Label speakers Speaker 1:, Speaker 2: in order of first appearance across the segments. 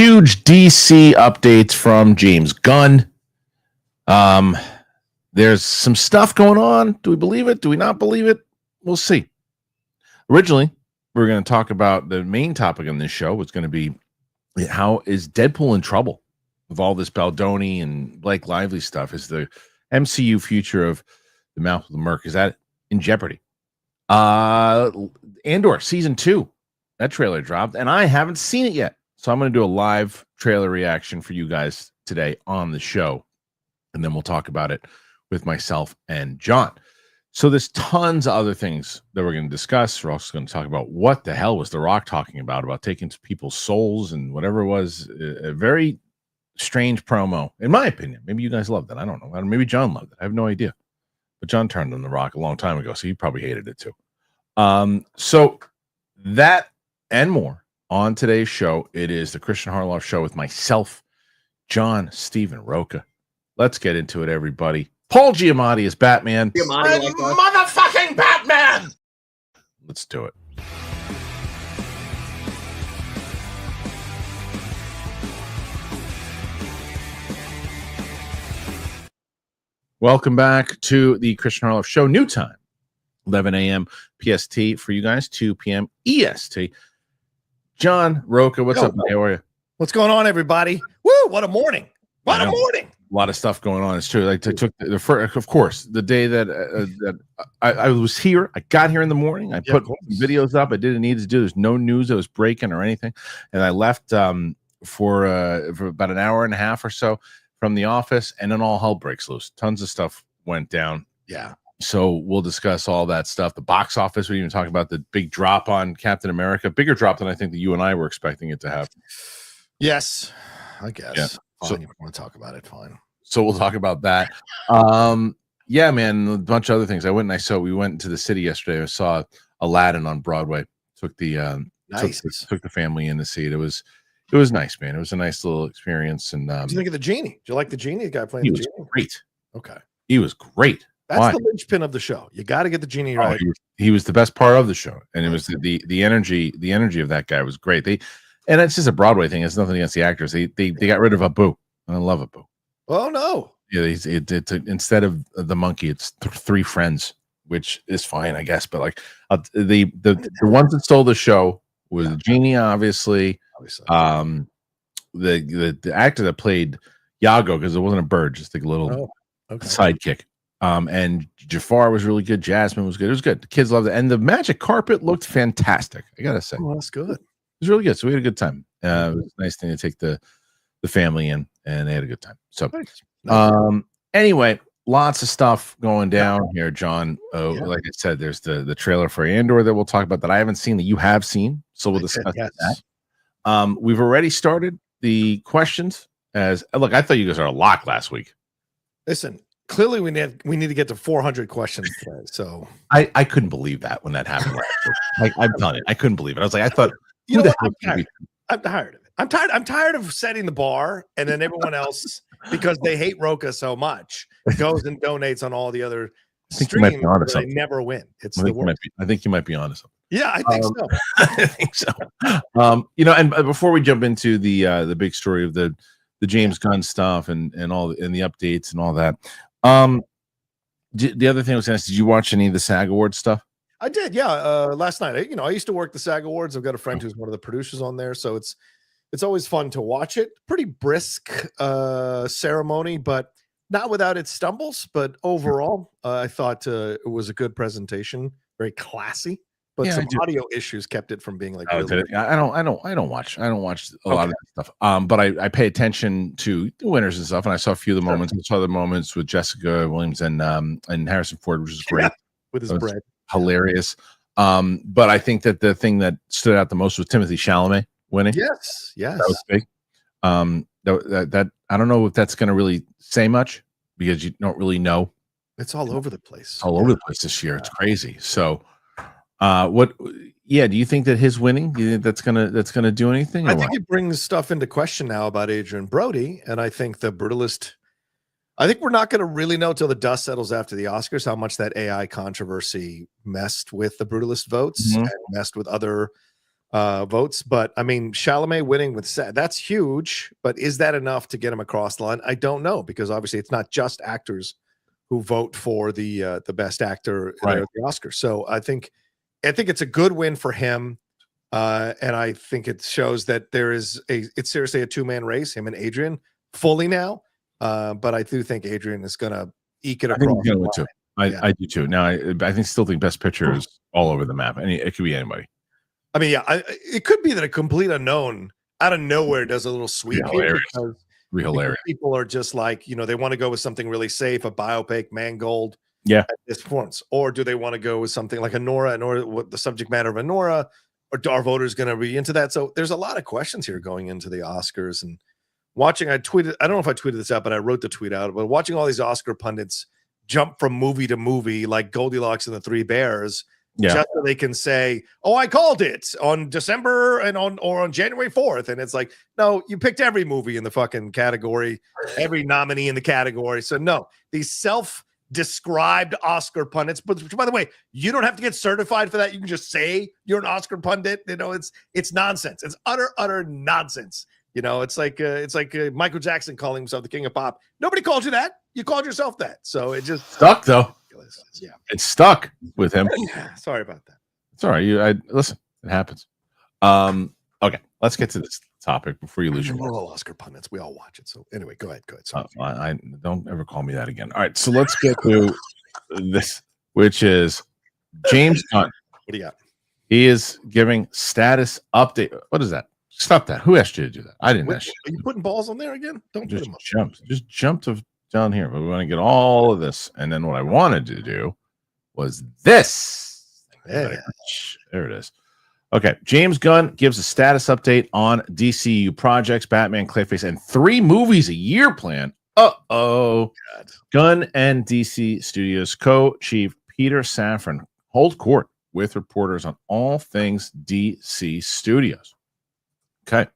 Speaker 1: huge DC updates from James Gunn. There's some stuff going on. Do we believe it? Do we not believe it? We'll see. Originally, we were going to talk about the main topic on this show was going to be how is Deadpool in trouble with all this Baldoni and Blake Lively stuff? Is the MCU future of the Mouth of the Merc, is that in jeopardy? Andor season 2, that trailer dropped, and I haven't seen it yet. So I'm going to do a live trailer reaction for you guys today on the show, and then we'll talk about it with myself and John. So there's tons of other things that we're going to discuss. We're also going to talk about what the hell was The Rock talking about taking people's souls and whatever it was. A very strange promo, in my opinion. Maybe you guys loved it. I don't know. Maybe John loved it. I have no idea. But John turned on The Rock a long time ago, so he probably hated it too. So that and more on today's show. It is the Kristian Harloff Show with myself, John, Steve, and Rocha. Let's get into it, everybody. Paul Giamatti is Batman.
Speaker 2: Motherfucking Batman!
Speaker 1: Let's do it. Welcome back to the Kristian Harloff Show. New time, 11 a.m. PST for you guys, 2 p.m. EST. John, Rocha, what's up? How are you?
Speaker 2: What's going on, everybody? Woo! What a morning! What a morning!
Speaker 1: A lot of stuff going on. It's true. Like I took the first, of course, the day that I was here. I got here in the morning. I put videos up. I didn't need to do. There's no news that was breaking or anything, and I left for about an hour and a half or so from the office, and then all hell breaks loose. Tons of stuff went down.
Speaker 2: Yeah.
Speaker 1: So we'll discuss all that stuff. The box office. We even talk about the big drop on Captain America. Bigger drop than I think that you and I were expecting it to have.
Speaker 2: Yes, I guess.
Speaker 1: Yeah.
Speaker 2: Fine,
Speaker 1: So,
Speaker 2: you want to talk about it? Fine.
Speaker 1: So we'll talk about that. Yeah, man, a bunch of other things. We went into the city yesterday. I saw Aladdin on Broadway. Took the
Speaker 2: Nice.
Speaker 1: took the family in to see it. It was nice, man. It was a nice little experience. And
Speaker 2: What do you think of the genie? Do you like the genie? The guy playing
Speaker 1: he
Speaker 2: the
Speaker 1: was
Speaker 2: genie?
Speaker 1: great.
Speaker 2: Okay.
Speaker 1: He was great.
Speaker 2: That's
Speaker 1: Why?
Speaker 2: the linchpin of the show. You got to get the genie right.
Speaker 1: He was the best part of the show, and it was the energy. The energy of that guy was great. And it's just a Broadway thing. It's nothing against the actors. They got rid of Abu. I love Abu.
Speaker 2: Oh no.
Speaker 1: Yeah, instead of the monkey, it's 3 friends, which is fine, I guess. But like the ones that stole the show was the genie, obviously. The actor that played Yago, because it wasn't a bird, just like a little sidekick. And Jafar was really good. Jasmine was good. It was good. The kids loved it, and the magic carpet looked fantastic. I gotta say,
Speaker 2: that's good.
Speaker 1: It was really good. So we had a good time. It was a nice thing to take the family in, and they had a good time. So, anyway, lots of stuff going down here, John. Like I said, there's the trailer for Andor that we'll talk about that I haven't seen that you have seen. So we'll discuss that. We've already started the questions. As look, I thought you guys were a lock last week.
Speaker 2: Listen, clearly we need to get to 400 questions today. So
Speaker 1: I couldn't believe that when that happened last week. Like I'm telling you, I couldn't believe it. I was like, I thought,
Speaker 2: I'm tired of it. I'm tired of setting the bar, and then everyone else, because they hate Rocha so much, goes and donates on all the other streams. They never win. It's the worst.
Speaker 1: I think you might be onto something.
Speaker 2: Yeah, I think so.
Speaker 1: I think so. And before we jump into the big story of the James Gunn stuff and all and the updates and all that, the other thing I was going to ask, did you watch any of the SAG Awards stuff?
Speaker 2: I did, yeah. Last night, I used to work the SAG Awards. I've got a friend who's one of the producers on there, so it's always fun to watch it. Pretty brisk ceremony, but not without its stumbles. But overall, I thought it was a good presentation, very classy. But some audio issues kept it from being like. Really
Speaker 1: I don't watch a lot of that stuff. But I pay attention to the winners and stuff, and I saw a few of the moments. I saw the moments with Jessica Williams and Harrison Ford, which is great
Speaker 2: with his bread.
Speaker 1: Hilarious. But I think that the thing that stood out the most was Timothée Chalamet winning.
Speaker 2: Yes,
Speaker 1: that was big. That I don't know if that's going to really say much because you don't really know.
Speaker 2: It's all over the place.
Speaker 1: All over the place this year. It's crazy. So, what? Yeah, do you think that his winning? Do you think that's gonna do anything?
Speaker 2: I think it brings stuff into question now about Adrian Brody, and I think the Brutalist. I think we're not going to really know till the dust settles after the Oscars how much that AI controversy messed with the Brutalist votes and messed with other votes. But I mean, Chalamet winning with that's huge. But is that enough to get him across the line? I don't know, because obviously it's not just actors who vote for the best actor
Speaker 1: Right.
Speaker 2: at the Oscars. So I think it's a good win for him. And I think it shows that it's seriously a two-man race, him and Adrian, fully now. But I do think Adrian is going to eke it across.
Speaker 1: I do too. Now, I still think Best Picture is all over the map. It could be anybody.
Speaker 2: I mean, yeah, it could be that a complete unknown out of nowhere does a little sweep here, because people are just like, they want to go with something really safe, a biopic, Mangold.
Speaker 1: Yeah.
Speaker 2: At this point, or do they want to go with something like Anora, what the subject matter of Anora? Or are voters going to be into that? So there's a lot of questions here going into the Oscars. And watching, I don't know if I tweeted this out, but I wrote the tweet out. But watching all these Oscar pundits jump from movie to movie like Goldilocks and the Three Bears, just so they can say, "Oh, I called it on December or on January 4th." And it's like, no, you picked every movie in the fucking category, every nominee in the category. So no, these self-described Oscar pundits, but by the way, you don't have to get certified for that. You can just say you're an Oscar pundit. It's nonsense. It's utter nonsense. It's like Michael Jackson calling himself the king of pop. Nobody called you that. You called yourself that. So it just
Speaker 1: stuck, though.
Speaker 2: Yeah,
Speaker 1: it's stuck with him.
Speaker 2: Sorry about that.
Speaker 1: It's all right. Listen, it happens. Okay, let's get to this topic before you lose your
Speaker 2: mind. We're all Oscar pundits. We all watch it. So anyway, go ahead. Sorry.
Speaker 1: I don't ever call me that again. All right, so let's get to this, which is James Gunn.
Speaker 2: What do you got?
Speaker 1: He is giving status update. What is that? Stop that. Who asked you to do that? I didn't ask you.
Speaker 2: Are you putting balls on there again? Don't
Speaker 1: just
Speaker 2: put them up.
Speaker 1: Jump down here. But we want to get all of this. And then what I wanted to do was this.
Speaker 2: Yeah.
Speaker 1: There it is. Okay. James Gunn gives a status update on DCU projects, Batman, Clayface, and 3 movies a year plan. Uh-oh.
Speaker 2: God.
Speaker 1: Gunn and DC Studios co-chief Peter Safran hold court with reporters on all things DC Studios. Okay.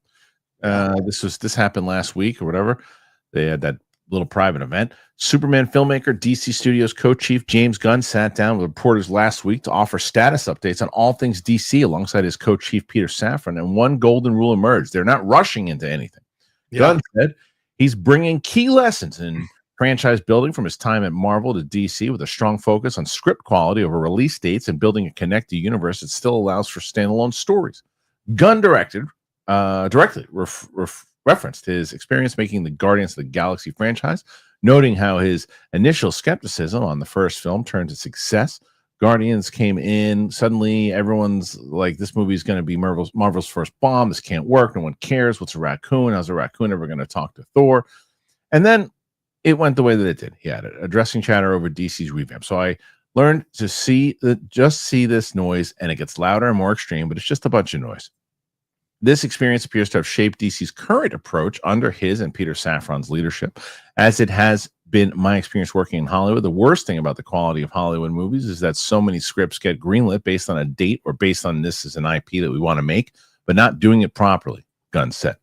Speaker 1: This happened last week or whatever. They had that little private event. Superman filmmaker, DC Studios co-chief James Gunn sat down with reporters last week to offer status updates on all things DC alongside his co-chief Peter Safran, and one golden rule emerged. They're not rushing into anything. Yeah. Gunn said he's bringing key lessons in franchise building from his time at Marvel to DC, with a strong focus on script quality over release dates and building a connected universe that still allows for standalone stories. Gunn directly referenced his experience making the Guardians of the Galaxy franchise, noting how his initial skepticism on the first film turned to success. Guardians came in, suddenly everyone's like, this movie is going to be Marvel's first bomb. This can't work. No one cares. What's a raccoon? How's a raccoon ever going to talk to Thor? And then it went the way that it did. He had it, addressing chatter over DC's revamp. So I learned to see this noise, and it gets louder and more extreme, but it's just a bunch of noise. This experience appears to have shaped DC's current approach under his and Peter Safran's leadership, as it has been my experience working in Hollywood. The worst thing about the quality of Hollywood movies is that so many scripts get greenlit based on a date or based on this is an IP that we want to make, but not doing it properly, Gunn said.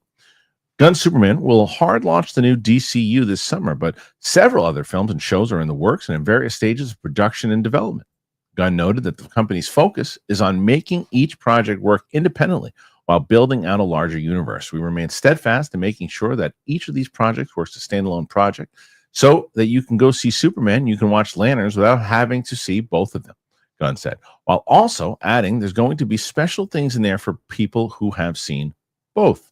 Speaker 1: Gunn's Superman will hard launch the new DCU this summer, but several other films and shows are in the works and in various stages of production and development. Gunn noted that the company's focus is on making each project work independently while building out a larger universe. We remain steadfast in making sure that each of these projects works as a standalone project so that you can go see Superman, you can watch Lanterns without having to see both of them, Gunn said, while also adding there's going to be special things in there for people who have seen both.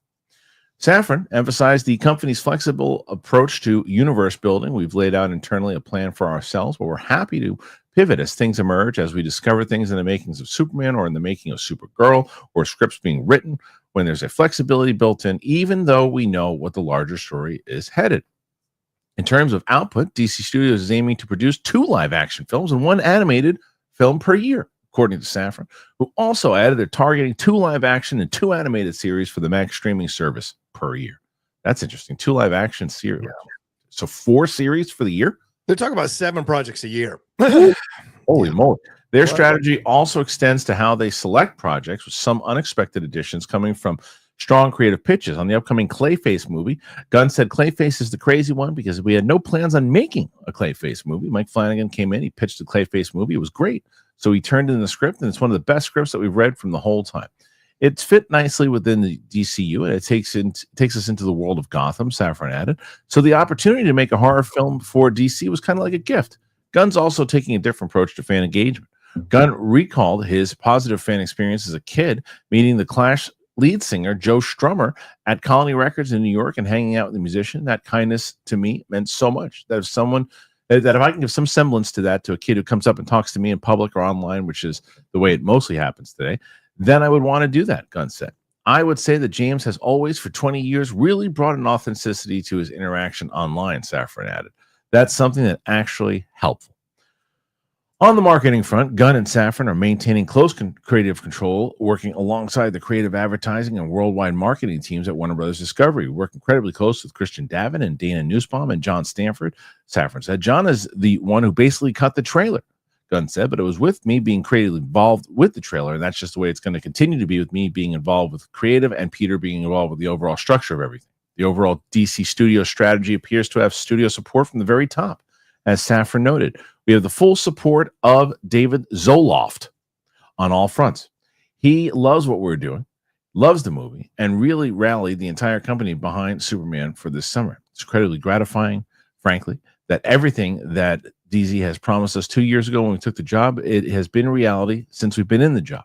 Speaker 1: Safran emphasized the company's flexible approach to universe building. We've laid out internally a plan for ourselves, but we're happy to pivot as things emerge, as we discover things in the makings of Superman or in the making of Supergirl, or scripts being written when there's a flexibility built in, even though we know what the larger story is headed. In terms of output, DC Studios is aiming to produce 2 live-action films and 1 animated film per year, according to Safran, who also added they're targeting 2 live-action and 2 animated series for the Max streaming service per year. That's interesting. 2 live-action series. Yeah. So 4 series for the year?
Speaker 2: They're talking about 7 projects a year.
Speaker 1: Holy moly. Their strategy also extends to how they select projects, with some unexpected additions coming from strong creative pitches. On the upcoming Clayface movie, Gunn said Clayface is the crazy one because we had no plans on making a Clayface movie. Mike Flanagan came in, he pitched the Clayface movie. It was great. So he turned in the script, and it's one of the best scripts that we've read from the whole time. It's fit nicely within the DCU, and it takes us into the world of Gotham, Safran added. So the opportunity to make a horror film for DC was kind of like a gift. Gunn's also taking a different approach to fan engagement. Gunn recalled his positive fan experience as a kid, meeting the Clash lead singer Joe Strummer at Colony Records in New York and hanging out with the musician. That kindness to me meant so much. That if I can give some semblance to that to a kid who comes up and talks to me in public or online, which is the way it mostly happens today, then I would want to do that, Gunn said. I would say that James has always, for 20 years, really brought an authenticity to his interaction online, Safran added. That's something that actually helpful. On the marketing front, Gunn and Safran are maintaining close creative control, working alongside the creative advertising and worldwide marketing teams at Warner Brothers Discovery. We work incredibly close with Christian Davin and Dana Nussbaum and John Stanford. Safran said, John is the one who basically cut the trailer, Gunn said, but it was with me being creatively involved with the trailer, and that's just the way it's going to continue to be, with me being involved with creative and Peter being involved with the overall structure of everything. The overall DC studio strategy appears to have studio support from the very top. As Safran noted, we have the full support of David Zoloft on all fronts. He loves what we're doing, loves the movie, and really rallied the entire company behind Superman for this summer. It's incredibly gratifying, frankly, that everything that DZ has promised us 2 years ago when we took the job, it has been reality since we've been in the job.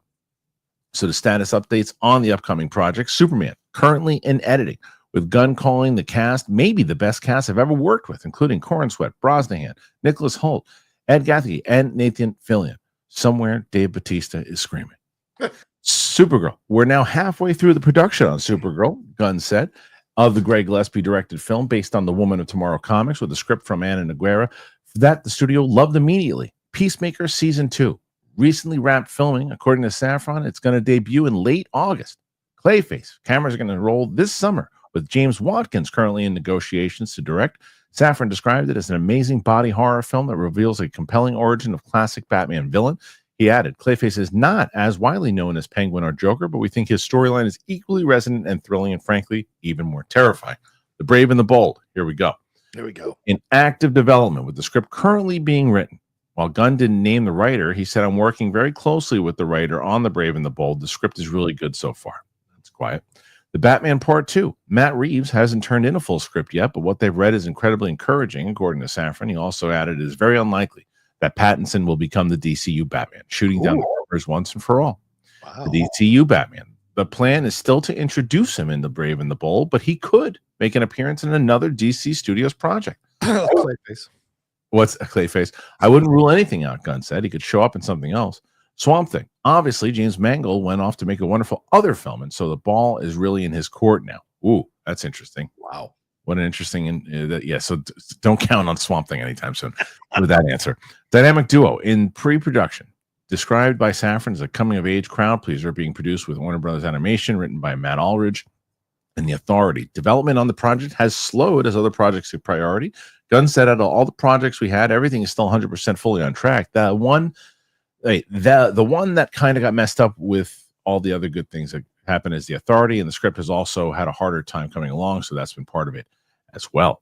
Speaker 1: So the status updates on the upcoming project, Superman, currently in editing, with Gunn calling the cast maybe the best cast I've ever worked with, including Corin Sweat, Brosnahan, Nicholas Hoult, Ed Gathie, and Nathan Fillion. Somewhere Dave Bautista is screaming. Supergirl. We're now halfway through the production on Supergirl, Gunn said, of the Greg Gillespie directed film based on the Woman of Tomorrow comics with a script from Anna Noguera that the studio loved immediately. Peacemaker Season 2. Recently wrapped filming. According to Safran, it's going to debut in late August. Clayface. Cameras are going to roll this summer, with James Watkins currently in negotiations to direct. Safran described it as an amazing body horror film that reveals a compelling origin of classic Batman villain. He added, Clayface is not as widely known as Penguin or Joker, but we think his storyline is equally resonant and thrilling and, frankly, even more terrifying. The Brave and the Bold. Here we go.
Speaker 2: There we go.
Speaker 1: In active development, with the script currently being written. While Gunn didn't name the writer, he said, I'm working very closely with the writer on The Brave and the Bold. The script is really good so far. That's quiet. The Batman Part 2. Matt Reeves hasn't turned in a full script yet, but what they've read is incredibly encouraging, according to Safran. He also added it is very unlikely that Pattinson will become the DCU Batman, shooting down the rumors once and for all. Wow. The DCU Batman. The plan is still to introduce him in The Brave and the Bold, but he could make an appearance in another DC Studios project.
Speaker 2: Clayface.
Speaker 1: What's a Clayface? I wouldn't rule anything out, Gunn said. He could show up in something else. Swamp Thing. Obviously, James Mangold went off to make a wonderful other film, and so the ball is really in his court now. Ooh, that's interesting.
Speaker 2: Wow.
Speaker 1: What an interesting, so don't count on Swamp Thing anytime soon with that answer. Dynamic duo in pre-production, described by Safran as a coming-of-age crowd pleaser being produced with Warner Brothers Animation, written by Matt Aldridge and The Authority. Development on the project has slowed as other projects took priority. Gunn said out of all the projects we had, everything is still 100% fully on track. The one that kind of got messed up with all the other good things that happened is The Authority, and the script has also had a harder time coming along, so that's been part of it as well.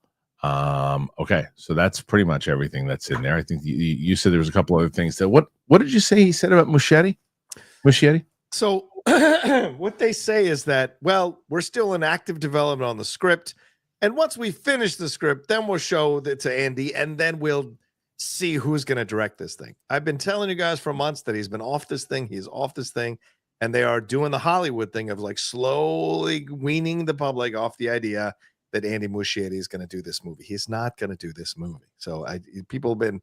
Speaker 1: Okay, so that's pretty much everything that's in there. I think you said there was a couple other things. What did you say he said about Muschietti?
Speaker 2: So what they say is that, well, we're still in active development on the script, and once we finish the script, then we'll show it to Andy, and then we'll see who's going to direct this thing. I've been telling you guys for months that he's been off this thing. He's off this thing. And they are doing the Hollywood thing of like slowly weaning the public off the idea that Andy Muschietti is going to do this movie. He's not going to do this movie. So people have been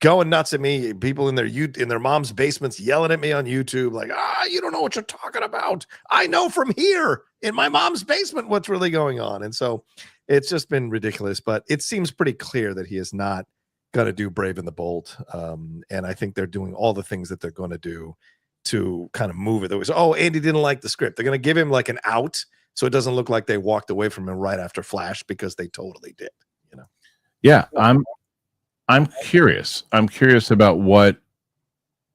Speaker 2: going nuts at me. People in their mom's basements yelling at me on YouTube like, you don't know what you're talking about. I know from here in my mom's basement what's really going on. And so it's just been ridiculous. But it seems pretty clear that he is not going to do Brave and the Bold. And I think they're doing all the things that they're going to do to kind of move it. There was, Andy didn't like the script. They're going to give him like an out so it doesn't look like they walked away from him right after Flash, because they totally did, you know?
Speaker 1: Yeah, I'm curious. I'm curious about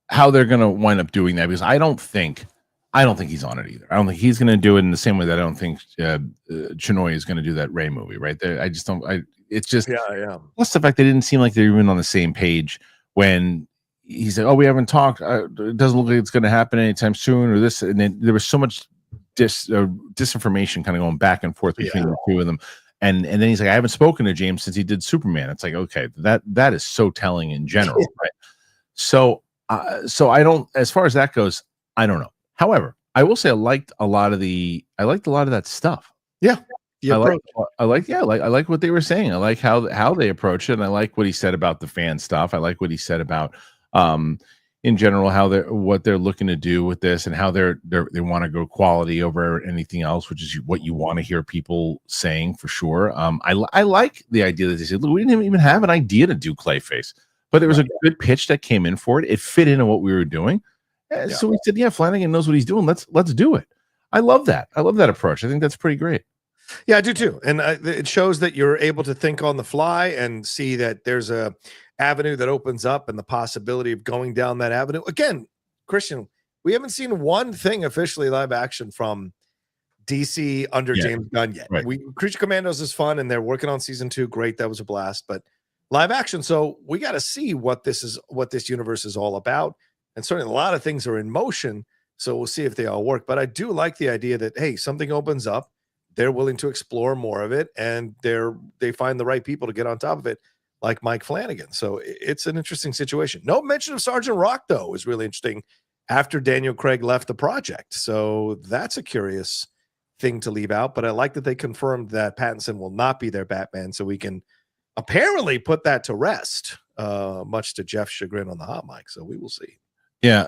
Speaker 1: how they're going to wind up doing that, because I don't think he's on it either. I don't think he's going to do it in the same way that I don't think Chinoy is going to do that Ray movie, right? I just don't. It's just
Speaker 2: yeah.
Speaker 1: Plus the fact they didn't seem like they're even on the same page when he's like, oh, we haven't talked. It doesn't look like it's going to happen anytime soon, or this. And then there was so much disinformation kind of going back and forth between the two of them. And then he's like, I haven't spoken to James since he did Superman. It's like, okay, that is so telling in general, right? So I don't, as far as that goes, I don't know. However, I will say I liked a lot of that stuff.
Speaker 2: Yeah.
Speaker 1: I like what they were saying. I like how they approach it, and I like what he said about the fan stuff. I like what he said about in general what they're looking to do with this, and how they want to go quality over anything else, which is what you want to hear people saying for sure. I like the idea that they said, look, we didn't even have an idea to do Clayface, but there was a good pitch that came in for it. It fit into what we were doing. So we said, yeah, Flanagan knows what he's doing. Let's do it. I love that. I love that approach. I think that's pretty great.
Speaker 2: Yeah, I do too. And it shows that you're able to think on the fly and see that there's a avenue that opens up and the possibility of going down that avenue. Again, Kristian, we haven't seen one thing officially live action from DC under James Gunn yet.
Speaker 1: Right.
Speaker 2: Creature Commandos is fun and they're working on season 2. Great. That was a blast. But live action. So we got to see what this universe is all about. And certainly a lot of things are in motion. So we'll see if they all work. But I do like the idea that, hey, something opens up. They're willing to explore more of it, and they find the right people to get on top of it, like Mike Flanagan. So it's an interesting situation. No mention of Sergeant Rock, though, is really interesting after Daniel Craig left the project. So that's a curious thing to leave out. But I like that they confirmed that Pattinson will not be their Batman, so we can apparently put that to rest, much to Jeff's chagrin on the hot mic. So we will see.
Speaker 1: Yeah,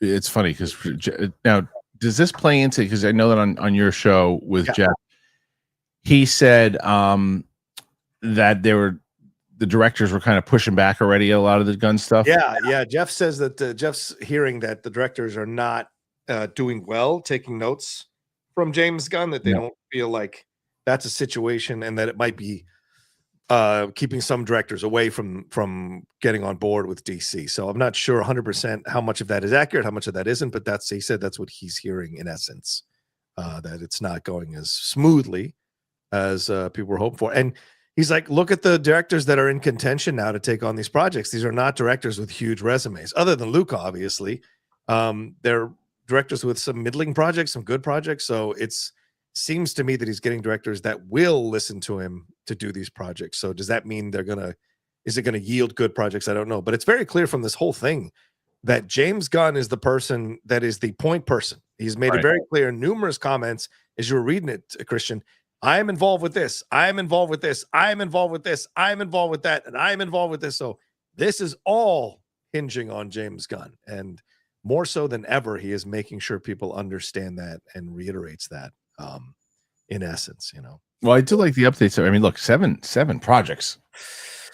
Speaker 1: it's funny because now, does this play into, because I know that on your show with Jeff, he said that the directors were kind of pushing back already a lot of the Gunn stuff.
Speaker 2: Yeah. Jeff says that Jeff's hearing that the directors are not doing well taking notes from James Gunn, that they don't feel like that's a situation, and that it might be keeping some directors away from getting on board with DC. So I'm not sure 100% how much of that is accurate, how much of that isn't, but he said that's what he's hearing in essence, that it's not going as smoothly as people were hoping for. And he's like, look at the directors that are in contention now to take on these projects. These are not directors with huge resumes, other than Luca, obviously. They're directors with some middling projects, some good projects. So seems to me that he's getting directors that will listen to him to do these projects. So does that mean is it going to yield good projects? I don't know, but it's very clear from this whole thing that James Gunn is the person that is the point person. He's made it very clear in numerous comments as you were reading it, Kristian. I am involved with this. I am involved with this. I am involved with this. I am involved with that. And I am involved with this. So this is all hinging on James Gunn. And more so than ever, he is making sure people understand that and reiterates that. In essence,
Speaker 1: Well, I do like the updates. I mean, look, seven projects.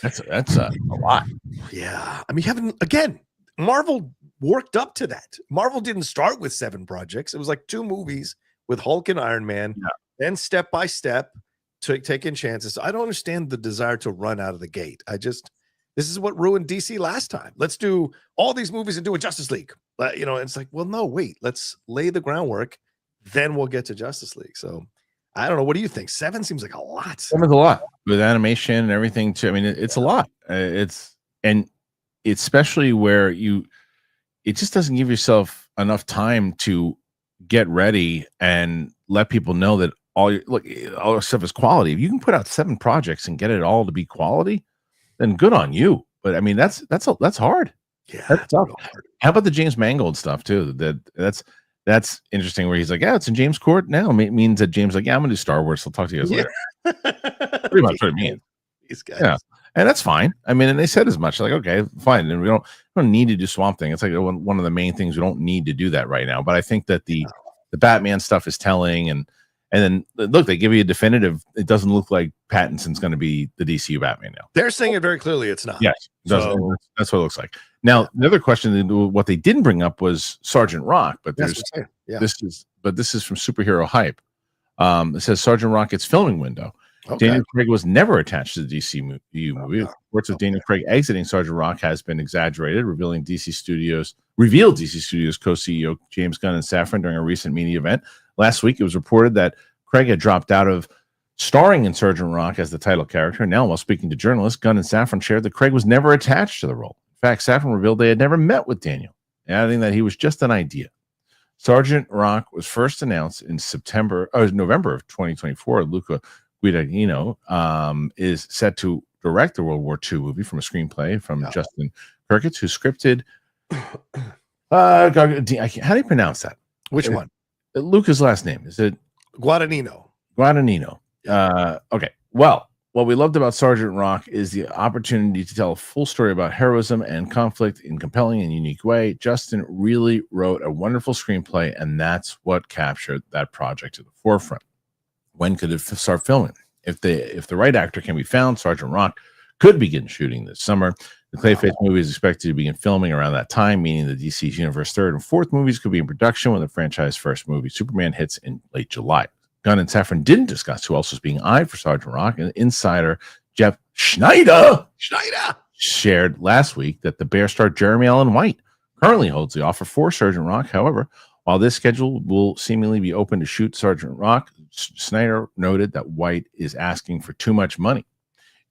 Speaker 1: That's a lot.
Speaker 2: Yeah, I mean, again, Marvel worked up to that. Marvel didn't start with 7 projects. It was like 2 movies with Hulk and Iron Man, then step by step taking chances. I don't understand the desire to run out of the gate. This is what ruined DC last time. Let's do all these movies and do a Justice League. It's like, well, no, wait, let's lay the groundwork. Then we'll get to Justice League. So I don't know. What do you think? 7 seems like a lot.
Speaker 1: 7's a lot with animation and everything too. I mean, it's a lot. It's especially where it just doesn't give yourself enough time to get ready and let people know that all your stuff is quality. If you can put out 7 projects and get it all to be quality, then good on you. But I mean, that's hard.
Speaker 2: Yeah,
Speaker 1: that's tough. Hard. How about the James Mangold stuff too? That's interesting. Where he's like, yeah, it's in James Court now. It means that James like, yeah, I'm gonna do Star Wars. I'll talk to you guys later. Pretty much what it means.
Speaker 2: These guys.
Speaker 1: Yeah, and that's fine. I mean, and they said as much. Like, okay, fine. And we don't need to do Swamp Thing. It's like one of the main things. We don't need to do that right now. But I think that the Batman stuff is telling, and then look, they give you a definitive. It doesn't look like Pattinson's going to be the DCU Batman now.
Speaker 2: They're saying it very clearly. It's not.
Speaker 1: Yes, that's what it looks like. Now, the other question, what they didn't bring up was Sergeant Rock, but this is from Superhero Hype. It says Sergeant Rocket's filming window. Okay. Daniel Craig was never attached to the DCU movie. Reports of Daniel Craig exiting Sergeant Rock has been exaggerated, revealed DC Studios co-CEO James Gunn and Safran during a recent media event. Last week, it was reported that Craig had dropped out of starring in Sergeant Rock as the title character. Now, while speaking to journalists, Gunn and Safran shared that Craig was never attached to the role. In fact, Safran revealed they had never met with Daniel, adding that he was just an idea. Sergeant Rock was first announced in November of 2024. Luca Guadagnino is set to direct the World War II movie from a screenplay from Justin Kirkitz, who scripted. How do you pronounce that?
Speaker 2: Which one?
Speaker 1: Luca's last name, is it
Speaker 2: Guadagnino?
Speaker 1: Okay. Well, what we loved about Sergeant Rock is the opportunity to tell a full story about heroism and conflict in compelling and unique way. Justin really wrote a wonderful screenplay, and that's what captured that project to the forefront. When could it start filming? If the right actor can be found, Sergeant Rock could begin shooting this summer. The Clayface movie is expected to begin filming around that time, meaning the DC's Universe third and fourth movies could be in production when the franchise first movie, Superman, hits in late July. Gunn and Safran didn't discuss who else was being eyed for Sergeant Rock, and insider Jeff Schneider shared last week that the Bear star Jeremy Allen White currently holds the offer for Sergeant Rock. However, while this schedule will seemingly be open to shoot Sergeant Rock, Snyder noted that White is asking for too much money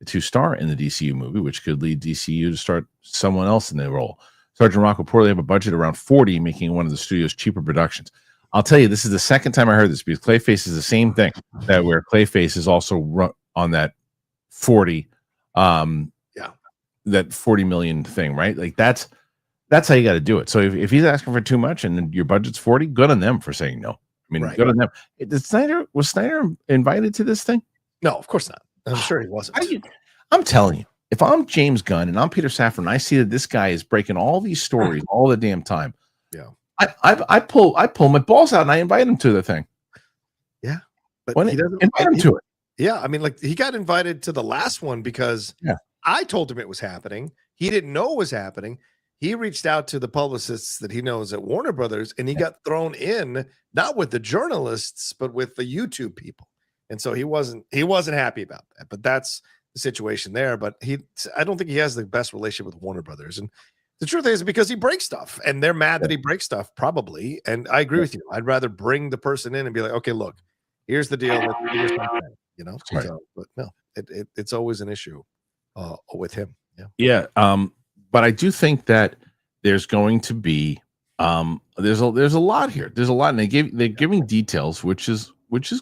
Speaker 1: to star in the DCU movie, which could lead DCU to start someone else in the role. Sergeant Rock will reportedly have a budget around 40, making one of the studio's cheaper productions. I'll tell you, this is the second time I heard this, because Clayface is the same thing, that where Clayface is also on that 40, that 40 million thing, right? Like that's how you got to do it. So if he's asking for too much and your budget's 40, good on them for saying no. I mean, good on them. Was Snyder invited to this thing?
Speaker 2: No, of course not. I'm sure he wasn't.
Speaker 1: I'm telling you, if I'm James Gunn and I'm Peter Safran, and I see that this guy is breaking all these stories all the damn time.
Speaker 2: Yeah.
Speaker 1: I pull my balls out and I invite him to the thing.
Speaker 2: Yeah. But
Speaker 1: he doesn't invite him to it.
Speaker 2: Yeah. I mean, like, he got invited to the last one because I told him it was happening. He didn't know it was happening. He reached out to the publicists that he knows at Warner Brothers, and he got thrown in, not with the journalists, but with the YouTube people. And so he wasn't happy about that. But that's the situation there. But I don't think he has the best relationship with Warner Brothers. And the truth is, because he breaks stuff, and they're mad that he breaks stuff, probably. And I agree with you. I'd rather bring the person in and be like, okay, look, here's the deal. You know, so, but no, it's always an issue with him.
Speaker 1: Yeah. But I do think that there's going to be there's a lot here. There's a lot, and they're giving details, which is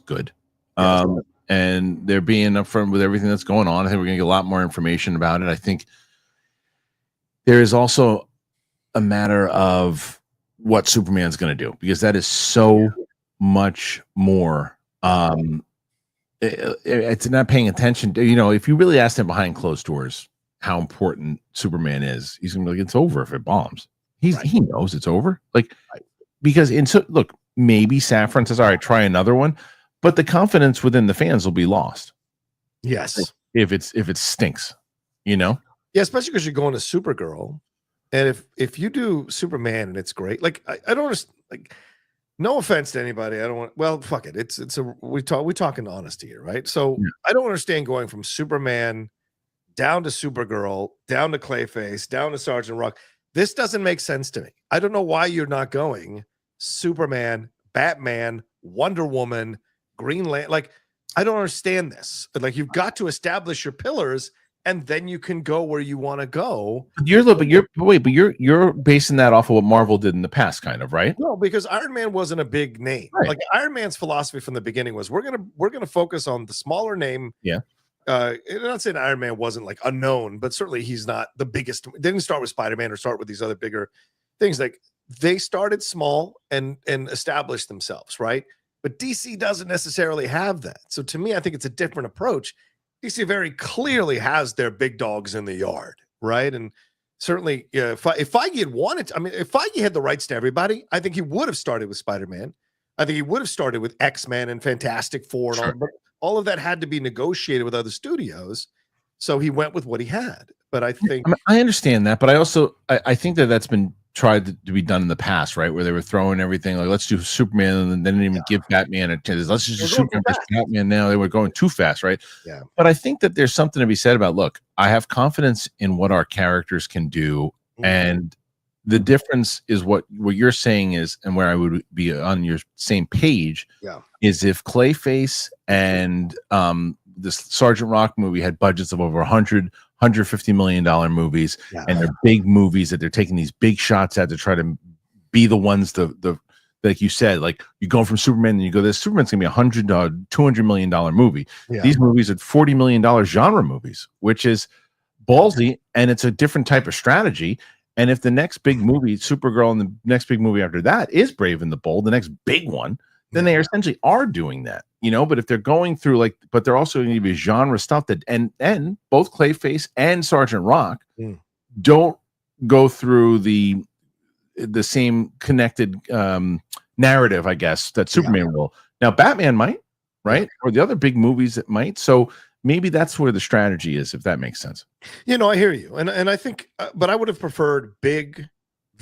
Speaker 1: good. And they're being upfront with everything that's going on. I think we're gonna get a lot more information about it. I think there is also a matter of what Superman's going to do, because that is so much more. It's not paying attention to, if you really ask him behind closed doors how important Superman is, he's going to be like, it's over if it bombs. He knows it's over. Because look, maybe Safran says, all right, try another one, but the confidence within the fans will be lost.
Speaker 2: Yes.
Speaker 1: If it stinks,
Speaker 2: Yeah, especially because you're going to Supergirl, and if you do Superman and it's great, I don't understand. No offense to anybody, I don't want. Well, fuck it. We talking honesty here, right? So I don't understand going from Superman down to Supergirl, down to Clayface, down to Sergeant Rock. This doesn't make sense to me. I don't know why you're not going Superman, Batman, Wonder Woman, Green Lantern. I don't understand this. You've got to establish your pillars, and then you can go where you want to go. You're basing that off of what Marvel did in the past, kind of, right? No, because Iron Man wasn't a big name. Right. Iron Man's philosophy from the beginning was we're gonna focus on the smaller name.
Speaker 1: Yeah.
Speaker 2: I'm not saying Iron Man wasn't unknown, but certainly he's not the biggest. They didn't start with Spider-Man or start with these other bigger things. They started small and established themselves, right? But DC doesn't necessarily have that. So to me, I think it's a different approach. DC very clearly has their big dogs in the yard, right? And certainly, if Feige had wanted to, if Feige had the rights to everybody, I think he would have started with Spider-Man. I think he would have started with X-Men and Fantastic Four, and all, but all of that had to be negotiated with other studios. So he went with what he had. But I think
Speaker 1: I understand that, but I think that's been tried to be done in the past, right? Where they were throwing everything let's do Superman, and then they didn't even give Batman a chance. Let's just do Superman versus Batman now. They were going too fast, right?
Speaker 2: Yeah.
Speaker 1: But I think that there's something to be said about, look, I have confidence in what our characters can do, and the difference is what you're saying is, and where I would be on your same page, is if Clayface and this Sergeant Rock movie had budgets of over 100 $150 million movies, and they're big movies that they're taking these big shots at to try to be the ones the like you said, like you go from Superman and you go, this Superman's gonna be $200 million movie. These movies are $40 million genre movies, which is ballsy, and it's a different type of strategy. And if the next big movie, Supergirl, and the next big movie after that is Brave and the Bold, the next big one, then they essentially are doing that, but if they're going through but they're also going to be genre stuff that, and both Clayface and Sergeant Rock don't go through the same connected narrative, I guess, that Superman will. Now, Batman might, right? Or the other big movies that might. So maybe that's where the strategy is, if that makes sense.
Speaker 2: I hear you. And I think, but I would have preferred big,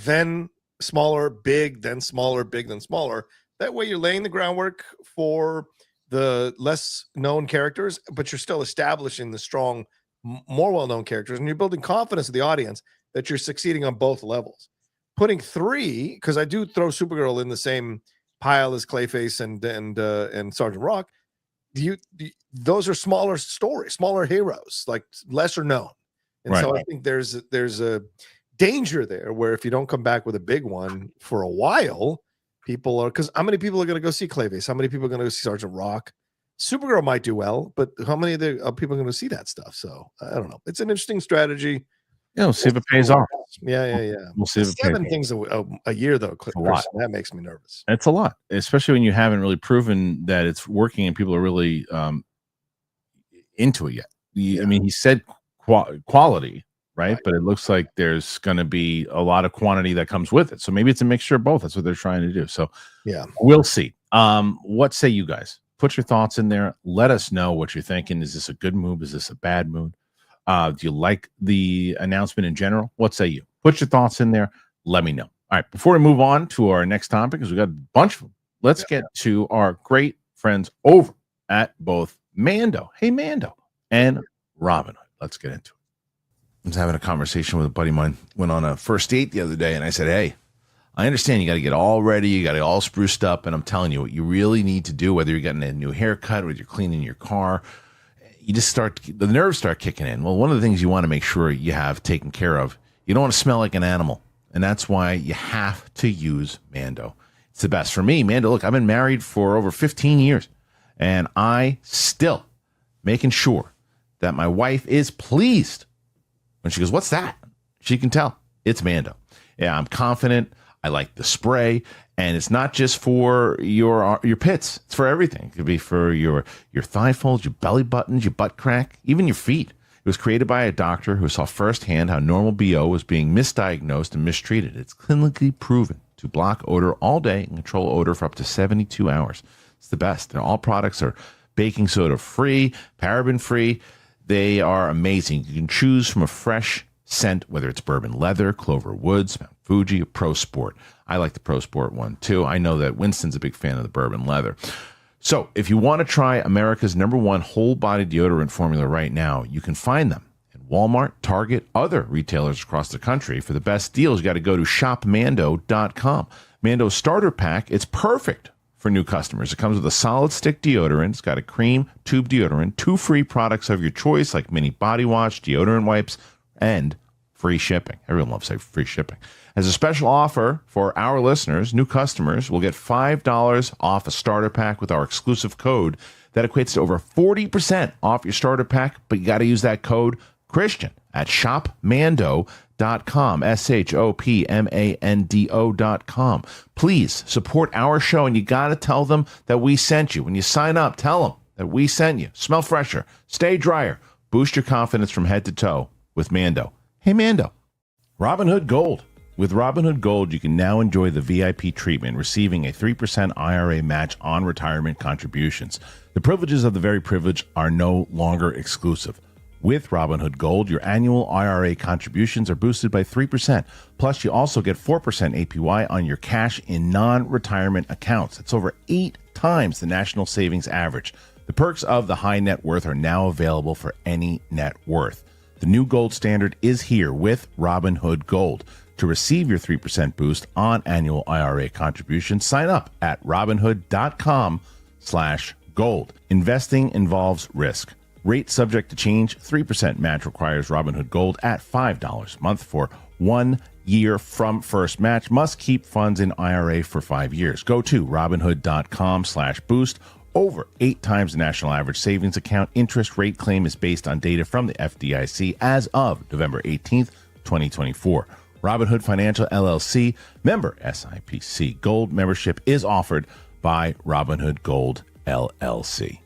Speaker 2: then smaller, big, then smaller, big, then smaller. That way you're laying the groundwork for the less known characters, but you're still establishing the strong, more well-known characters, and you're building confidence of the audience that you're succeeding on both levels. Putting three, because I do throw Supergirl in the same pile as Clayface and Sergeant Rock. Those are smaller stories, smaller heroes, like lesser known, and so I think there's a danger there where if you don't come back with a big one for a while, people are, because how many people are going to go see Clayface? How many people are going to go see Sergeant Rock? Supergirl might do well, but how many of the people are going to see that stuff? So I don't know. It's an interesting strategy.
Speaker 1: Yeah, we'll see if it pays off.
Speaker 2: Yeah.
Speaker 1: We'll see if it pays off.
Speaker 2: 7 things a year, though, Kristian, that makes me nervous.
Speaker 1: It's a lot, especially when you haven't really proven that it's working and people are really into it yet. I mean, he said quality, right? But it looks like there's going to be a lot of quantity that comes with it. So maybe it's a mixture of both. That's what they're trying to do. So we'll see. What say you guys? Put your thoughts in there. Let us know what you're thinking. Is this a good move? Is this a bad move? Do you like the announcement in general? What say you? Put your thoughts in there. Let me know. All right. Before we move on to our next topic, because we got a bunch of them, let's get to our great friends over at both Mando. Hey, Mando, and Robin Hood. Let's get into it. I was having a conversation with a buddy of mine. Went on a first date the other day, and I said, hey, I understand you got to get all ready. You got to get all spruced up. And I'm telling you, what you really need to do, whether you're getting a new haircut, whether you're cleaning your car, you just the nerves start kicking in. Well, one of the things you want to make sure you have taken care of, you don't want to smell like an animal. And that's why you have to use Mando. It's the best. For me, Mando, look, I've been married for over 15 years, and I still making sure that my wife is pleased. When she goes, what's that? She can tell it's Mando. Yeah, I'm confident. I like the spray, and it's not just for your pits. It's for everything. It could be for your thigh folds, your belly buttons, your butt crack, even your feet. It was created by a doctor who saw firsthand how normal BO was being misdiagnosed and mistreated. It's clinically proven to block odor all day and control odor for up to 72 hours. It's the best. And all products are baking soda free, paraben free. They are amazing. You can choose from a fresh scent, whether it's bourbon leather, clover woods, Mount Fuji, or Pro Sport. I like the Pro Sport one too. I know that Winston's a big fan of the bourbon leather. So if you want to try America's #1 whole body deodorant formula right now, you can find them at Walmart, Target, other retailers across the country. For the best deals, you got to go to shopmando.com. Mando's starter pack, it's perfect for new customers. It comes with a solid stick deodorant. It's got a cream tube deodorant, 2 free products of your choice like mini body wash, deodorant wipes, and free shipping. Everyone loves free shipping. As a special offer for our listeners, new customers will get $5 off a starter pack with our exclusive code. That equates to over 40% off your starter pack, but you got to use that code Kristian at shopmando.com, shopmando.com. Please support our show, and you got to tell them that we sent you. When you sign up, tell them that we sent you. Smell fresher, stay drier, boost your confidence from head to toe with Mando. Hey, Mando. Robinhood Gold. With Robinhood Gold, you can now enjoy the VIP treatment, receiving a 3% IRA match on retirement contributions. The privileges of the very privileged are no longer exclusive. With Robinhood Gold, your annual IRA contributions are boosted by 3%. Plus, you also get 4% APY on your cash in non-retirement accounts. That's over 8 times the national savings average. The perks of the high net worth are now available for any net worth. The new gold standard is here with Robinhood Gold. To receive your 3% boost on annual IRA contributions, sign up at robinhood.com/gold. Investing involves risk. Rate subject to change. 3% match requires Robinhood Gold at $5 a month for 1 year from first match. Must keep funds in IRA for 5 years. Go to Robinhood.com/boost. Over 8 times the national average savings account. Interest rate claim is based on data from the FDIC as of November 18th, 2024. Robinhood Financial LLC, member SIPC. Gold membership is offered by Robinhood Gold LLC.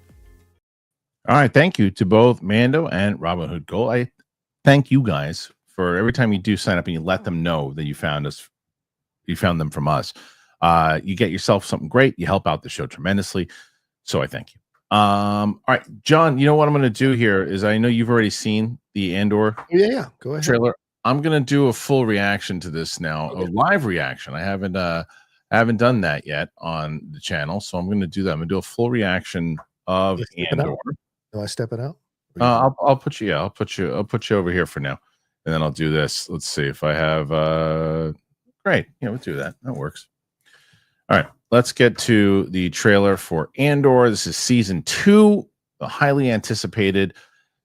Speaker 1: All right, thank you to both Mando and Robinhood Gold. I thank you guys for every time you do sign up and you let them know that you found us, you found them from us. You get yourself something great. You help out the show tremendously. So I thank you. All right, John, you know what I'm going to do here is I know you've already seen the Andor
Speaker 2: Go ahead.
Speaker 1: trailer. I'm going to do a full reaction to this now, a live reaction. I haven't done that yet on the channel, so I'm going to do that. I'm going to do a full reaction of Andor.
Speaker 2: Do I step it out?
Speaker 1: I'll put you. Yeah, I'll put you over here for now, and then I'll do this. Let's see if I have. Great. Yeah, we'll do that. That works. All right. Let's get to the trailer for Andor. This is season 2, the highly anticipated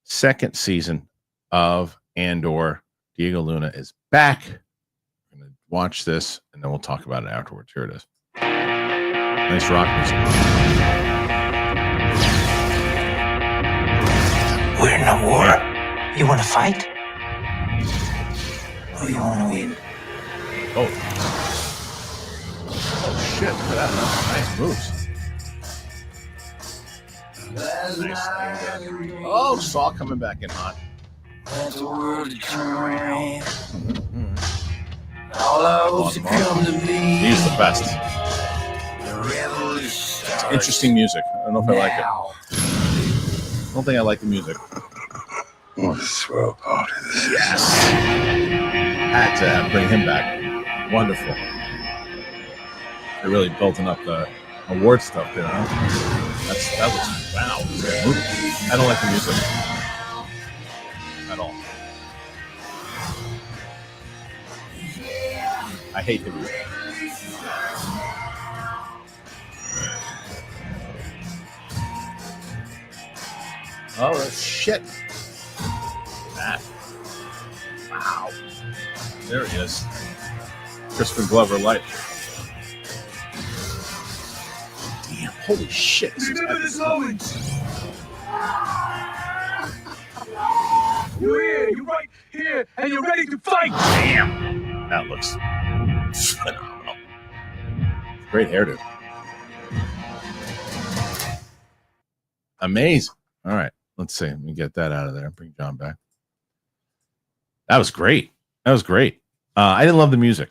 Speaker 1: second season of Andor. Diego Luna is back. I'm going to watch this, and then we'll talk about it afterwards. Here it is. Nice rock music.
Speaker 3: We're in a war. You want to fight? Or you want to win?
Speaker 1: Oh shit, look at that. Nice moves. Nice. Oh, Saw coming back in hot.
Speaker 3: Let the world turn around. All I hope to come to me.
Speaker 1: He's the best.
Speaker 3: The revolution starts.
Speaker 1: It's interesting music. I don't know if I like it. I don't think I like the music.
Speaker 3: I want to throw a party this
Speaker 1: Yes. Had to bring him back. Wonderful. They're really building up the award stuff there, huh? That was wow. I don't like the music at all. I hate the music. Oh shit! That. Wow. There he is. Crispin Glover light. Damn! Holy shit!
Speaker 3: Remember this moment. You're here. You're right here, and you're ready to fight.
Speaker 1: Damn! That looks phenomenal. Great hairdo. Amazing. All right. Let's see. Let me get that out of there. Bring John back. That was great. That was great. I didn't love the music.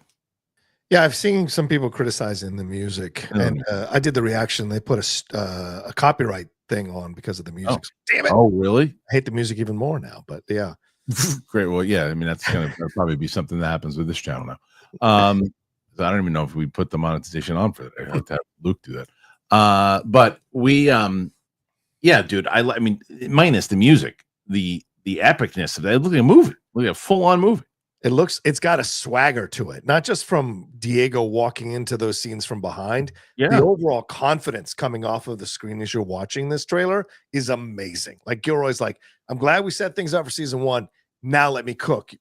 Speaker 2: Yeah, I've seen some people criticizing the music, and I did the reaction. They put a copyright thing on because of the music.
Speaker 1: Oh.
Speaker 2: Damn it!
Speaker 1: Oh, really?
Speaker 2: I hate the music even more now. But yeah,
Speaker 1: Great. Well, yeah. I mean, that'll probably be something that happens with this channel now. I don't even know if we put the monetization on for that. I have to have Luke do that. But we, yeah, dude. I mean, minus the music, the epicness of that. Look at a movie. Look at a full-on movie.
Speaker 2: it's got a swagger to it, not just from Diego walking into those scenes from behind.
Speaker 1: Yeah.
Speaker 2: The overall confidence coming off of the screen as you're watching this trailer is amazing. Like Gilroy's like, I'm glad we set things up for season 1. Now let me cook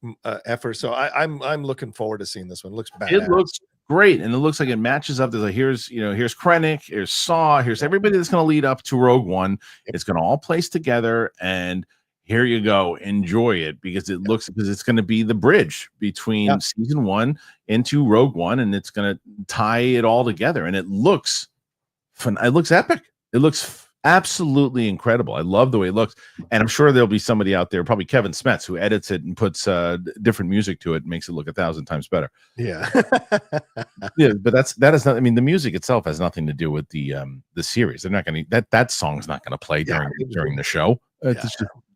Speaker 2: effort. So I'm looking forward to seeing this one. It looks bad.
Speaker 1: It looks great, and it looks like it matches up. There's like here's Krennic, here's Saw, here's everybody that's going to lead up to Rogue One. It's going to all place together, and here you go. Enjoy it because it's going to be the bridge between season 1 into Rogue One, and it's going to tie it all together. And it looks fun. It looks epic. It looks absolutely incredible. I love the way it looks, and I'm sure there'll be somebody out there, probably Kevin Smets, who edits it and puts different music to it and makes it look 1,000 times better.
Speaker 2: Yeah.
Speaker 1: Yeah, but that is not. I mean, the music itself has nothing to do with the series. They're not going to that song's not going to play during the show.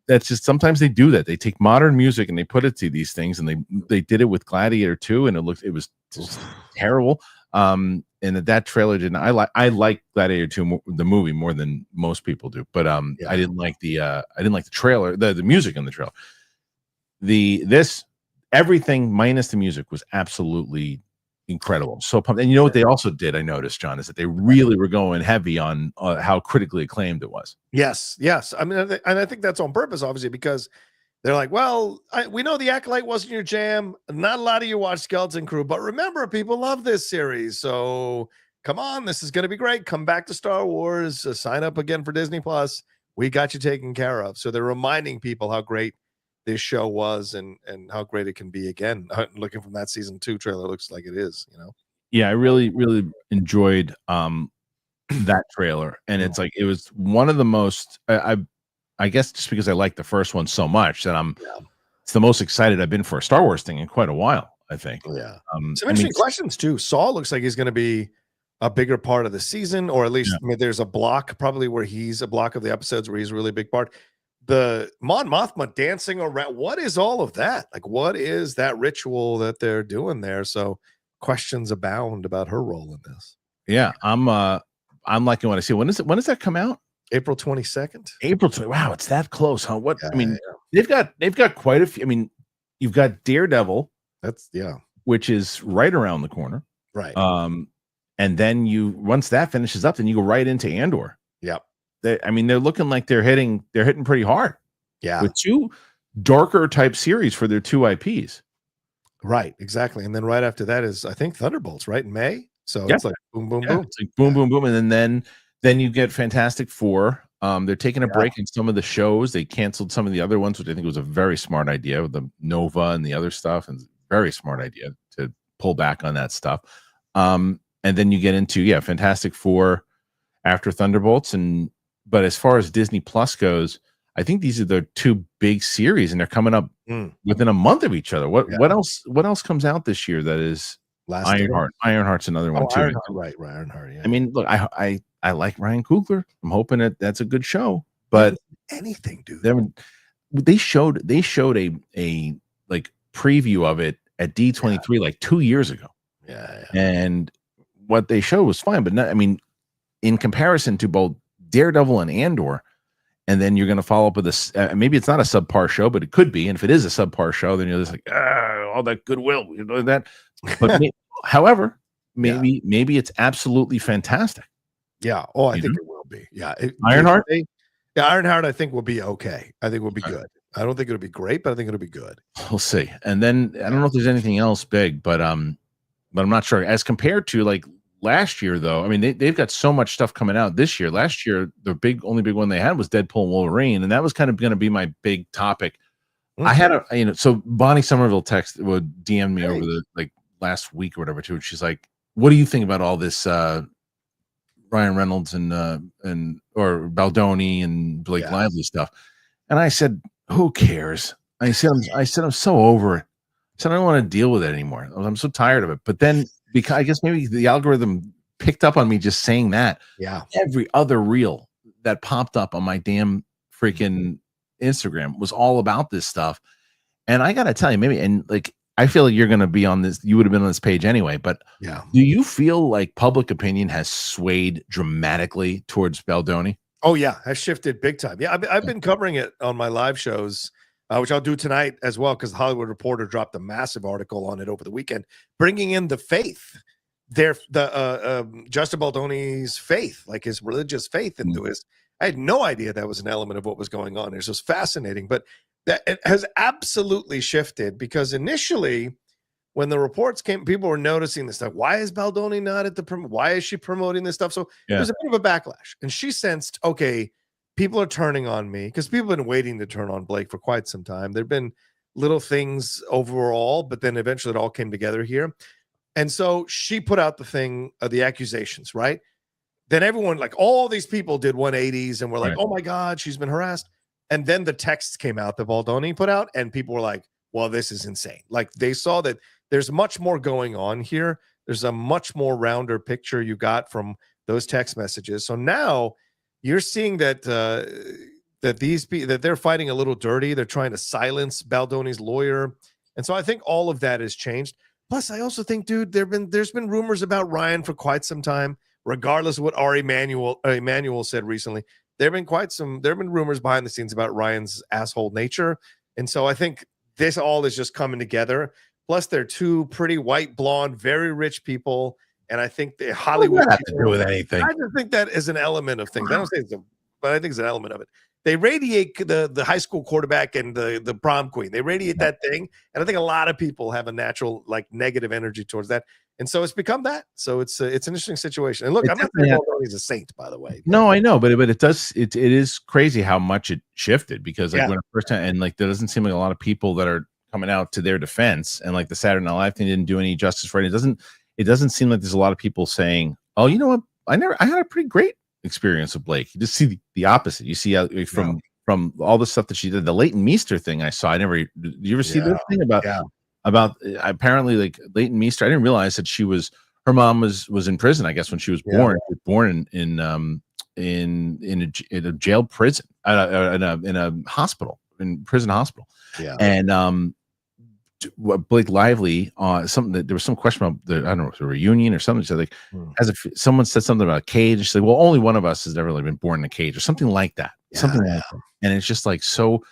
Speaker 1: That's just sometimes they do that. They take modern music and they put it to these things, and they did it with Gladiator 2, and it was just terrible. And that trailer didn't. I like Gladiator 2, the movie, more than most people do. But I didn't like the trailer, the music in the trailer. Everything minus the music was absolutely incredible. So pumped. And you know what they also did, I noticed, John, is that they really were going heavy on how critically acclaimed it was.
Speaker 2: Yes. I mean, and I think that's on purpose, obviously, because they're like, well, we know The Acolyte wasn't your jam. Not a lot of you watch Skeleton Crew, but remember, people love this series. So come on, this is going to be great. Come back to Star Wars. Sign up again for Disney Plus. We got you taken care of. So they're reminding people how great this show was and how great it can be again. Looking from that season 2 trailer, looks like it is, you know.
Speaker 1: Yeah, I really enjoyed that trailer, and it's like it was one of the most. I guess just because I like the first one so much that it's the most excited I've been for a Star Wars thing in quite a while, I think.
Speaker 2: Yeah. Some interesting questions too. Saul looks like he's going to be a bigger part of the season, or at least there's a block probably where he's a block of the episodes where he's a really big part. The Mon Mothma dancing around. What is all of that? Like, what is that ritual that they're doing there? So questions abound about her role in this.
Speaker 1: Yeah, I'm liking what I see. When does that come out?
Speaker 2: April 22nd.
Speaker 1: April 20. Wow, it's that close, huh? What I mean, they've got quite a few. I mean, you've got Daredevil.
Speaker 2: That's
Speaker 1: which is right around the corner.
Speaker 2: Right.
Speaker 1: And then once that finishes up, then you go right into Andor.
Speaker 2: Yep.
Speaker 1: They're looking like they're hitting pretty hard.
Speaker 2: Yeah.
Speaker 1: With 2 darker type series for their 2 IPs.
Speaker 2: Right, exactly. And then right after that is, I think, Thunderbolts, right? In May. So it's like boom, boom, boom.
Speaker 1: It's like boom, boom, boom. And then you get Fantastic Four. They're taking a break in some of the shows. They canceled some of the other ones, which I think was a very smart idea with the Nova and the other stuff, and very smart idea to pull back on that stuff. And then you get into Fantastic Four after Thunderbolts. But as far as Disney Plus goes, I think these are the 2 big series, and they're coming up within a month of each other. What else comes out this year that is Ironheart? Ironheart's another one too.
Speaker 2: Right, Ironheart. Yeah.
Speaker 1: I mean, look, I like Ryan Coogler. I'm hoping that's a good show. But
Speaker 2: anything, dude.
Speaker 1: They showed a like preview of it at D23 like 2 years ago.
Speaker 2: Yeah.
Speaker 1: And what they showed was fine, but not, I mean, in comparison to both Daredevil and Andor. And then you're going to follow up with this. Maybe it's not a subpar show, but it could be. And if it is a subpar show, then you're just like, all that goodwill, that. But however, maybe it's absolutely fantastic.
Speaker 2: Yeah. Oh, I think it will be. Yeah.
Speaker 1: Ironheart.
Speaker 2: Ironheart, I think will be okay. I think will be good. I don't think it'll be great, but I think it'll be good.
Speaker 1: We'll see. And then I don't know if there's anything else big, but I'm not sure. As compared to like last year, though, I mean, they've got so much stuff coming out this year. Last year, the only big one they had was Deadpool and Wolverine, and that was kind of going to be my big topic. I had so Bonnie Somerville would DM me over the last week or whatever too, and she's like, "What do you think about all this Ryan Reynolds and or Baldoni and Blake Lively stuff?" And I said, "Who cares?" I said, "I'm so over it." I said, "I don't want to deal with it anymore. I'm so tired of it." But then, because I guess maybe the algorithm picked up on me just saying that.
Speaker 2: Yeah.
Speaker 1: Every other reel that popped up on my damn freaking Instagram was all about this stuff. And I got to tell you, I feel like you're going to be on this. You would have been on this page anyway, but do you feel like public opinion has swayed dramatically towards Baldoni?
Speaker 2: Oh yeah. Has shifted big time. Yeah. I've been covering it on my live shows, which I'll do tonight as well, because the Hollywood Reporter dropped a massive article on it over the weekend, bringing in the faith, Justin Baldoni's faith, like his religious faith into his. I had no idea that was an element of what was going on. It's just fascinating, but that it has absolutely shifted, because initially, when the reports came, people were noticing this stuff. Why is Baldoni not at why is she promoting this stuff? So there's a bit of a backlash, and she sensed, okay, people are turning on me, because people have been waiting to turn on Blake for quite some time. There've been little things overall, but then eventually it all came together here. And so she put out the thing of the accusations, right? Then everyone, like all these people did 180s and were like, oh my God, she's been harassed. And then the texts came out that Baldoni put out, and people were like, well, this is insane. Like they saw that there's much more going on here. There's a much more rounder picture you got from those text messages. So now you're seeing that that they're fighting a little dirty. They're trying to silence Baldoni's lawyer. And so I think all of that has changed. Plus, I also think, dude, there's been rumors about Ryan for quite some time, regardless of what Ari Emanuel said recently. There have been rumors behind the scenes about Ryan's asshole nature. And so I think this all is just coming together. Plus, they're two pretty white, blonde, very rich people. And I think the
Speaker 1: What
Speaker 2: Hollywood
Speaker 1: does that have to do with anything?
Speaker 2: I just think that is an element of things. I don't say it's but I think it's an element of it. They radiate the high school quarterback and the prom queen. They radiate that thing, and I think a lot of people have a natural like negative energy towards that, and so it's become that. So it's an interesting situation. And look, I'm not saying Baldoni's a saint, by the way.
Speaker 1: No, I know, but it is crazy how much it shifted because like when it first time and like there doesn't seem like a lot of people that are coming out to their defense, and like the Saturday Night Live thing didn't do any justice for it. It doesn't seem like there's a lot of people saying, "Oh, you know what? I had a pretty great experience with Blake." You just see the opposite. You see from all the stuff that she did, the Leighton Meester thing. Did you ever see this thing about apparently like Leighton Meester? I didn't realize that her mom was in prison. I guess when she was born, she was born in a jail prison, in a hospital, in prison hospital.
Speaker 2: Yeah,
Speaker 1: and Blake Lively something that there was some question about I don't know, the reunion or something. So like, someone said something about a cage. She's like, well, only one of us has ever really been born in a cage or something like that. Something like that. And it's just like so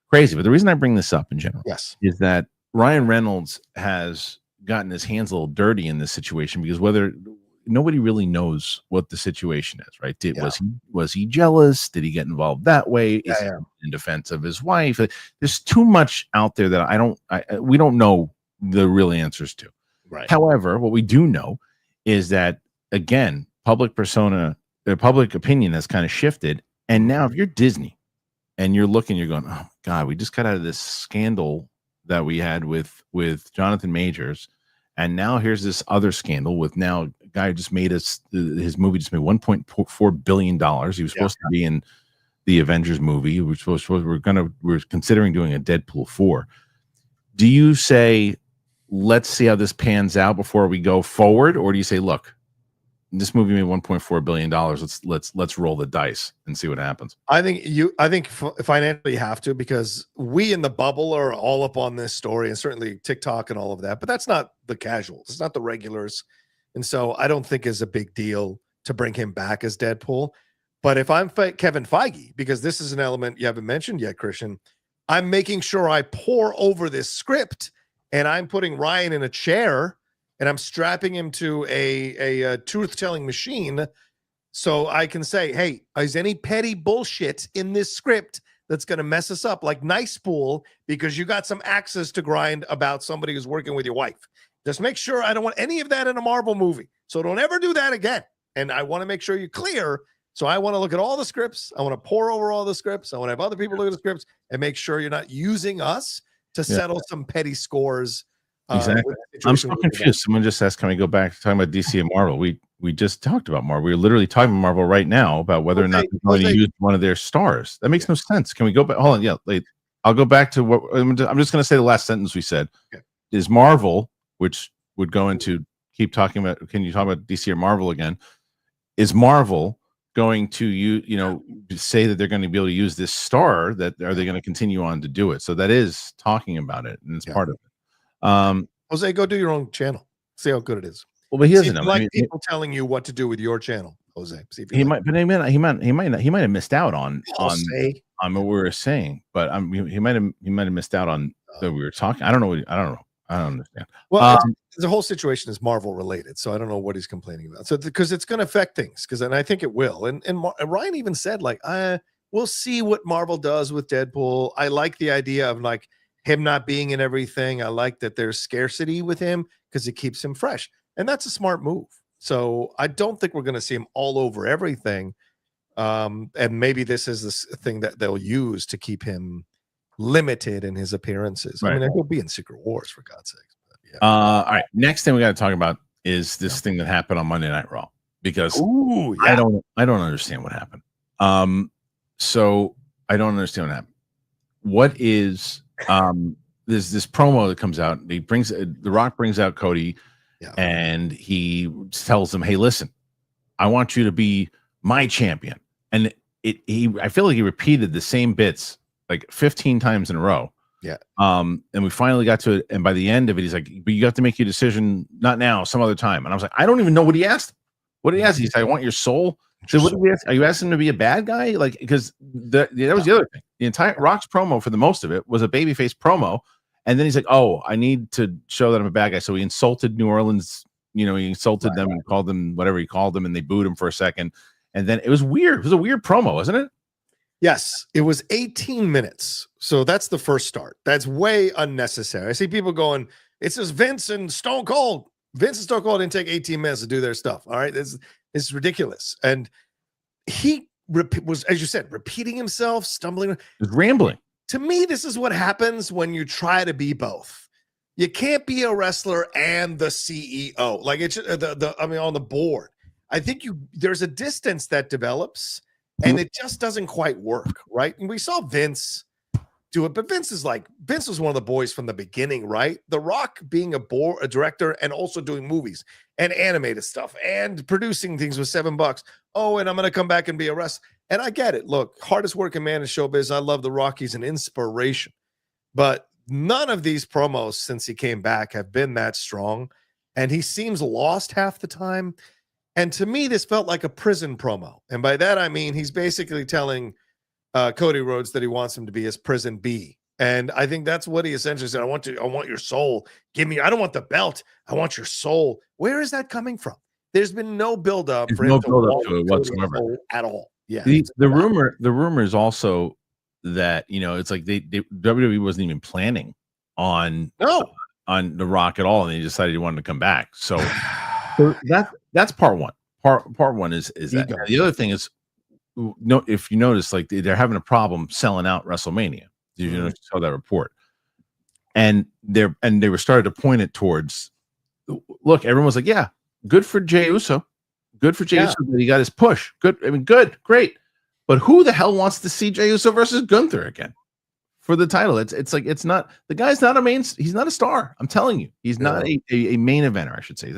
Speaker 1: crazy. But the reason I bring this up in general, is that Ryan Reynolds has gotten his hands a little dirty in this situation because nobody really knows what the situation is, right? Was he jealous? Did he get involved that way? Is he in defense of his wife? There's too much out there that we don't know the real answers to.
Speaker 2: Right.
Speaker 1: However, what we do know is that again, public opinion has kind of shifted, and now if you're Disney and you're looking, you're going, oh God, we just got out of this scandal that we had with Jonathan Majors. And now here's this other scandal with now a guy who just made his movie just made $1.4 billion. He was supposed to be in the Avengers movie. We're considering doing a Deadpool 4. Do you say, let's see how this pans out before we go forward? Or do you say, look, this movie made $1.4 billion. Let's roll the dice and see what happens.
Speaker 2: I think financially you have to, because we in the bubble are all up on this story, and certainly TikTok and all of that, but that's not the casuals. It's not the regulars. And so I don't think it's a big deal to bring him back as Deadpool. But if I'm Kevin Feige, because this is an element you haven't mentioned yet, Kristian, I'm making sure I pour over this script, and I'm putting Ryan in a chair and I'm strapping him to a truth-telling machine so I can say, hey, is any petty bullshit in this script that's going to mess us up, like Nice Spool, because you got some axes to grind about somebody who's working with your wife. Just make sure I don't want any of that in a Marvel movie. So don't ever do that again. And I want to make sure you're clear. So I want to look at all the scripts. I want to pour over all the scripts. I want to have other people look at the scripts and make sure you're not using us to settle some petty scores.
Speaker 1: Exactly. I'm so confused. Someone just asked, can we go back to talking about DC and Marvel? We just talked about Marvel. We're literally talking about Marvel right now about whether or not they're going to use one of their stars. That makes no sense. Can we go back? Hold on. Yeah. I'll go back to what I'm just going to say. The last sentence we said is Marvel, which would go into keep talking about. Can you talk about DC or Marvel again? Is Marvel going to say that they're going to be able to use this star? Are they going to continue on to do it? So that is talking about it, and it's part of it.
Speaker 2: Jose, go do your own channel. See how good it is.
Speaker 1: Well, but he doesn't know.
Speaker 2: Like people telling you what to do with your channel, Jose. See if
Speaker 1: he might have missed out on what we were saying. But he might have missed out on that we were talking. I don't know. I don't understand.
Speaker 2: Well, the whole situation is Marvel related, so I don't know what he's complaining about. So because it's going to affect things, and I think it will. And Ryan even said we'll see what Marvel does with Deadpool. I like the idea of him not being in everything. I like that there's scarcity with him because it keeps him fresh. And that's a smart move. So I don't think we're going to see him all over everything. And maybe this is this thing that they'll use to keep him limited in his appearances. Right. I mean, he'll be in Secret Wars, for God's sake.
Speaker 1: All right. Next thing we got to talk about is this thing that happened on Monday Night Raw, because I don't understand what happened. So I don't understand what happened. What is there's this promo that comes out. The Rock brings out Cody, and he tells him, "Hey, listen, I want you to be my champion." And I feel like he repeated the same bits like 15 times in a row.
Speaker 2: Yeah.
Speaker 1: And we finally got to it, and by the end of it, he's like, "But you have to make your decision, not now, some other time." And I was like, I don't even know what he asked. What did he ask? He said, "I want your soul." So what are you asking him to be a bad guy? Like, because that was the other thing. The entire Rock's promo, for the most of it, was a babyface promo, And then he's like, "Oh, I need to show that I'm a bad guy." So he insulted New Orleans. He insulted them and called them whatever he called them, and they booed him for a second. And then it was weird. It was a weird promo, wasn't it?
Speaker 2: Yes, it was 18 minutes. So that's the first start. That's way unnecessary. I see people going, "It's just Vince and Stone Cold." Vince and Stone Cold didn't take 18 minutes to do their stuff. All right, this is ridiculous. And he was, as you said, repeating himself, stumbling,
Speaker 1: It was rambling.
Speaker 2: To me, this is what happens when you try to be both. You can't be a wrestler and the CEO. Like it's on the board. I think there's a distance that develops, and it just doesn't quite work, right? And we saw Vince do it, but Vince was one of the boys from the beginning, right? The Rock being a director and also doing movies and animated stuff and producing things with $7. Oh, and I'm going to come back and be a wrestler. And I get it. Look, hardest working man in showbiz. I love The Rock. He's an inspiration. But none of these promos since he came back have been that strong. And he seems lost half the time. And to me, this felt like a prison promo. And by that, I mean, he's basically telling Cody Rhodes that he wants him to be his prison B. And I think that's what he essentially said. I want your soul. I don't want the belt. I want your soul. Where is that coming from? There's been no buildup for him
Speaker 1: to it whatsoever
Speaker 2: at all. Yeah.
Speaker 1: The rumor is also that, it's like WWE wasn't even planning on The Rock at all. And they decided he wanted to come back. So that's part one. Part one is that. The other thing is, if you notice, like they're having a problem selling out WrestleMania. You saw that report, and they were started to point it towards. Look, everyone was like, "Yeah, good for Jey Uso, good for Jey Uso that he got his push. Good, I mean, good, great." But who the hell wants to see Jey Uso versus Gunther again for the title? It's like it's not the guy's not a main. He's not a star. I'm telling you, he's not a main eventer. I should say,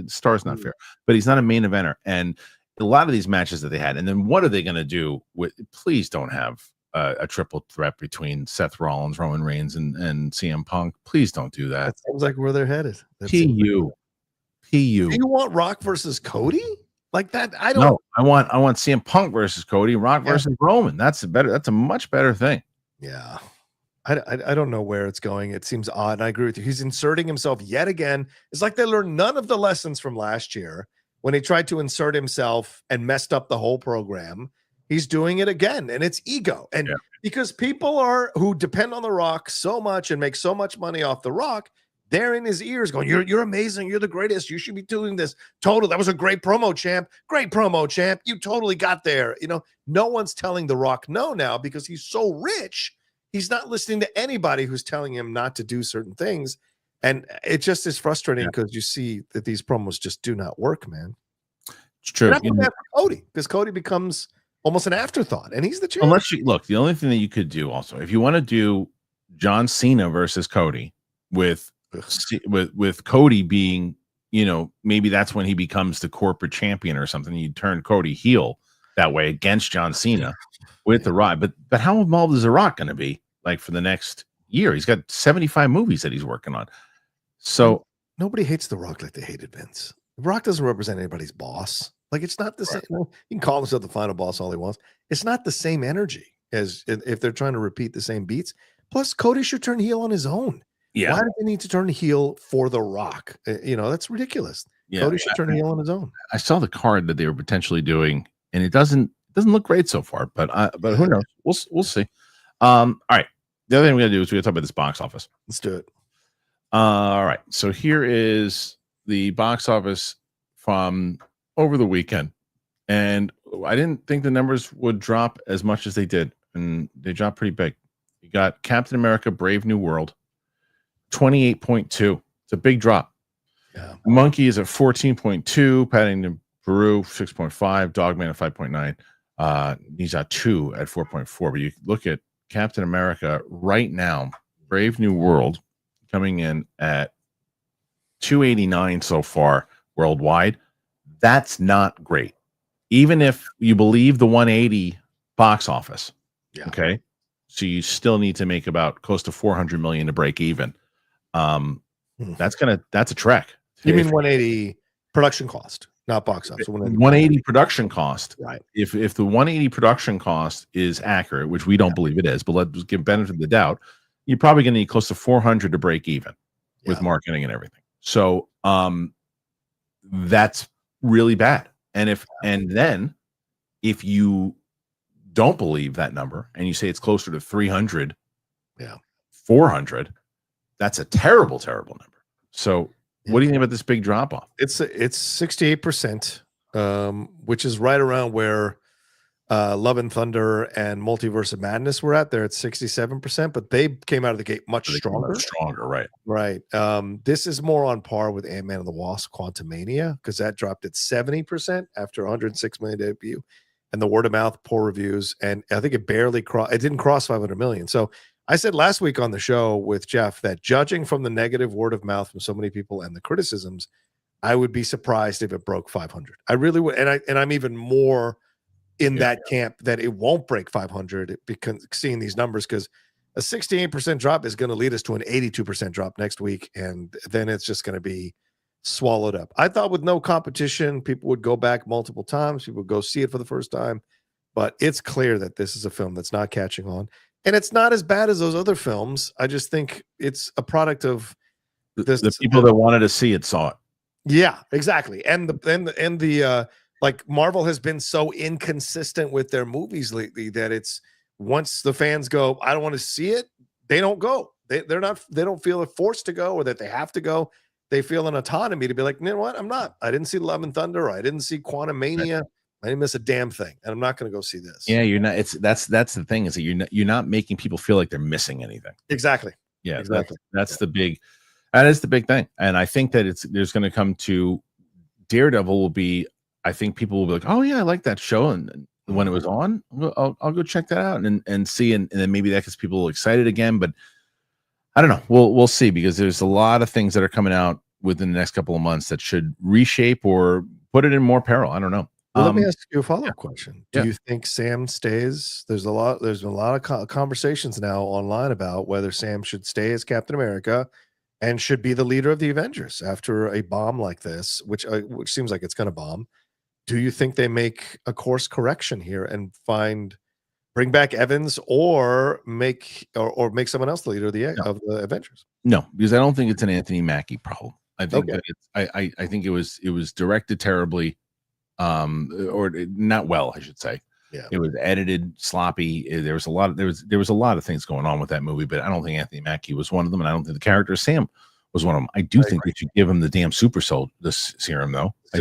Speaker 1: star is not fair, but he's not a main eventer. And a lot of these matches that they had, and then what are they going to do with? Please don't have a triple threat between Seth Rollins, Roman Reigns, and CM Punk. Please don't do that.
Speaker 2: That sounds like where they're headed.
Speaker 1: PU.
Speaker 2: Do you want Rock versus Cody like that? I don't.
Speaker 1: No, I want CM Punk versus Cody, Rock versus Roman. That's a much better thing.
Speaker 2: Yeah. I don't know where it's going. It seems odd. And I agree with you. He's inserting himself yet again. It's like they learned none of the lessons from last year when he tried to insert himself and messed up the whole program. He's doing it again, and it's ego. And because people who depend on The Rock so much and make so much money off The Rock, they're in his ears going, you're amazing. You're the greatest. You should be doing this. Total. That was a great promo, champ. Great promo, champ. You totally got there. No one's telling The Rock no now because he's so rich. He's not listening to anybody who's telling him not to do certain things. And it just is frustrating because you see that these promos just do not work, man.
Speaker 1: It's true.
Speaker 2: Not for Cody, because Cody becomes almost an afterthought, and he's the champ.
Speaker 1: Unless you look, the only thing that you could do also, if you want to do John Cena versus Cody with Cody being, maybe that's when he becomes the corporate champion or something. You turn Cody heel that way against John Cena with The Rock. But how involved is The Rock going to be like for the next year? He's got 75 movies that he's working on. So
Speaker 2: nobody hates The Rock like they hated Vince. The Rock doesn't represent anybody's boss. Like it's not the same. He can call himself the final boss all he wants. It's not the same energy as if they're trying to repeat the same beats. Plus, Cody should turn heel on his own. Yeah. Why do they need to turn heel for The Rock? That's ridiculous. Yeah. Cody should turn heel on his own.
Speaker 1: I saw the card that they were potentially doing, and it doesn't look great so far. But who knows? We'll see. All right. The other thing we got to do is we got to talk about this box office.
Speaker 2: Let's do it.
Speaker 1: All right. So here is the box office from over the weekend, and I didn't think the numbers would drop as much as they did, and they dropped pretty big. You got Captain America: Brave New World, 28.2. It's a big drop. Yeah. Monkey is at 14.2. Paddington Peru 6.5. Dogman at 5.9. He's at 2 at 4.4. But you look at Captain America right now, Brave New World coming in at 289 so far worldwide. That's not great. Even if you believe the 180 box office. Yeah. Okay. So you still need to make about close to 400 million to break even. That's a trek.
Speaker 2: You mean 180 production cost, not box office.
Speaker 1: 180 production cost.
Speaker 2: Right.
Speaker 1: If the 180 production cost is accurate, which we don't believe it is, but let's give benefit of the doubt, you're probably going to need close to 400 to break even with
Speaker 2: Yeah.
Speaker 1: marketing and everything. So that's really bad. And then if you don't believe that number and you say it's closer to 300, 400, that's a terrible, terrible number. So what do you think about this big drop off?
Speaker 2: It's 68%, which is right around where Love and Thunder and Multiverse of Madness were at. They're at 67%, but they came out of the gate much stronger.
Speaker 1: Right.
Speaker 2: Right. This is more on par with Ant-Man and the Wasp: Quantumania, because that dropped at 70% after 106 million debut, and the word of mouth, poor reviews, and I think it didn't cross 500 million. So I said last week on the show with Jeff that judging from the negative word of mouth from so many people and the criticisms, I would be surprised if it broke 500. I really would, and I'm even more in that camp that it won't break 500 because seeing these numbers, because a 68% drop is going to lead us to an 82% drop next week, and then it's just going to be swallowed up. I thought with no competition, people would go back multiple times, people would go see it for the first time, but it's clear that this is a film that's not catching on, and it's not as bad as those other films. I just think it's a product of this.
Speaker 1: The people that wanted to see it saw it.
Speaker 2: Yeah, exactly. And the like Marvel has been so inconsistent with their movies lately that it's once the fans go, I don't want to see it, they don't go. They don't feel forced to go or that they have to go. They feel an autonomy to be like, you know what? I didn't see Love and Thunder, or I didn't see Quantumania. I didn't miss a damn thing, and I'm not going to go see this.
Speaker 1: Yeah, you're not. That's the thing, is that you're not making people feel like they're missing anything.
Speaker 2: Exactly.
Speaker 1: Yeah,
Speaker 2: exactly.
Speaker 1: That's the big. That is the big thing, and I think that there's going to come to Daredevil will be. I think people will be like, oh yeah, I like that show, and when it was on, I'll go check that out and see, and then maybe that gets people excited again. But I don't know. We'll see, because there's a lot of things that are coming out within the next couple of months that should reshape or put it in more peril. I don't know.
Speaker 2: Well, let me ask you a follow-up question. Do you think Sam stays? There's been a lot of conversations now online about whether Sam should stay as Captain America and should be the leader of the Avengers after a bomb like this, which seems like it's going to bomb. Do you think they make a course correction here and bring back Evans, or make someone else the leader of the Avengers?
Speaker 1: No, because I don't think it's an Anthony Mackie problem. I think that I think it was directed terribly, or not well, I should say.
Speaker 2: Yeah.
Speaker 1: It was edited sloppy. There was a lot of things going on with that movie, but I don't think Anthony Mackie was one of them, and I don't think the character Sam was one of them. I do think they should give him the damn super soul, the serum, though. I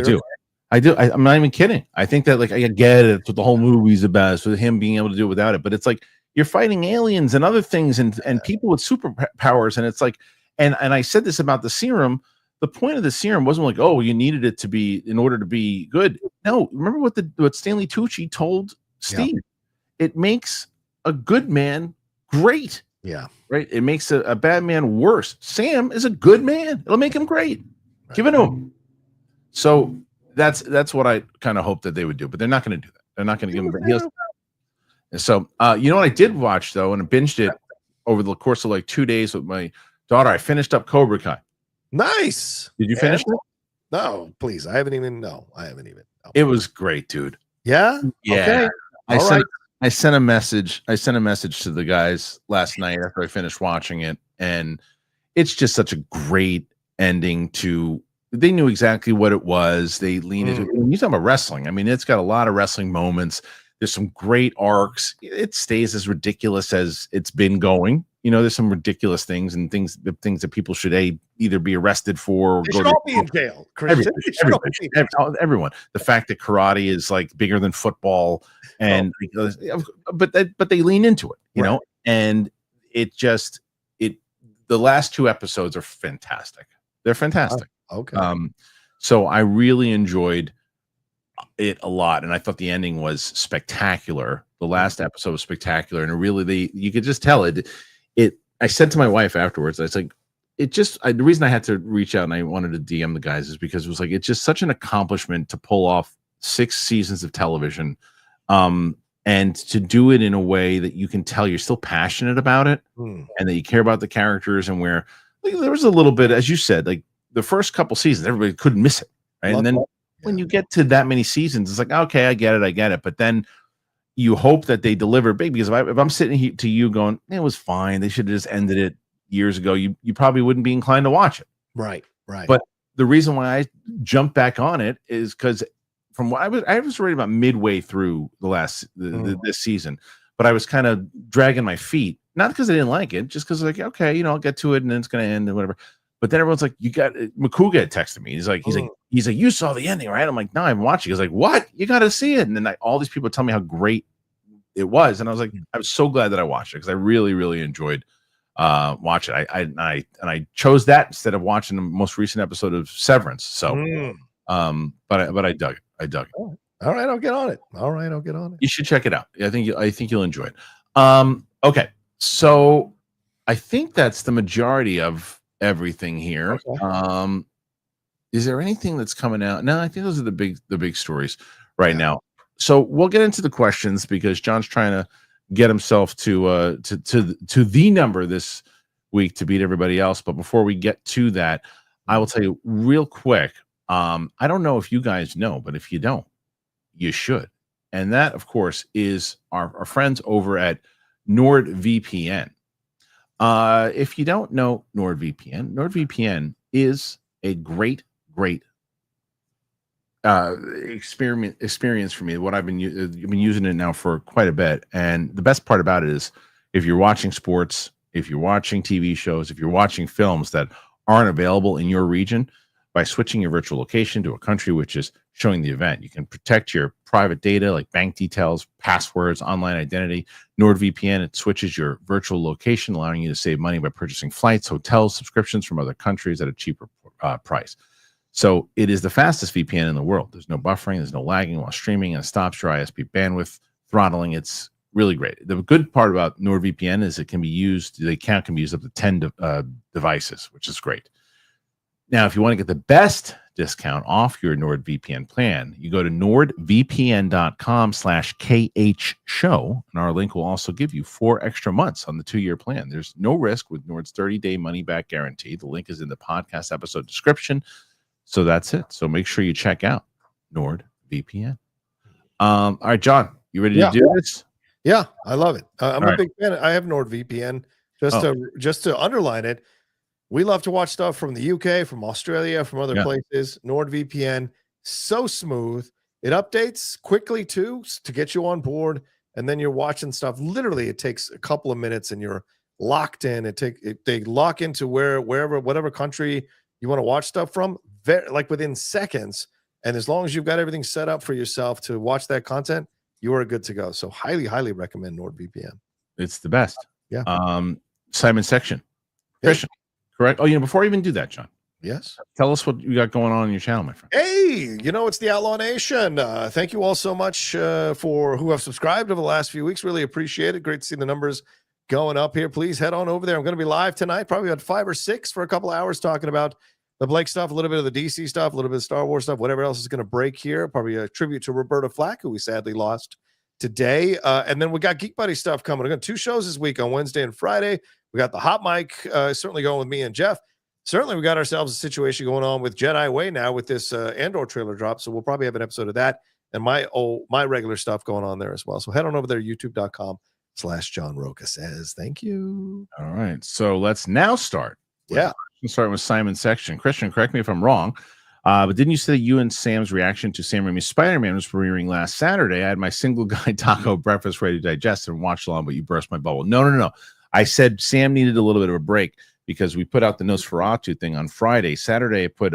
Speaker 1: do. I'm not even kidding. I think that, like, I get it. It's what the whole movie's about, is for him being able to do it without it. But it's like you're fighting aliens and other things and people with superpowers, and it's like, and I said this about the serum. The point of the serum wasn't like, oh, you needed it to be in order to be good. No, remember what Stanley Tucci told Steve? Yeah. It makes a good man great.
Speaker 2: Yeah.
Speaker 1: Right. It makes a bad man worse. Sam is a good man. It'll make him great. Right. Give it to him. So that's what I kind of hope that they would do, but they're not going to do that. They're not going to give him heels. So you know what I did watch, though, and I binged it over the course of like 2 days with my daughter. I finished up Cobra Kai.
Speaker 2: Nice.
Speaker 1: Did you finish it?
Speaker 2: No, please. I haven't even. No.
Speaker 1: It was great, dude.
Speaker 2: Yeah.
Speaker 1: Yeah. Okay. I sent a message. I sent a message to the guys last night after I finished watching it, and it's just such a great ending to. They knew exactly what it was. They leaned into it. When you talk about wrestling, I mean, it's got a lot of wrestling moments. There's some great arcs. It stays as ridiculous as it's been going. You know, there's some ridiculous things and things that people should either be arrested for, or
Speaker 2: they should all be in jail.
Speaker 1: Everyone. The fact that karate is like bigger than football, and but they lean into it, you know, and the last 2 episodes are fantastic. They're fantastic.
Speaker 2: Okay.
Speaker 1: So I really enjoyed it a lot, and I thought the ending was spectacular. The last episode was spectacular, and it really you could just tell it. I said to my wife afterwards, I was like, the reason I had to reach out and I wanted to DM the guys is because it was like, it's just such an accomplishment to pull off 6 seasons of television, and to do it in a way that you can tell you're still passionate about it, and that you care about the characters, and where there was a little bit, as you said, like the first couple seasons, everybody couldn't miss it. Right. And then when you get to that many seasons, it's like, okay, I get it. But then you hope that they deliver big, because if I'm sitting here to you going, it was fine, they should have just ended it years ago, you probably wouldn't be inclined to watch it.
Speaker 2: Right.
Speaker 1: But the reason why I jumped back on it is because from what I was already about midway through this season, but I was kind of dragging my feet, not because I didn't like it, just because like, okay, I'll get to it and then it's going to end and whatever. But then everyone's like, Makuga had texted me. He's like, you saw the ending, right? I'm like, no, I haven't watched it. He's like, what? You got to see it. And then all these people tell me how great it was. And I was like, I was so glad that I watched it because I really, really enjoyed watching it. I chose that instead of watching the most recent episode of Severance. So, but I dug it. I dug it.
Speaker 2: All right, I'll get on it.
Speaker 1: You should check it out. I think you'll enjoy it. Okay, so I think that's the majority of everything here. Okay. Is there anything that's coming out? No, I think those are the big stories right now. So we'll get into the questions because John's trying to get himself to the number this week to beat everybody else. But before we get to that, I will tell you real quick. I don't know if you guys know, but if you don't, you should. And that, of course, is our friends over at NordVPN. If you don't know NordVPN is a great experience for me. What I've been using it now for quite a bit. And the best part about it is if you're watching sports, if you're watching TV shows, if you're watching films that aren't available in your region, by switching your virtual location to a country which is showing the event, you can protect your private data like bank details, passwords, online identity. NordVPN, it switches your virtual location, allowing you to save money by purchasing flights, hotels, subscriptions from other countries at a cheaper price. So it is the fastest VPN in the world. There's no buffering, there's no lagging while streaming, and it stops your ISP bandwidth throttling. It's really great. The good part about NordVPN is it can be used, the account can be used up to 10 devices, which is great. Now, if you want to get the best discount off your NordVPN plan, you go to nordvpn.com/KH show, and our link will also give you 4 extra months on the 2-year plan. There's no risk with Nord's 30-day money-back guarantee. The link is in the podcast episode description. So that's it. So make sure you check out NordVPN. All right, John, you ready to do this?
Speaker 2: Yeah, I love it. I'm a big fan. I have NordVPN. Just to underline it, we love to watch stuff from the UK, from Australia, from other places. NordVPN, so smooth. It updates quickly too to get you on board, and then you're watching stuff. Literally, it takes a couple of minutes, and you're locked in. They lock into whatever country you want to watch stuff from, like within seconds. And as long as you've got everything set up for yourself to watch that content, you are good to go. So highly recommend NordVPN.
Speaker 1: It's the best.
Speaker 2: Yeah.
Speaker 1: Simon Section. Kristian. Correct. Oh, before I even do that, John.
Speaker 2: Yes.
Speaker 1: Tell us what you got going on your channel, my friend.
Speaker 2: Hey, it's the Outlaw Nation. Thank you all so much for who have subscribed over the last few weeks. Really appreciate it. Great to see the numbers going up here. Please head on over there. I'm going to be live tonight, probably about 5 or 6 for a couple of hours talking about the Blake stuff, a little bit of the DC stuff, a little bit of Star Wars stuff, whatever else is going to break here. Probably a tribute to Roberta Flack, who we sadly lost today. And then we got Geek Buddy stuff coming. We got 2 shows this week on Wednesday and Friday. We got the hot mic certainly going with me and Jeff. Certainly, we got ourselves a situation going on with Jedi Way now with this Andor trailer drop. So we'll probably have an episode of that and my regular stuff going on there as well. So head on over there, youtube.com/John Rocha says. Thank you.
Speaker 1: All right. So let's now start. Starting with Simon's section. Kristian, correct me if I'm wrong. But didn't you say that you and Sam's reaction to Sam Raimi's Spider-Man was premiering last Saturday? I had my single guy taco breakfast ready to digest and watch along, but you burst my bubble. No. I said Sam needed a little bit of a break because we put out the Nosferatu thing on Friday. Saturday, I put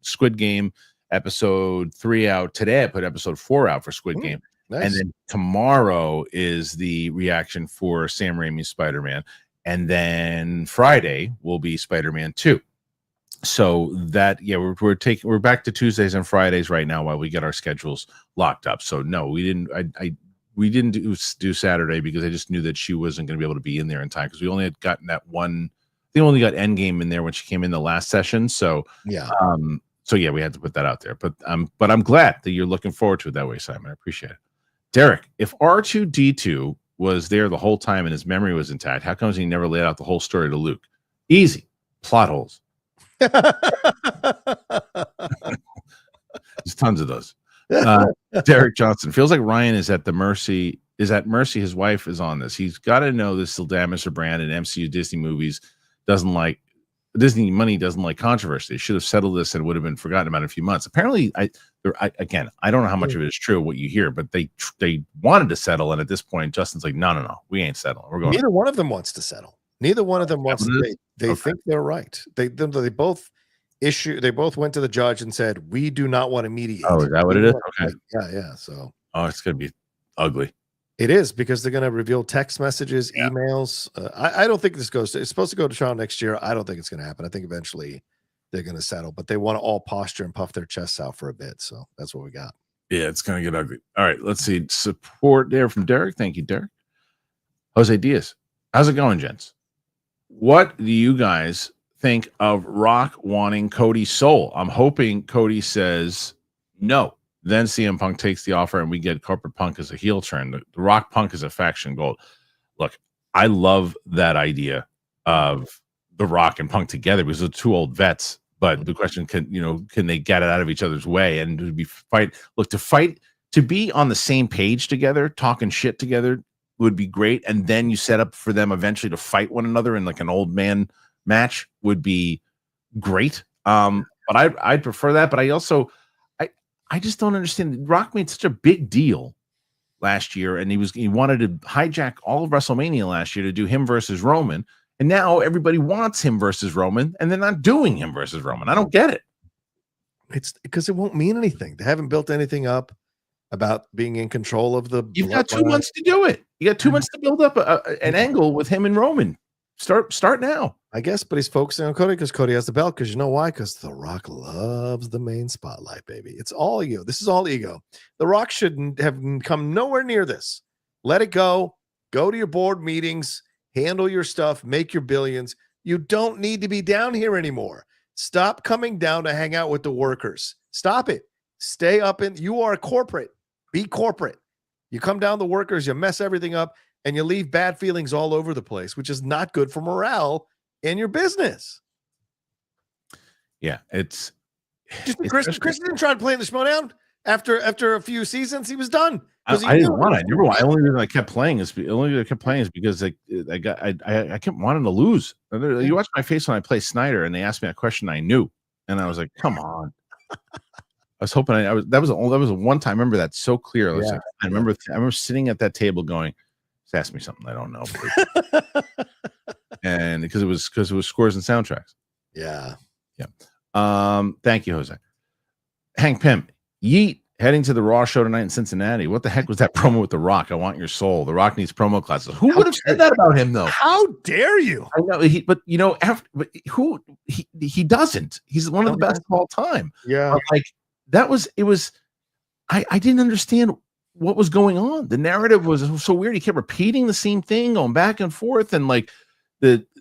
Speaker 1: Squid Game episode 3 out. Today, I put episode 4 out for Squid Game. Nice. And then tomorrow is the reaction for Sam Raimi's Spider-Man. And then Friday will be Spider-Man 2. So that, we're back to Tuesdays and Fridays right now while we get our schedules locked up. So no, we didn't. We didn't do Saturday because I just knew that she wasn't going to be able to be in there in time because we only had gotten that one. They only got Endgame in there when she came in the last session. So we had to put that out there. But I'm glad that you're looking forward to it that way, Simon. I appreciate it. Derek, if R2D2 was there the whole time and his memory was intact, how comes he never laid out the whole story to Luke? Easy. Plot holes. There's tons of those. Derek Johnson, feels like Ryan is at the mercy is at mercy. His wife is on this. He's got to know this will damage their brand, and MCU Disney movies doesn't like Disney money doesn't like controversy. They should have settled this and it would have been forgotten about in a few months. Apparently, I don't know how much of it is true, what you hear, but they wanted to settle, and at this point, Justin's like, no, we ain't settling. We're going.
Speaker 2: Neither one of them wants to settle. Neither one of them wants to. They think they're right. They both went to the judge and said, we do not want to mediate.
Speaker 1: Oh, is that what it is? Okay.
Speaker 2: Yeah. So
Speaker 1: it's gonna be ugly.
Speaker 2: It is, because they're going to reveal text messages, emails. I don't think this goes to, it's supposed to go to trial next year. I don't think it's going to happen. I think eventually they're going to settle, but they want to all posture and puff their chests out for a bit. So that's what we got.
Speaker 1: Yeah, it's going to get ugly. All right, let's see. Support there from Derek. Thank you, Derek. Jose Diaz. How's it going, gents? What do you guys think of Rock wanting Cody's soul? I'm hoping Cody says no. Then CM Punk takes the offer and we get corporate Punk as a heel turn. The Rock Punk is a faction gold. Look, I love that idea of the Rock and Punk together because they're two old vets. But the question can they get it out of each other's way and to be on the same page together, talking shit together would be great. And then you set up for them eventually to fight one another in like an old man match would be great. But I'd prefer that. But I just don't understand. Rock made such a big deal last year, and he wanted to hijack all of WrestleMania last year to do him versus Roman, and now everybody wants him versus Roman, and they're not doing him versus Roman. I don't get it.
Speaker 2: It's because it won't mean anything. They haven't built anything up about being in control of the.
Speaker 1: You've got 2 months to do it. You got 2 months to build up an angle with him and Roman. Start now.
Speaker 2: I guess, but he's focusing on Cody because Cody has the belt. Because you know why? Because The Rock loves the main spotlight, baby. It's all ego. This is all ego. The Rock shouldn't have come nowhere near this. Let it go. Go to your board meetings. Handle your stuff. Make your billions. You don't need to be down here anymore. Stop coming down to hang out with the workers. Stop it. Stay up in. You are corporate. Be corporate. You come down the workers. You mess everything up, and you leave bad feelings all over the place, which is not good for morale in your business.
Speaker 1: Yeah, it's
Speaker 2: Kristian didn't try to play in the Schmoedown after a few seasons. He was done.
Speaker 1: I didn't want it. The only reason I kept playing is because I kept wanting to lose. You watch my face when I play Snyder, and they asked me a question I knew, and I was like, "Come on." I was hoping that was a one time. I remember that so clear. I remember sitting at that table going, "Just ask me something I don't know." And because it was scores and soundtracks.
Speaker 2: Yeah.
Speaker 1: Thank you, Jose. Hank Pym, Yeet heading to the Raw show tonight in Cincinnati. What the heck was that promo with The Rock? I want your soul. The Rock needs promo classes. Who would have said that about him, though?
Speaker 2: How dare you?
Speaker 1: I know, he doesn't. He's one of the best of all time.
Speaker 2: Yeah,
Speaker 1: I didn't understand what was going on. The narrative was so weird. He kept repeating the same thing, going back and forth, and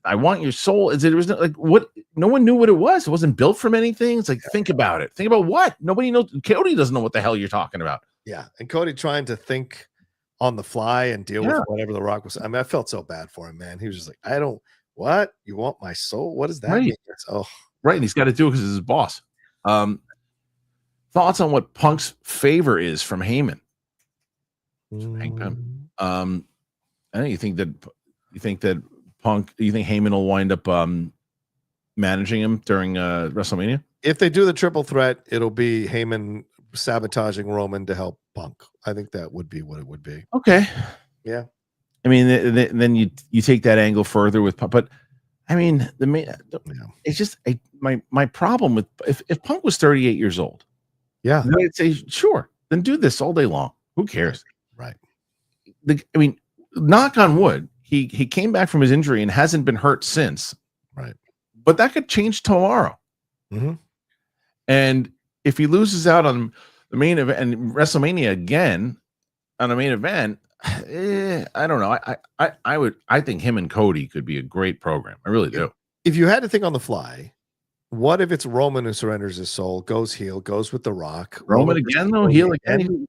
Speaker 1: I want your soul. There was what? No one knew what it was. It wasn't built from anything. It's like, think about it. Think about what? Nobody knows. Cody doesn't know what the hell you're talking about.
Speaker 2: Yeah, and Cody trying to think on the fly and deal with whatever The Rock was. I mean, I felt so bad for him, man. He was just like, what? You want my soul? What does that mean? Oh,
Speaker 1: right. And he's got to do it because it's his boss. Thoughts on what Punk's favor is from Heyman? Hank Pym. I know you think that Punk, you think Heyman will wind up managing him during WrestleMania?
Speaker 2: If they do the triple threat, it'll be Heyman sabotaging Roman to help Punk. I think that would be what it would be.
Speaker 1: Okay.
Speaker 2: Yeah.
Speaker 1: I mean, then you take that angle further with Punk, but I mean, it's just my problem with if Punk was 38 years old,
Speaker 2: yeah,
Speaker 1: then I'd say sure, then do this all day long. Who cares?
Speaker 2: Right.
Speaker 1: I mean, knock on wood. He came back from his injury and hasn't been hurt since.
Speaker 2: Right.
Speaker 1: But that could change tomorrow.
Speaker 2: Mm-hmm.
Speaker 1: And if he loses out on the main event and WrestleMania again on a main event, I don't know. I think him and Cody could be a great program. I really do.
Speaker 2: If you had to think on the fly, what if it's Roman who surrenders his soul, goes heel, goes with The Rock?
Speaker 1: Roman again, though? Heel again?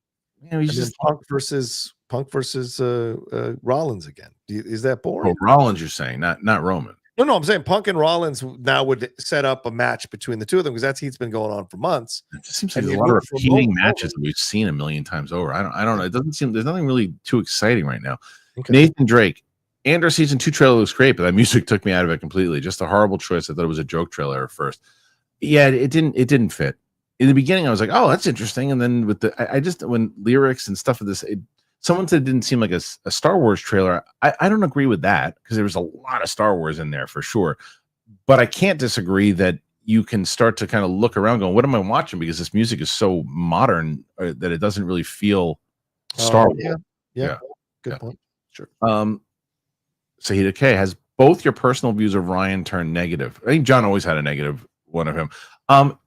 Speaker 1: He's just
Speaker 2: Punk versus Rollins again. Is that boring?
Speaker 1: Oh, Rollins, you're saying, not Roman.
Speaker 2: No, I'm saying Punk and Rollins now would set up a match between the two of them because that's heat's been going on for months.
Speaker 1: It just seems like
Speaker 2: And
Speaker 1: there's a
Speaker 2: you
Speaker 1: lot of
Speaker 2: move from
Speaker 1: repeating
Speaker 2: moment to
Speaker 1: matches that we've seen a million times over. I don't know. It doesn't seem there's nothing really too exciting right now.
Speaker 2: Okay.
Speaker 1: Nathan Drake, Andor season 2 trailer looks great, but that music took me out of it completely. Just a horrible choice. I thought it was a joke trailer at first. Yeah, it didn't fit. In the beginning, I was like, oh, that's interesting. And then with I just when lyrics and stuff of this, someone said it didn't seem like a Star Wars trailer. I don't agree with that because there was a lot of Star Wars in there for sure. But I can't disagree that you can start to kind of look around going, what am I watching? Because this music is so modern that it doesn't really feel Star Wars.
Speaker 2: Yeah. Good point. Sure.
Speaker 1: Sahida K, has both your personal views of Ryan turned negative? I think John always had a negative one of him.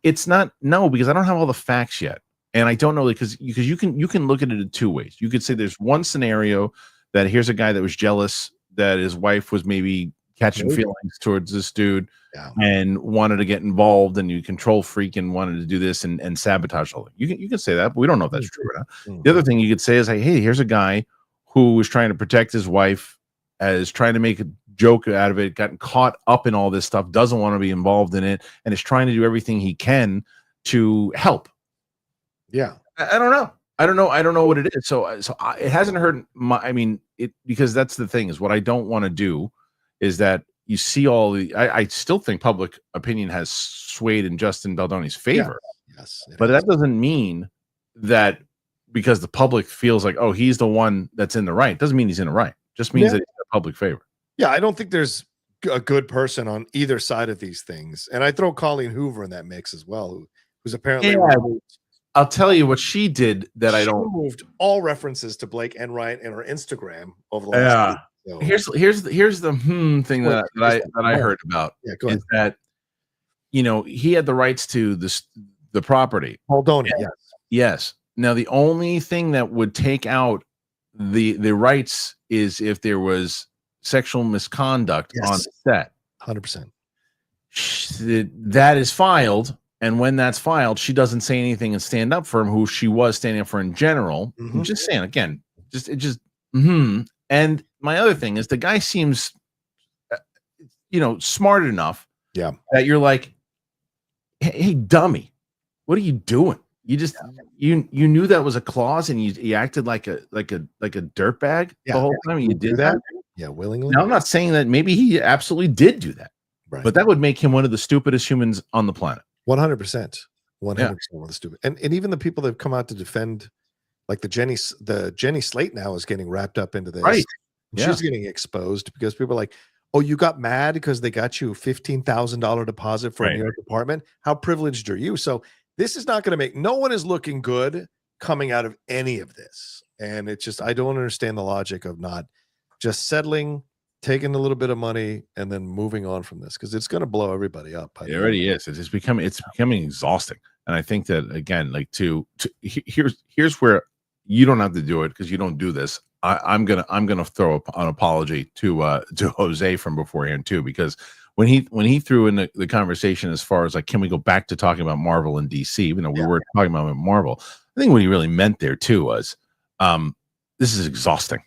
Speaker 1: It's not, no, because I don't have all the facts yet. And I don't know, because you can look at it in two ways. You could say there's one scenario that here's a guy that was jealous that his wife was maybe catching feelings towards this dude and wanted to get involved, and you control freak and wanted to do this and sabotage all that. You can say that, but we don't know if that's true or not. The other thing you could say is, hey, here's a guy who was trying to protect his wife, is trying to make a joke out of it, gotten caught up in all this stuff, doesn't want to be involved in it, and is trying to do everything he can to help.
Speaker 2: Yeah.
Speaker 1: I don't know. I don't know what it is. So it hasn't hurt because that's the thing, is what I don't want to do is that you see all the, I still think public opinion has swayed in Justin Baldoni's favor.
Speaker 2: Yes.
Speaker 1: But that doesn't mean that because the public feels like, oh, he's the one that's in the right. Doesn't mean he's in the right. Just means that he's in public favor.
Speaker 2: Yeah, I don't think there's a good person on either side of these things. And I throw Colleen Hoover in that mix as well, who's apparently
Speaker 1: I'll tell you what she did that I don't
Speaker 2: removed all references to Blake and Ryan in her Instagram over the last week. So.
Speaker 1: Here's the thing that I heard about is that he had the rights to the property.
Speaker 2: Baldoni,
Speaker 1: yes. Now the only thing that would take out the rights is if there was sexual misconduct on the set.
Speaker 2: 100%.
Speaker 1: That is filed, and when that's filed, she doesn't say anything and stand up for him, who she was standing up for in general. I'm just saying again, And my other thing is the guy seems, smart enough.
Speaker 2: Yeah.
Speaker 1: That you're like, hey, dummy, what are you doing? You just you knew that was a clause, and you acted like a dirtbag the whole time. And you did that.
Speaker 2: Yeah, willingly.
Speaker 1: Now I'm not saying that maybe he absolutely did do that,
Speaker 2: right?
Speaker 1: But that would make him one of the stupidest humans on the planet.
Speaker 2: 100%. 100% one of the stupid. And even the people that have come out to defend, like the Jenny Slate now is getting wrapped up into this.
Speaker 1: Right.
Speaker 2: She's getting exposed because people are like, oh, you got mad because they got you $15,000 deposit for a New York apartment. How privileged are you? So this is not going to make, no one is looking good coming out of any of this. And it's just, I don't understand the logic of not just settling, taking a little bit of money, and then moving on from this, because it's going to blow everybody up.
Speaker 1: It already is. It's becoming exhausting. And I think that, again, like here's where you don't have to do it because you don't do this. I'm gonna throw an apology to Jose from beforehand too, because when he threw in the conversation as far as like, can we go back to talking about Marvel and DC, even though we were talking about Marvel, I think what he really meant there too was this is exhausting.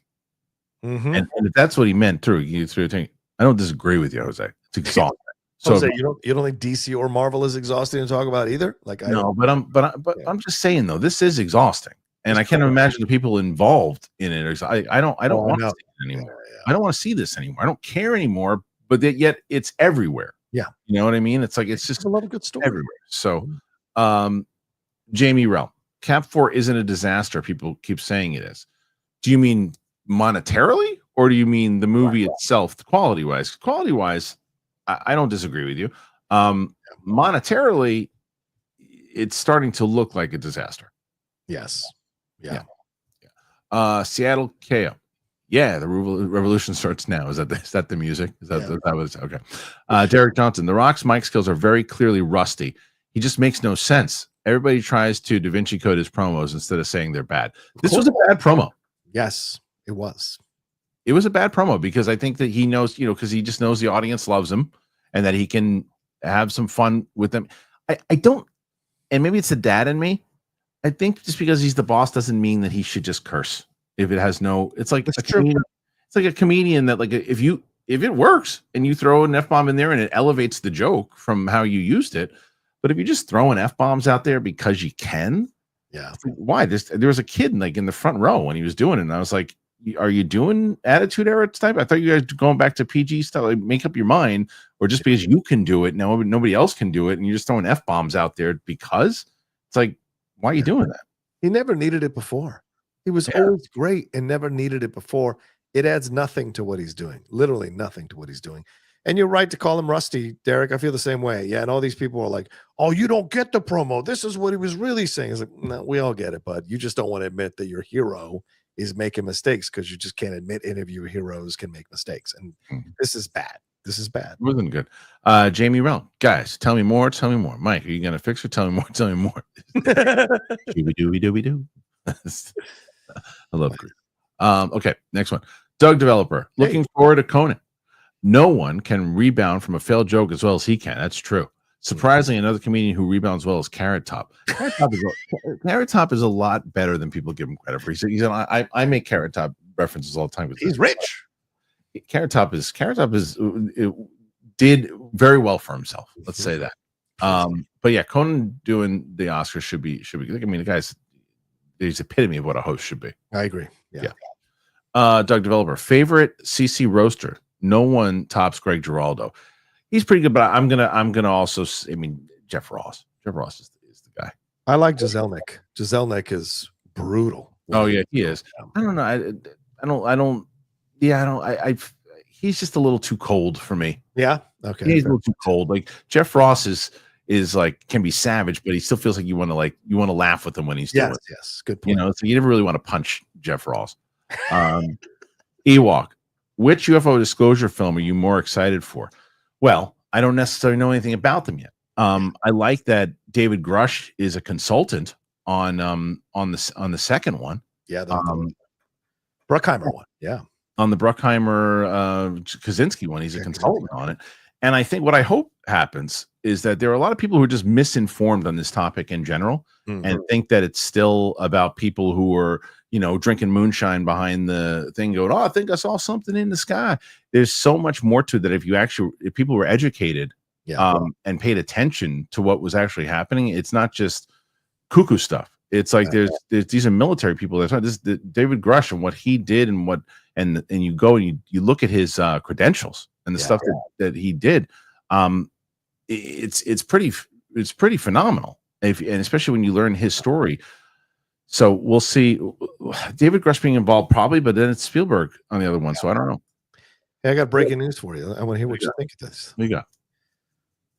Speaker 1: And if that's what he meant through I don't disagree with you, Jose. It's exhausting.
Speaker 2: So Jose, you don't think DC or Marvel is exhausting to talk about either? Like
Speaker 1: I'm just saying though, this is exhausting. And I can't imagine the people involved in it. I don't want to see it anymore. I don't want to see this anymore. I don't care anymore. But yet it's everywhere.
Speaker 2: Yeah,
Speaker 1: you know what I mean. It's like it's just
Speaker 2: a lot of good story
Speaker 1: everywhere. So, Jamie Rell, Cap 4 isn't a disaster. People keep saying it is. Do you mean monetarily, or do you mean the movie itself, quality wise? Quality wise, I don't disagree with you. Monetarily, it's starting to look like a disaster.
Speaker 2: Yes. Yeah.
Speaker 1: Seattle KO. Yeah, the revolution starts now. Is that the music? Is that was okay? Derek Johnson. The Rock's mic skills are very clearly rusty. He just makes no sense. Everybody tries to Da Vinci Code his promos instead of saying they're bad. This was a bad promo.
Speaker 2: Yes, it was.
Speaker 1: It was a bad promo because I think that he knows, because he just knows the audience loves him and that he can have some fun with them. I don't, and maybe it's the dad in me. I think just because he's the boss doesn't mean that he should just curse if it has no. It's like a comedian. It's like a comedian that, like, if you if it works and you throw an F-bomb in there and it elevates the joke from how you used it. But if you're just throwing F-bombs out there because you can,
Speaker 2: yeah.
Speaker 1: Why? There was a kid in the front row when he was doing it, and I was like, are you doing Attitude Era type? I thought you guys were going back to PG stuff. Like, make up your mind, or just because you can do it, now nobody else can do it, and you're just throwing F-bombs out there because it's like, why are you doing that?
Speaker 2: He never needed it before. He was always great and never needed it before. It adds nothing to what he's doing. Literally nothing to what he's doing. And you're right to call him rusty, Derek. I feel the same way. Yeah, and all these people are like, "Oh, you don't get the promo. This is what he was really saying." It's like, no, we all get it, bud. You just don't want to admit that your hero is making mistakes because you just can't admit any of your heroes can make mistakes. And this is bad. This is bad.
Speaker 1: It wasn't good. Jamie Rell, guys, tell me more. Tell me more. Mike, are you gonna fix her? Tell me more. Tell me more. Dooby. I love it. Okay, next one. Doug Developer, looking forward to Conan. No one can rebound from a failed joke as well as he can. That's true. Surprisingly, another comedian who rebounds well is Carrot Top. Carrot Top is a lot better than people give him credit for. I make Carrot Top references all the time.
Speaker 2: He's rich.
Speaker 1: Carrot Top did very well for himself. Let's say that. But yeah, Conan doing the Oscars should be good. I mean, the guy's epitome of what a host should be.
Speaker 2: I agree. Yeah.
Speaker 1: Doug Developer, favorite CC roaster. No one tops Greg Giraldo. He's pretty good, but I'm gonna also. I mean, Jeff Ross. Jeff Ross is the guy.
Speaker 2: I like Jeselnik. Jeselnik is brutal.
Speaker 1: Oh yeah, he is. I don't know. He's just a little too cold for me.
Speaker 2: Yeah. Okay.
Speaker 1: He's a little too cold. Like Jeff Ross is like can be savage, but he still feels like you want to laugh with him when he's doing it.
Speaker 2: Yes. Good point.
Speaker 1: So you never really want to punch Jeff Ross. Ewok. Which UFO disclosure film are you more excited for? Well, I don't necessarily know anything about them yet. I like that David Grush is a consultant on the second one.
Speaker 2: Yeah, the Bruckheimer one. Yeah,
Speaker 1: on the Bruckheimer Kaczynski one, he's a consultant on it. And I think what I hope happens is that there are a lot of people who are just misinformed on this topic in general and think that it's still about people who are drinking moonshine behind the thing going, I think I saw something in the sky. There's so much more to that. If people were educated and paid attention to what was actually happening, it's not just cuckoo stuff. It's like there's these are military people. This David Grush and what he did and you go and you look at his credentials and the stuff that he did. It's pretty phenomenal. And especially when you learn his story. So we'll see. David Grush being involved probably, but then it's Spielberg on the other one. So I don't know.
Speaker 2: Hey, I got breaking news for you. I want to hear what you think of this.
Speaker 1: What you got?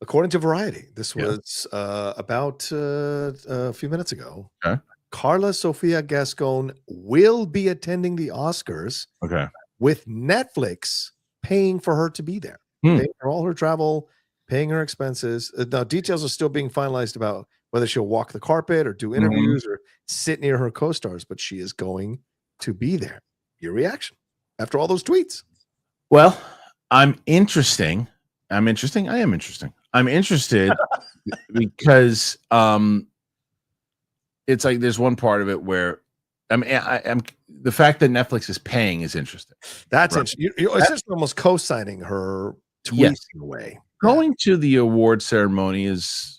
Speaker 2: According to Variety, this was about a few minutes ago.
Speaker 1: Okay.
Speaker 2: Carla Sofia Gascon will be attending the Oscars.
Speaker 1: Okay.
Speaker 2: With Netflix paying for her to be there, paying for all her travel, paying her expenses. Now, details are still being finalized about whether she'll walk the carpet or do interviews or sit near her co-stars, but she is going to be there. Your reaction after all those tweets?
Speaker 1: Well, I'm interested because it's like there's one part of it where I'm the fact that Netflix is paying is interesting.
Speaker 2: That's interesting. You're essentially almost co-signing her tweets in a way.
Speaker 1: Going to the award ceremony is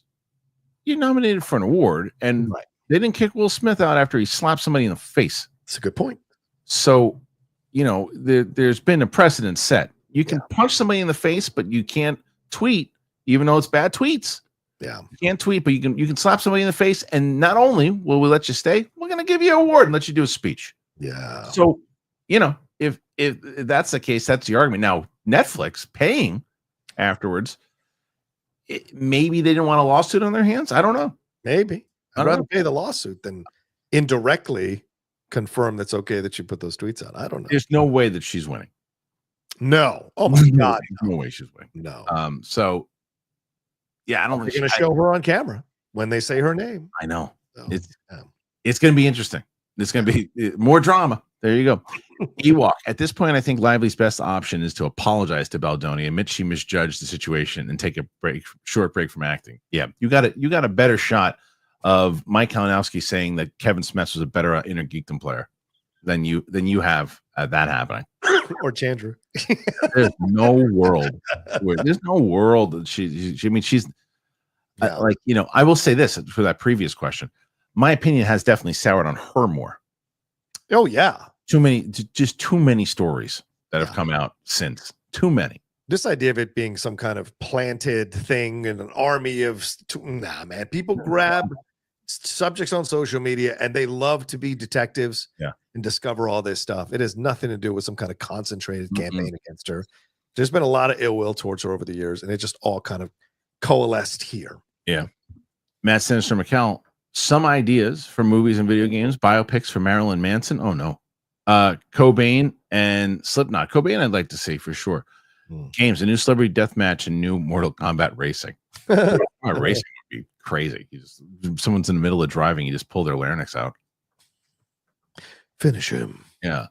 Speaker 1: you're nominated for an award, and they didn't kick Will Smith out after he slapped somebody in the face.
Speaker 2: That's a good point.
Speaker 1: So, there's been a precedent set. You can punch somebody in the face, but you can't tweet, even though it's bad tweets.
Speaker 2: Yeah,
Speaker 1: you can't tweet, but you can slap somebody in the face, and not only will we let you stay, we're going to give you an award and let you do a speech.
Speaker 2: Yeah.
Speaker 1: So, if that's the case, that's the argument. Now, Netflix paying afterwards. Maybe they didn't want a lawsuit on their hands. I don't know.
Speaker 2: Maybe I'd rather pay the lawsuit than indirectly confirm that's okay that you put those tweets out. I don't know.
Speaker 1: There's no way that she's winning.
Speaker 2: No. Oh my God.
Speaker 1: No way she's winning.
Speaker 2: No.
Speaker 1: So yeah, I don't think
Speaker 2: they're going to show her on camera when they say her name.
Speaker 1: I know. So, it's going to be interesting. It's going to be more drama. There you go. Ewok. At this point, I think Lively's best option is to apologize to Baldoni, admit she misjudged the situation, and take a short break from acting. Yeah, you got a better shot of Mike Kalinowski saying that Kevin Smith was a better inner geekdom player than you have that happening.
Speaker 2: or Chandra.
Speaker 1: There's no world. There's no world that she I mean, she's
Speaker 2: Yeah.
Speaker 1: like, you know, I will say this for that previous question. My opinion has definitely soured on her more.
Speaker 2: Oh yeah.
Speaker 1: Just too many stories that have come out since. Too many.
Speaker 2: This idea of it being some kind of planted thing and an army of nah, man. People grab subjects on social media and they love to be detectives and discover all this stuff. It has nothing to do with some kind of concentrated campaign against her. There's been a lot of ill will towards her over the years, and it just all kind of coalesced here.
Speaker 1: Yeah. Matt Sinister McCall, some ideas for movies and video games, biopics for Marilyn Manson. Oh no. Cobain and Slipknot. Cobain I'd like to see for sure. Games, a new celebrity death match and new Mortal Kombat racing. Racing would be crazy. Someone's in the middle of driving, you just pull their larynx out.
Speaker 2: Finish him.
Speaker 1: Yeah.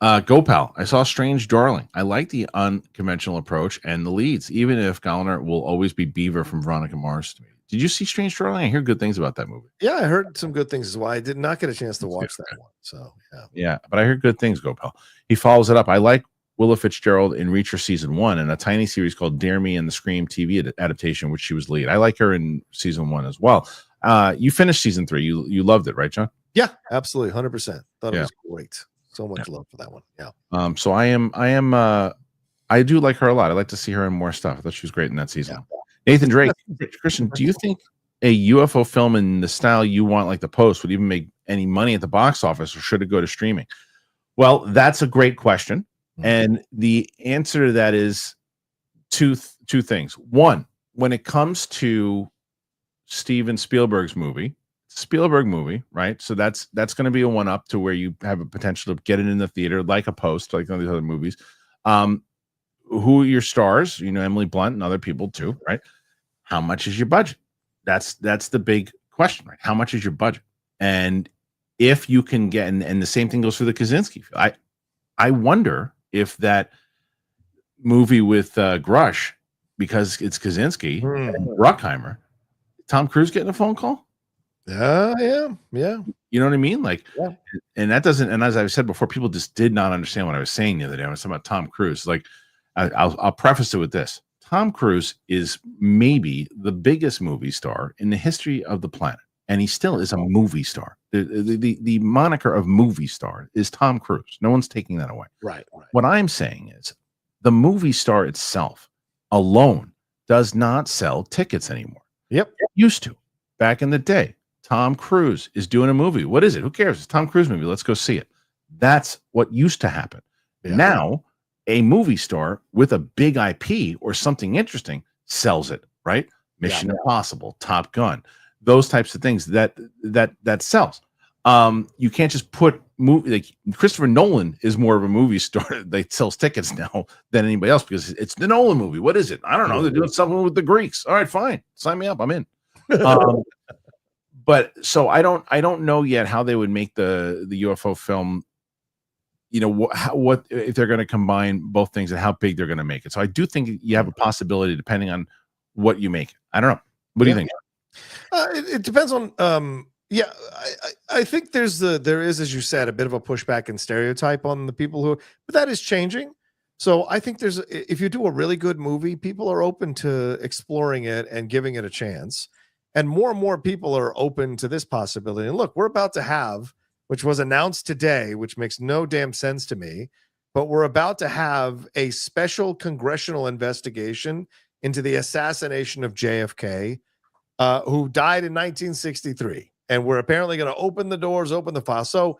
Speaker 1: Gopal, I saw Strange Darling. I like the unconventional approach and the leads, even if Gallner will always be Beaver from Veronica Mars to me. Did you see Strange Darling? I hear good things about that movie.
Speaker 2: Yeah, I heard some good things as well. I did not get a chance to watch that one. So
Speaker 1: yeah, but I heard good things, Gopal. He follows it up. I like Willa Fitzgerald in Reacher season 1 and a tiny series called Dare Me and the Scream TV adaptation, which she was lead. I like her in season 1 as well. You finished season 3. You loved it, right, John?
Speaker 2: Yeah, absolutely, 100%. Thought it was great. So much love for that one. Yeah.
Speaker 1: So I do like her a lot. I like to see her in more stuff. I thought she was great in that season. Yeah. Nathan Drake, Kristian, do you think a UFO film in the style you want, like The Post, would even make any money at the box office, or should it go to streaming? Well, that's a great question. And the answer to that is two things. One, when it comes to Steven Spielberg's movie, Spielberg movie, right? So that's going to be a one up to where you have a potential to get it in the theater, like a Post, like one of these other movies. Who are your stars? You know, Emily Blunt and other people too, right? How much is your budget? That's the big question, right? How much is your budget? And if you can get, and the same thing goes for the Kaczynski. I wonder if that movie with Grush, because it's Kaczynski and Bruckheimer, Tom Cruise getting a phone call?
Speaker 2: Yeah.
Speaker 1: You know what I mean? Like, and that doesn't, and as I've said before, people just did not understand what I was saying the other day. I was talking about Tom Cruise. Like, I'll preface it with this. Tom Cruise is maybe the biggest movie star in the history of the planet. And he still is a movie star. The moniker of movie star is Tom Cruise. No one's taking that away.
Speaker 2: Right.
Speaker 1: What I'm saying is the movie star itself alone does not sell tickets anymore.
Speaker 2: Yep.
Speaker 1: It used to. Back in the day, Tom Cruise is doing a movie. What is it? Who cares? It's a Tom Cruise movie. Let's go see it. That's what used to happen. Yeah. Now, a movie star with a big IP or something interesting sells it, right? Mission Impossible, Top Gun, those types of things that sells. You can't just put movie, like Christopher Nolan is more of a movie star that sells tickets now than anybody else because it's the Nolan movie. What is it? I don't know. They're doing something with the Greeks. All right, fine. Sign me up. I'm in. But so I don't know yet how they would make the UFO film. You know what if they're going to combine both things and how big they're going to make it. So I do think you have a possibility depending on what you make. I don't know. What do you think?
Speaker 2: It depends on. I think there is, as you said, a bit of a pushback and stereotype on the people who, but that is changing. So I think if you do a really good movie, people are open to exploring it and giving it a chance. And more people are open to this possibility. And look, we're about to have, which was announced today, which makes no damn sense to me, but we're about to have a special congressional investigation into the assassination of JFK, who died in 1963. And we're apparently going to open the doors, open the file. So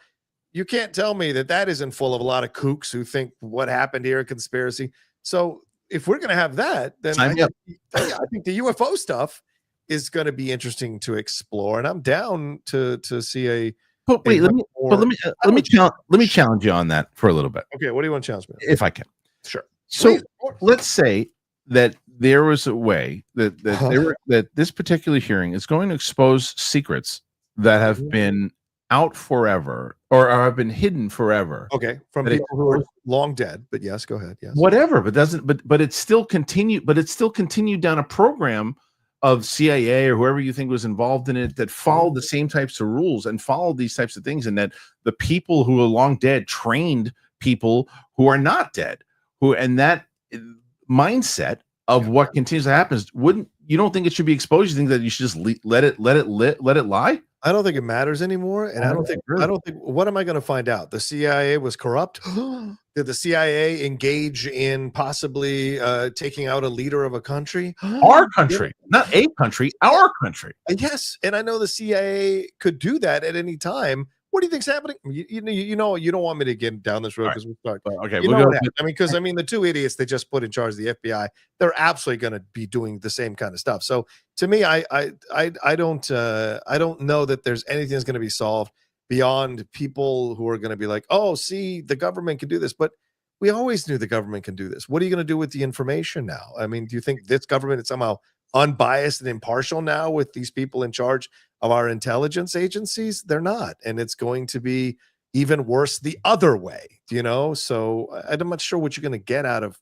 Speaker 2: you can't tell me that isn't full of a lot of kooks who think what happened here a conspiracy. So if we're going to have that, then I think the UFO stuff is going to be interesting to explore. And I'm down to see a.
Speaker 1: But wait, let me challenge you on that for a little bit.
Speaker 2: Okay, what do you want to challenge me on?
Speaker 1: If I can.
Speaker 2: Sure.
Speaker 1: So let's say that there was a way that this particular hearing is going to expose secrets that have been out forever or have been hidden forever.
Speaker 2: Okay, from people who are long dead. But yes, go ahead. Yes.
Speaker 1: Whatever, but it's still continued. But it's still continued down a program of CIA or whoever you think was involved in it that followed the same types of rules and followed these types of things, and that the people who are long dead trained people who are not dead, and that mindset of what continues to happen you don't think it should be exposed? You think that you should just let it lie?
Speaker 2: I don't think it matters anymore, and I don't think. What am I going to find out? The CIA was corrupt. Did the CIA engage in possibly taking out a leader of a country?
Speaker 1: Our country, not a country, our country.
Speaker 2: Yes, and I know the CIA could do that at any time. What do you think's happening? You know, you don't want me to get down this road because we start.
Speaker 1: Okay,
Speaker 2: we'll go. I mean, the two idiots they just put in charge of the FBI, they're absolutely going to be doing the same kind of stuff. So to me, I don't know that there's anything that's going to be solved beyond people who are going to be like, oh, see, the government can do this, but we always knew the government can do this. What are you going to do with the information now? I mean, do you think this government is somehow unbiased and impartial now with these people in charge of our intelligence agencies? They're not, and it's going to be even worse the other way, so I'm not sure what you're going to get out of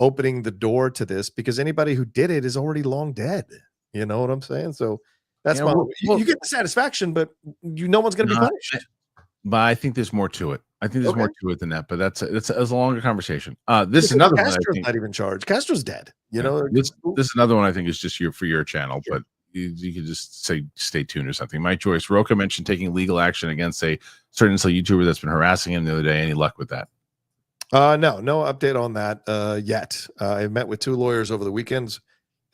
Speaker 2: opening the door to this, because anybody who did it is already long dead. You know what I'm saying? So that's you get the satisfaction, but no one's going to be punished.
Speaker 1: But I think there's more to it. I think there's more to it than that, but that's a longer conversation. This is another
Speaker 2: Castro's
Speaker 1: one. I think,
Speaker 2: not even charged. Castro's dead.
Speaker 1: This is another one I think is just for your channel, but you could just say stay tuned or something. Mike Joyce, Rocha mentioned taking legal action against a certain YouTuber that's been harassing him the other day. Any luck with that?
Speaker 2: No update on that yet. I met with 2 lawyers over the weekends.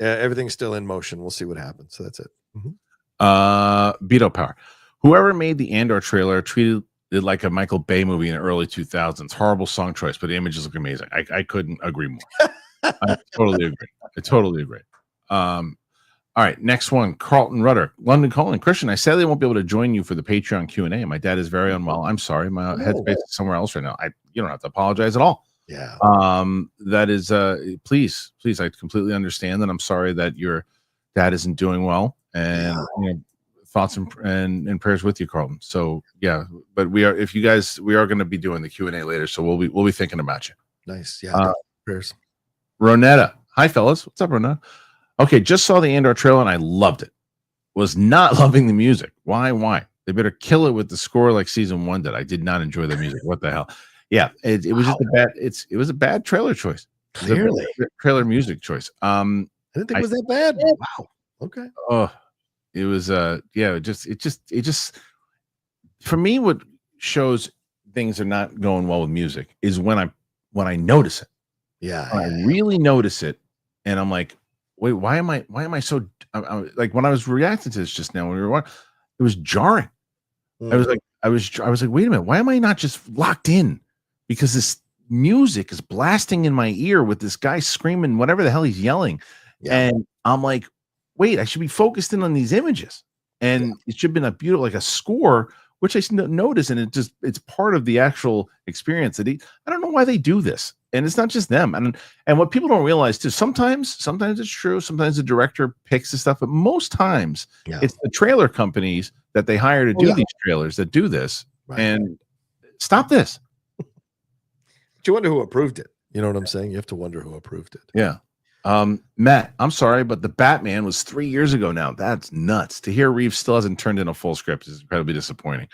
Speaker 2: Everything's still in motion. We'll see what happens. So that's it.
Speaker 1: Beto Power. Whoever made the Andor trailer treated it like a Michael Bay movie in the early 2000s. Horrible song choice, but the images look amazing. I couldn't agree more. I totally agree. All right, next one. Carlton Rudder, London Calling. Kristian, I sadly won't be able to join you for the Patreon Q&A. My dad is very unwell. I'm sorry. My headspace is somewhere else right now. You don't have to apologize at all.
Speaker 2: Yeah.
Speaker 1: That is please, I completely understand that. I'm sorry that your dad isn't doing well, and thoughts and prayers with you, Carlton. So but we are going to be doing the Q&A later, so we'll be thinking about you.
Speaker 2: Nice. Yeah. Prayers.
Speaker 1: Ronetta. Hi fellas. What's up, Ronetta? Okay, just saw the Andor trailer and I loved it. Was not loving the music. Why? They better kill it with the score like season 1 did. I did not enjoy the music. What the hell? Yeah, it was just it was a bad trailer choice.
Speaker 2: Clearly.
Speaker 1: Trailer music choice.
Speaker 2: I didn't think it was that bad. Wow. Okay.
Speaker 1: Oh, it was it just for me, what shows things are not going well with music is when I notice it.
Speaker 2: Yeah.
Speaker 1: I really notice it, and I'm like, wait, why am I so like when I was reacting to this just now when we were watching, it was jarring. I was like, wait a minute, why am I not just locked in? Because this music is blasting in my ear with this guy screaming whatever the hell he's yelling. Yeah. And I'm like, wait, I should be focused in on these images. And it should have been a beautiful, like a score, which I noticed, and it's part of the actual experience. I don't know why they do this. And it's not just them. And what people don't realize too, sometimes it's true. Sometimes the director picks the stuff, but most times it's the trailer companies that they hire to do these trailers that do this. Right. And stop this.
Speaker 2: But you wonder who approved it. You know what I'm saying? You have to wonder who approved it.
Speaker 1: Yeah. Matt, I'm sorry, but the Batman was 3 years ago now. That's nuts. To hear Reeves still hasn't turned in a full script is incredibly disappointing.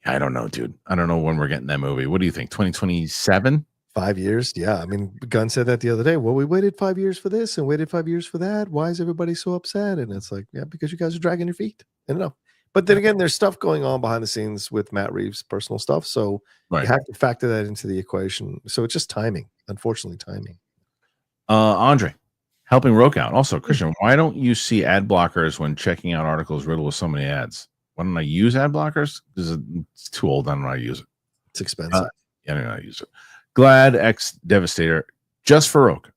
Speaker 1: I don't know, dude. I don't know when we're getting that movie. What do you think? 2027?
Speaker 2: 5 years? Yeah. I mean, Gunn said that the other day. Well, we waited 5 years for this and waited 5 years for that. Why is everybody so upset? And it's like, because you guys are dragging your feet. I don't know. But then again, there's stuff going on behind the scenes with Matt Reeves' personal stuff. So you have to factor that into the equation. So it's just timing. Unfortunately, timing.
Speaker 1: Andre, helping Roke out. Also, Kristian, why don't you see ad blockers when checking out articles riddled with so many ads? Why don't I use ad blockers? Because it's too old. I don't know how to use it.
Speaker 2: It's expensive.
Speaker 1: I don't know how to use it. Glad X Devastator. Justice for Rocha.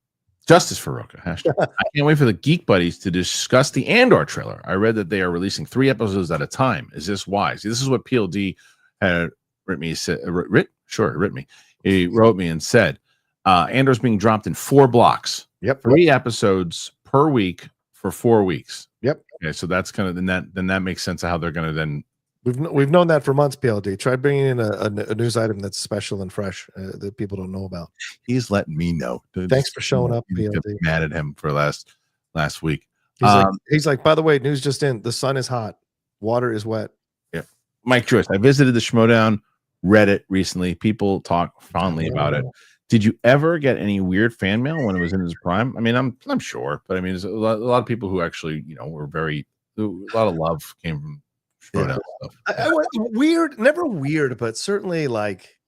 Speaker 1: Hashtag. I can't wait for the Geek Buddies to discuss the Andor trailer. I read that they are releasing 3 episodes at a time. Is this wise? This is what PLD had written me. He wrote me and said, Andor's being dropped in 4 blocks.
Speaker 2: Yep.
Speaker 1: 3 episodes per week for 4 weeks.
Speaker 2: Yep.
Speaker 1: Okay, so that's kind of then that makes sense of how they're going to then.
Speaker 2: We've known that for months. PLD, try bringing in a news item that's special and fresh that people don't know about.
Speaker 1: He's letting me know.
Speaker 2: Thanks for showing up. PLD.
Speaker 1: Mad at him for last week.
Speaker 2: He's like, by the way, news just in. The sun is hot. Water is wet.
Speaker 1: Yeah. Mike Joyce. I visited the Schmodown Reddit recently. People talk fondly about it. Did you ever get any weird fan mail when it was in its prime? I mean, I'm sure, but I mean, there's a lot of people who actually, were a lot of love came from Schmodown stuff.
Speaker 2: I weird, never weird, but certainly like,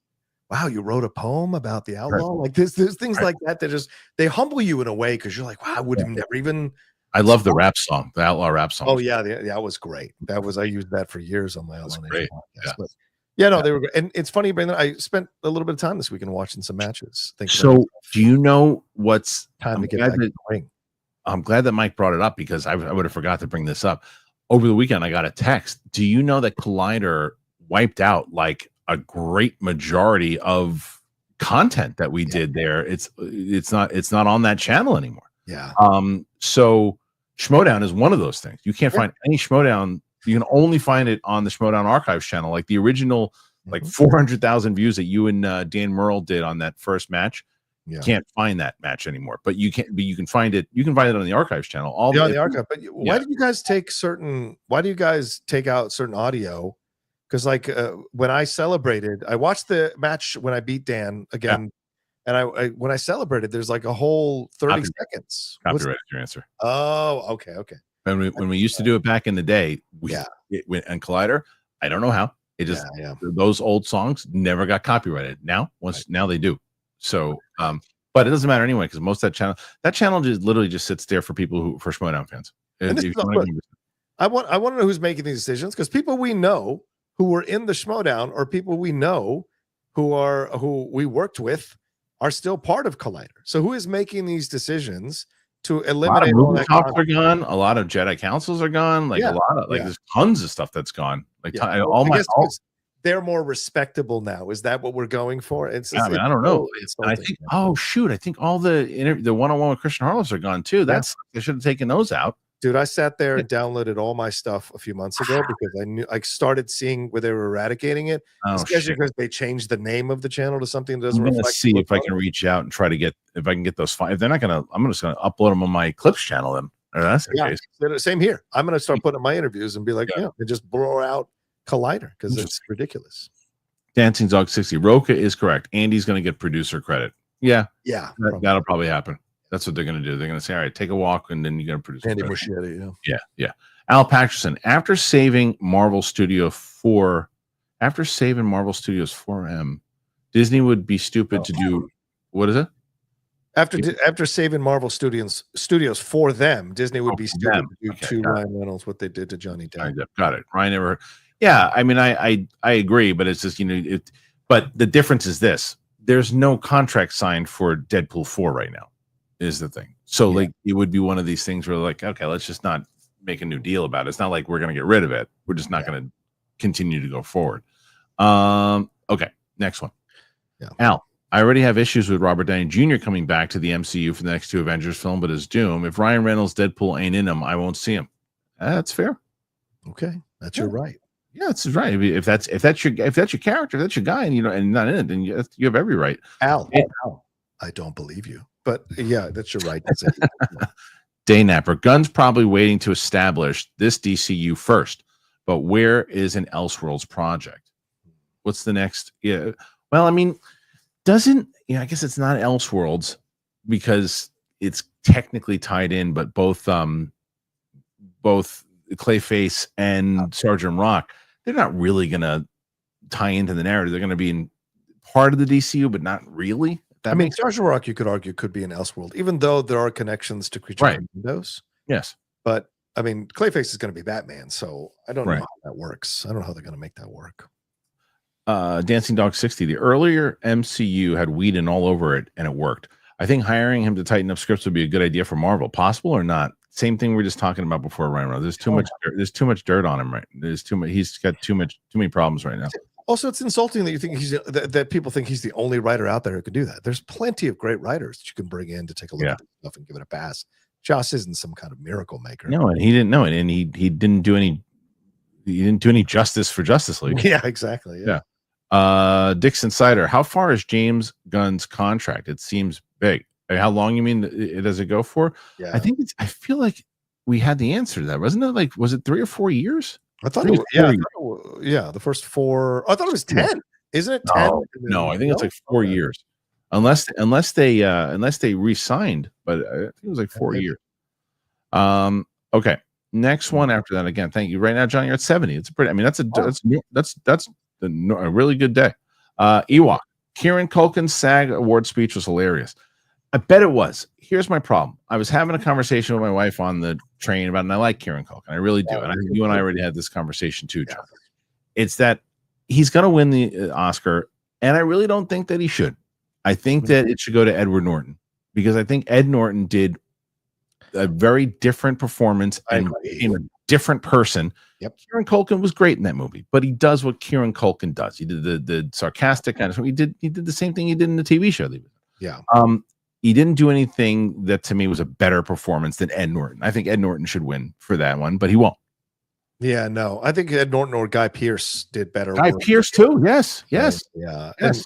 Speaker 2: wow, you wrote a poem about the outlaw. Like there's things like that just they humble you in a way because you're like, wow, I would have never even.
Speaker 1: I love the rap song, the outlaw rap song.
Speaker 2: Oh yeah, that was great. I used that for years on my outlaw
Speaker 1: great.
Speaker 2: podcast. But yeah, no, they were great. And it's funny, Brandon. I spent a little bit of time this weekend watching some matches.
Speaker 1: So, do you know what's
Speaker 2: time to get back in the ring?
Speaker 1: I'm glad that Mike brought it up because I would have forgot to bring this up. Over the weekend, I got a text. Do you know that Collider wiped out like a great majority of content that we did there? It's not on that channel anymore.
Speaker 2: Yeah.
Speaker 1: So Schmodown is one of those things. You can't find any Schmodown. You can only find it on the Schmodown Archives channel, like the original, like 400,000 views that you and Dan Merle did on that first match. You can't find that match anymore, but you can find it. You can find it on the Archives channel. On the archive.
Speaker 2: But why do you guys take why do you guys take out certain audio? Because like when I celebrated, I watched the match when I beat Dan again, and I when I celebrated, there's like a whole 30 seconds.
Speaker 1: Copyrighted your answer.
Speaker 2: Oh, okay.
Speaker 1: When we used to do it back in the day, and Collider, I don't know how it just those old songs never got copyrighted. Now they do. So, but it doesn't matter anyway because most of that channel just literally just sits there for people for Schmodown fans.
Speaker 2: I want to know who's making these decisions because people we know who were in the Schmodown or people we know who we worked with are still part of Collider. So who is making these decisions to eliminate
Speaker 1: all that talks are gone? A lot of Jedi councils are gone. Like a lot of there's tons of stuff that's gone. Like
Speaker 2: they're more respectable now. Is that what we're going for? I
Speaker 1: don't know. I think. Oh shoot! I think all the one-on-one with Christian Harloffs are gone too. They should have taken those out.
Speaker 2: Dude, I sat there and downloaded all my stuff a few months ago because I started seeing where they were eradicating it, especially because they changed the name of the channel to something that doesn't reflect.
Speaker 1: See if I can reach out and try to get if I can get those files. If they're not gonna, I'm just gonna upload them on my Clips channel. Then that's the case.
Speaker 2: Same here. I'm gonna start putting my interviews and be like, and just blow out Collider because it's ridiculous.
Speaker 1: Dancing Dog 60. Rocha is correct. Andy's going to get producer credit. That'll probably happen. That's what they're going to do. They're going to say, all right, take a walk, and then you're going to produce
Speaker 2: Andy Muschietti.
Speaker 1: Yeah. Al Paterson, after saving Marvel Studios 4M, Disney would be stupid to do. What is it?
Speaker 2: After saving Marvel Studios for them, Disney would be stupid to do to Ryan Reynolds what they did to Johnny Depp.
Speaker 1: Got it. Ryan never. Yeah, I mean, I agree, but it's just but the difference is this: there's no contract signed for Deadpool 4 right now. Is the thing. So like it would be one of these things where like, okay, let's just not make a new deal about it. It's not like we're going to get rid of it. We're just not going to continue to go forward. Okay, next one. Al, I already have issues with Robert Downey Jr. coming back to the MCU for the next 2 Avengers film, but as Doom, if Ryan Reynolds' Deadpool ain't in him, I won't see him. That's fair.
Speaker 2: Okay, that's your right.
Speaker 1: Yeah, that's right. If that's your character, that's your guy, and not in it, then you have every right.
Speaker 2: Al, I don't believe you. But yeah, that's your right.
Speaker 1: Day Napper. Gunn's probably waiting to establish this DCU first, but where is an Elseworlds project? What's the next? Yeah. Well, I mean, I guess it's not Elseworlds because it's technically tied in, but both Clayface and Sergeant Rock, they're not really gonna tie into the narrative. They're gonna be in part of the DCU, but not really.
Speaker 2: I mean, Sergeant Rock, you could argue, could be an Elseworld, even though there are connections to Creature from Windows.
Speaker 1: Yes.
Speaker 2: But, I mean, Clayface is going to be Batman, so I don't know how that works. I don't know how they're going to make that work.
Speaker 1: Dancing Dog 60. The earlier MCU had Whedon all over it, and it worked. I think hiring him to tighten up scripts would be a good idea for Marvel. Possible or not? Same thing we were just talking about before, Ryan. There's too much. There's too much dirt on him, right? There's too much. He's got too many problems right now.
Speaker 2: Also, it's insulting that you think that people think he's the only writer out there who can do that. There's plenty of great writers that you can bring in to take a look at this stuff and give it a pass. Joss isn't some kind of miracle maker.
Speaker 1: No, and he didn't know it, and he didn't do any justice for Justice League.
Speaker 2: Yeah, exactly.
Speaker 1: Dixon Sider. How far is James Gunn's contract? It seems big. How long you mean does it go for?
Speaker 2: Yeah,
Speaker 1: I feel like we had the answer to that, wasn't it? Like, was it 3 or 4 years?
Speaker 2: I thought it was, the first 4. I thought it was 10. Isn't it 10?
Speaker 1: No, I think it's like 4 years. Unless they re-signed, but I think it was like 4 years. Okay. Next one after that. Again, thank you. Right now, John, you're at 70. It's pretty. I mean, that's a really good day. Ewok. Kieran Culkin's SAG award speech was hilarious. I bet it was. Here's my problem. I was having a conversation with my wife on the train about it, and I like Kieran Culkin. I really do. And I think you and I already had this conversation too, John. It's that he's going to win the Oscar, and I really don't think that he should. I think that it should go to Edward Norton, because I think Ed Norton did a very different performance and became a different person.
Speaker 2: Yep.
Speaker 1: Kieran Culkin was great in that movie, but he does what Kieran Culkin does. He did the sarcastic kind of stuff. He did the same thing he did in the TV show.
Speaker 2: Yeah.
Speaker 1: He didn't do anything that to me was a better performance than Ed Norton. I think Ed Norton should win for that one, but he won't.
Speaker 2: Yeah, no. I think Ed Norton or Guy Pearce did better.
Speaker 1: Guy Pearce too. Yes.
Speaker 2: Yeah.
Speaker 1: Yes.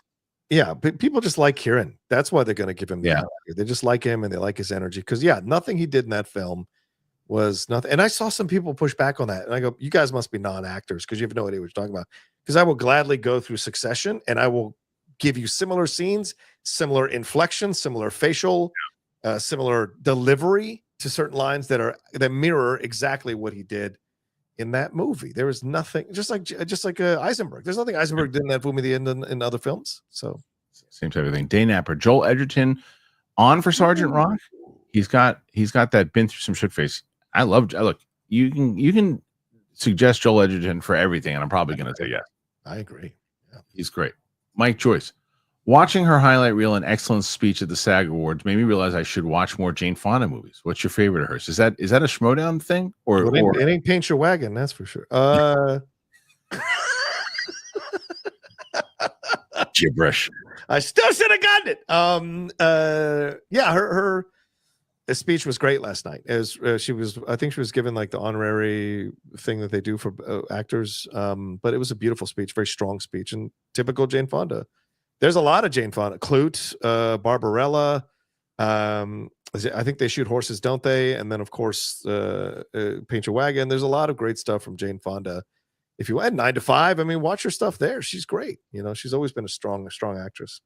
Speaker 2: Yeah, but people just like Kieran. That's why they're going to give him. They just like him and they like his energy. Because nothing he did in that film was nothing. And I saw some people push back on that, and I go, "You guys must be non-actors because you have no idea what you're talking about." Because I will gladly go through Succession, and I will give you similar scenes, similar inflection, similar facial, similar delivery to certain lines that mirror exactly what he did in that movie. There was nothing, just like Eisenberg. There's nothing Eisenberg did in that movie in other films. So
Speaker 1: same type of thing. Day Napper, Joel Edgerton on for Sergeant Rock. He's got that been through some shit face. Look, you can suggest Joel Edgerton for everything, and I'm probably going to say yes.
Speaker 2: I agree. Yeah.
Speaker 1: He's great. Mike Joyce. Watching her highlight reel and excellent speech at the SAG Awards made me realize I should watch more Jane Fonda movies. What's your favorite of hers? Is that a Schmodown thing? Or
Speaker 2: it ain't Paint Your Wagon, that's for sure.
Speaker 1: Gibberish.
Speaker 2: I still should have gotten it. Her speech was great last night. As I think she was given like the honorary thing that they do for actors. But it was a beautiful speech, very strong speech, and typical Jane Fonda. There's a lot of Jane Fonda. Clute, Barbarella. I think they shoot horses, don't they? And then, of course, Paint Your Wagon. There's a lot of great stuff from Jane Fonda. If you had 9 to 5, I mean, watch her stuff there. She's great. She's always been a strong actress.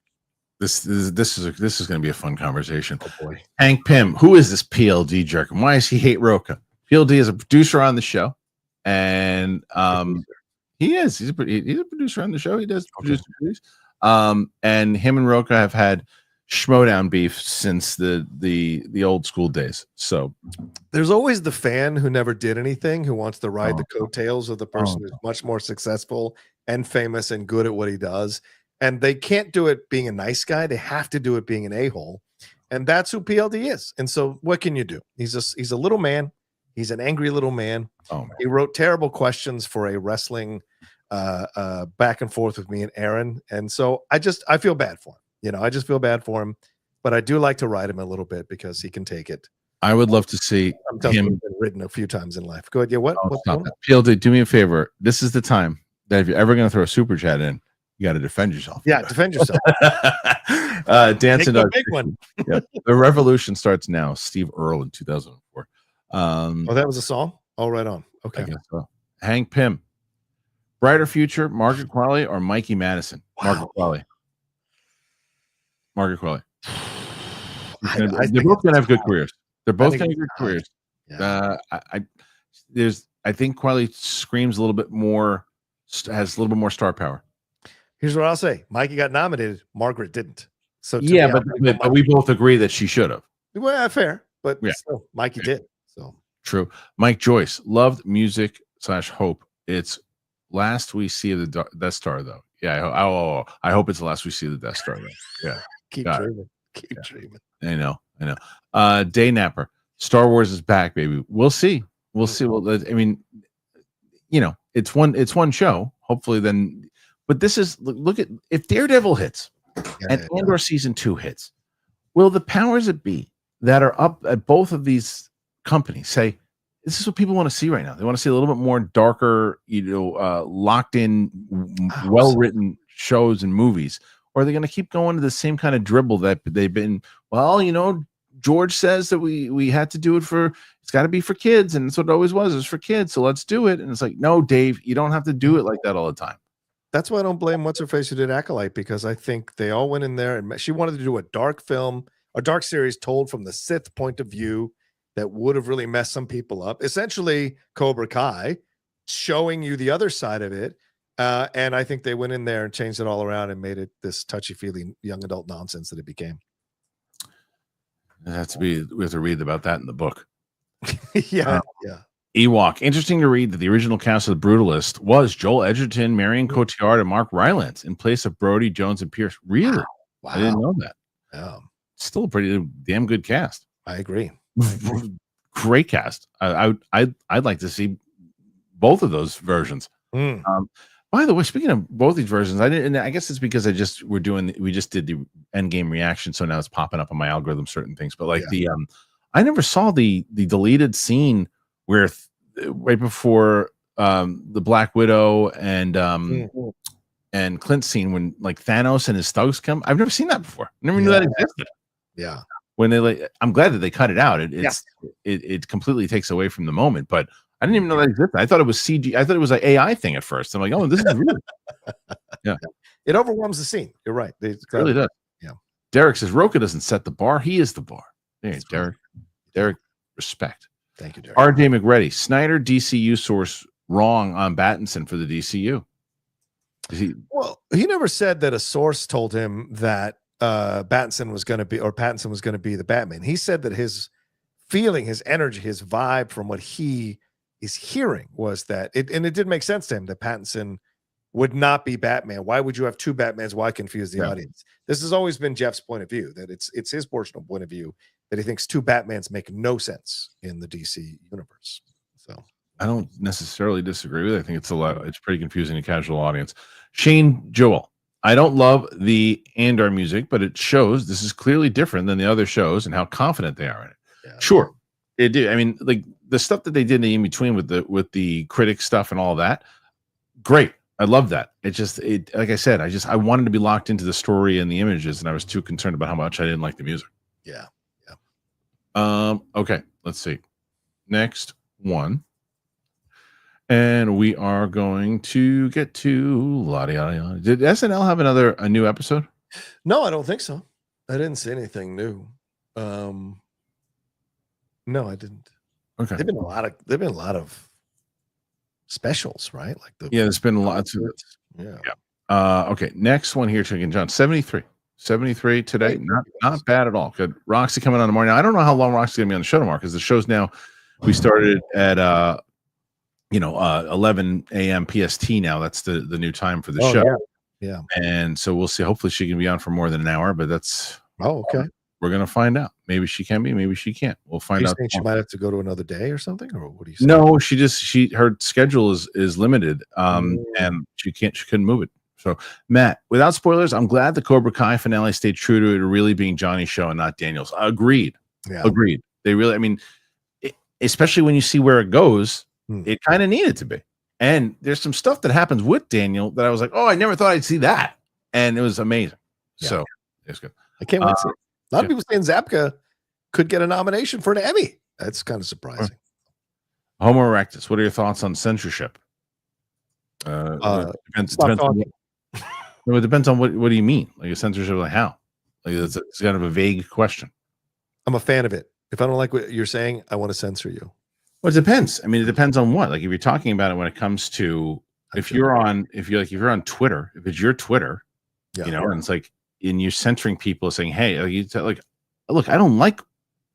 Speaker 1: This is going to be a fun conversation.
Speaker 2: Oh boy,
Speaker 1: Hank Pym. Who is this PLD jerk, and why does he hate Rocha? PLD is a producer on the show, and he is. He's a producer on the show. He does produce movies. And him and Rocha have had Schmodown beef since the old school days. So
Speaker 2: there's always the fan who never did anything, who wants to ride the coattails of the person who's much more successful and famous and good at what he does. And they can't do it being a nice guy. They have to do it being an a-hole. And that's who PLD is. And so what can you do? He's a little man. He's an angry little man. He wrote terrible questions for a wrestling back and forth with me and Aaron. And so I feel bad for him. I just feel bad for him, but I do like to ride him a little bit because he can take it.
Speaker 1: I would love to see him
Speaker 2: been ridden a few times in life. Go ahead. Yeah. What?
Speaker 1: PLD, do me a favor. This is the time that if you're ever going to throw a super chat in, you got to defend yourself.
Speaker 2: Yeah. Defend yourself.
Speaker 1: Dancing
Speaker 2: a big one.
Speaker 1: Yeah. The revolution starts now. Steve Earle in 2004.
Speaker 2: That was a song. Oh, right on. Okay.
Speaker 1: I guess so. Hank Pym. Brighter future, Margaret Qualley or Mikey Madison?
Speaker 2: Wow.
Speaker 1: Margaret Qualley. They're both going to have good careers. They're both going to have good careers.
Speaker 2: Yeah.
Speaker 1: I think Qualley screams a little bit more, has a little bit more star power.
Speaker 2: Here's what I'll say. Mikey got nominated. Margaret didn't. So
Speaker 1: yeah, but we both agree that she should have.
Speaker 2: Well, fair. But still, Mikey did. So
Speaker 1: true. Mike Joyce loved music / hope. It's last we see of the Death Star, though. Yeah. I hope it's the last we see of the Death Star, though. Yeah.
Speaker 2: Keep dreaming. Keep dreaming.
Speaker 1: I know. Day Napper. Star Wars is back, baby. We'll see. Well, I mean, it's one show. Hopefully, then. But this is look at if Daredevil hits and Andor season 2 hits. Will the powers that be that are up at both of these companies say, this is what people want to see right now? They want to see a little bit more darker, locked in, well-written shows and movies. Or are they going to keep going to the same kind of dribble that they've been? Well, George says that we had to do it it's got to be for kids. And that's what it always was. It was for kids. So let's do it. And it's like, no, Dave, you don't have to do it like that all the time.
Speaker 2: That's why I don't blame what's her face who did Acolyte, because I think they all went in there and she wanted to do a dark film, a dark series told from the Sith point of view that would have really messed some people up. Essentially, Cobra Kai, showing you the other side of it. And I think they went in there and changed it all around and made it this touchy-feely young adult nonsense that it became.
Speaker 1: We have to read about that in the book.
Speaker 2: Yeah.
Speaker 1: Ewok. Interesting to read that the original cast of The Brutalist was Joel Edgerton, Marion Cotillard, and Mark Rylance in place of Brody, Jones, and Pierce. Really?
Speaker 2: Wow.
Speaker 1: I didn't know that.
Speaker 2: Yeah.
Speaker 1: Still a pretty damn good cast.
Speaker 2: I agree.
Speaker 1: Great cast. I'd like to see both of those versions. By the way, speaking of both these versions, I guess it's because we just did the Endgame reaction, so now it's popping up on my algorithm certain things. But I never saw the deleted scene where right before the Black Widow and Clint scene when like Thanos and his thugs come. I've never seen that before. I never knew that existed.
Speaker 2: Yeah.
Speaker 1: When I'm glad that they cut it out. It completely takes away from the moment, but I didn't even know that existed. I thought it was CG. I thought it was an AI thing at first. I'm like, oh, this is real. Yeah.
Speaker 2: It overwhelms the scene. You're right.
Speaker 1: It really does.
Speaker 2: Yeah.
Speaker 1: Derek says Rocha doesn't set the bar. He is the bar. There, Derek. Derek, respect.
Speaker 2: Thank you, Derek.
Speaker 1: RJ McReady. Snyder DCU source wrong on Battinson for the DCU.
Speaker 2: Well, he never said that a source told him that Pattinson was going to be the Batman. He said that his feeling, his energy, his vibe from what he is hearing was that it did make sense to him that Pattinson would not be Batman. Why would you have two Batmans? Why confuse the audience? This has always been Jeff's point of view, that it's his personal point of view that he thinks two Batmans make no sense in the DC universe. So
Speaker 1: I don't necessarily disagree with it. I think it's pretty confusing to casual audience. Shane Joel. I don't love the Andor music, but it shows this is clearly different than the other shows and how confident they are in it. Yeah. Sure, it did. I mean, like the stuff that they did in between with the critic stuff and all that, great. I love that. Like I said, I wanted to be locked into the story and the images, and I was too concerned about how much I didn't like the music.
Speaker 2: Yeah.
Speaker 1: Okay, let's see. Next one. And we are going to get to la yada yada. Did SNL have a new episode?
Speaker 2: No, I don't think so. I didn't see anything new. No, I didn't.
Speaker 1: Okay.
Speaker 2: There've been a lot of specials, right? Like
Speaker 1: there's been lots of it. Yeah. Okay. Next one here, Chicken John. 73 today. Not bad at all. Good. Roxy coming on tomorrow. Now I don't know how long Roxy's gonna be on the show tomorrow because the show's now we started at 11 a.m. PST now. That's the new time for the show.
Speaker 2: Yeah.
Speaker 1: And so we'll see. Hopefully she can be on for more than an hour, but that's
Speaker 2: okay.
Speaker 1: We're gonna find out. Maybe she can be, maybe she can't. We'll find out.
Speaker 2: Think she might have to go to another day or something, or what do you say?
Speaker 1: No, her schedule is limited. And she couldn't move it. So Matt, without spoilers, I'm glad the Cobra Kai finale stayed true to it really being Johnny's show and not Daniel's. Agreed.
Speaker 2: Yeah.
Speaker 1: Agreed. They really, I mean, especially when you see where it goes, it kind of needed to be. And there's some stuff that happens with Daniel that I was like, oh, I never thought I'd see that. And it was amazing. Yeah. So it's good.
Speaker 2: I can't wait to see it. A lot of people saying Zapka could get a nomination for an Emmy. That's kind of surprising.
Speaker 1: Homo erectus, what are your thoughts on censorship? It depends on what do you mean? Like a censorship, like how? Like it's kind of a vague question.
Speaker 2: I'm a fan of it. If I don't like what you're saying, I want to censor you.
Speaker 1: Well, it depends. I mean, it depends on what. Like if you're talking about it when it comes to if you're on Twitter, if it's your Twitter, and it's like and you're censoring people saying, hey, look, I don't like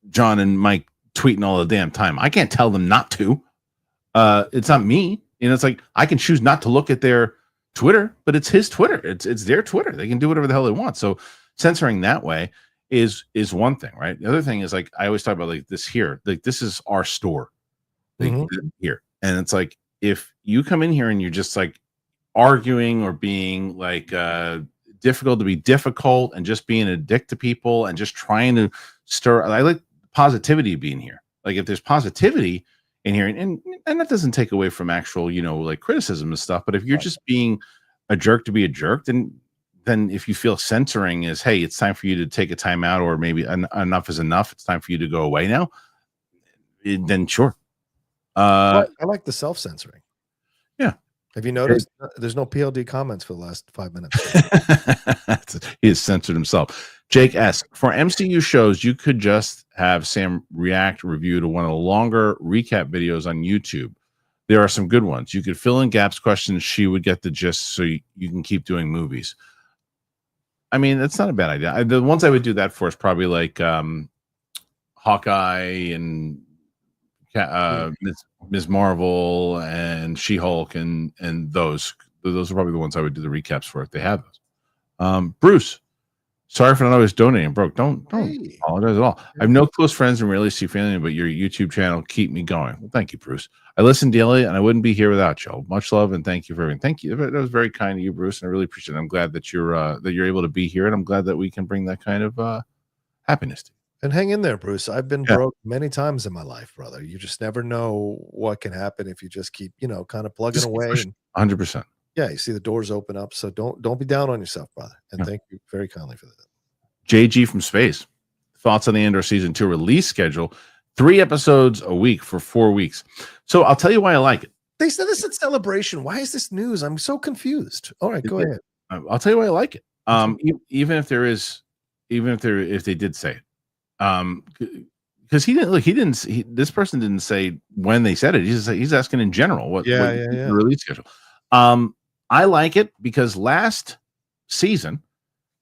Speaker 1: John and Mike tweeting all the damn time. I can't tell them not to. It's not me. It's like I can choose not to look at their Twitter, but it's his Twitter. It's their Twitter. They can do whatever the hell they want. So censoring that way is one thing, right? The other thing is like I always talk about like this here. Like this is our store. Here. And it's like if you come in here and you're just like arguing or being like difficult to be difficult and just being a dick to people and just trying to stir. I like positivity being here. Like if there's positivity in here, and that doesn't take away from actual, like criticism and stuff. But if you're just being a jerk to be a jerk, then if you feel censoring is, hey, it's time for you to take a time out, or maybe enough is enough. It's time for you to go away now. Then sure.
Speaker 2: I like the self-censoring.
Speaker 1: Yeah.
Speaker 2: Have you noticed there's no PLD comments for the last 5 minutes?
Speaker 1: He has censored himself. Jake S. For MCU shows, you could just have Sam react review to one of the longer recap videos on YouTube. There are some good ones. You could fill in Gap's questions. She would get the gist, so you can keep doing movies. I mean, that's not a bad idea. The ones I would do that for is probably like Hawkeye and Ms. Marvel and She-Hulk and those are probably the ones I would do the recaps for if they have those. Bruce, sorry for not always donating, bro. Don't apologize at all. I have no close friends and rarely see family, but your YouTube channel keep me going. Well, thank you, Bruce. I listen daily, and I wouldn't be here without you. Much love and thank you for everything. Thank you. That was very kind of you, Bruce, and I really appreciate it. I'm glad that you're able to be here, and I'm glad that we can bring that kind of happiness to you.
Speaker 2: And hang in there, Bruce. I've been broke many times in my life, brother. You just never know what can happen if you just keep, kind of plugging away.
Speaker 1: 100%.
Speaker 2: Yeah, you see the doors open up. So don't be down on yourself, brother. And thank you very kindly for that.
Speaker 1: JG from Space. Thoughts on the Andor season 2 release schedule? 3 episodes a week for 4 weeks. So I'll tell you why I like it.
Speaker 2: They said this at Celebration. Why is this news? I'm so confused. All right, go ahead.
Speaker 1: I'll tell you why I like it. Even if they did say it. Because this person didn't say when they said it. He's asking in general what the release schedule. I like it because last season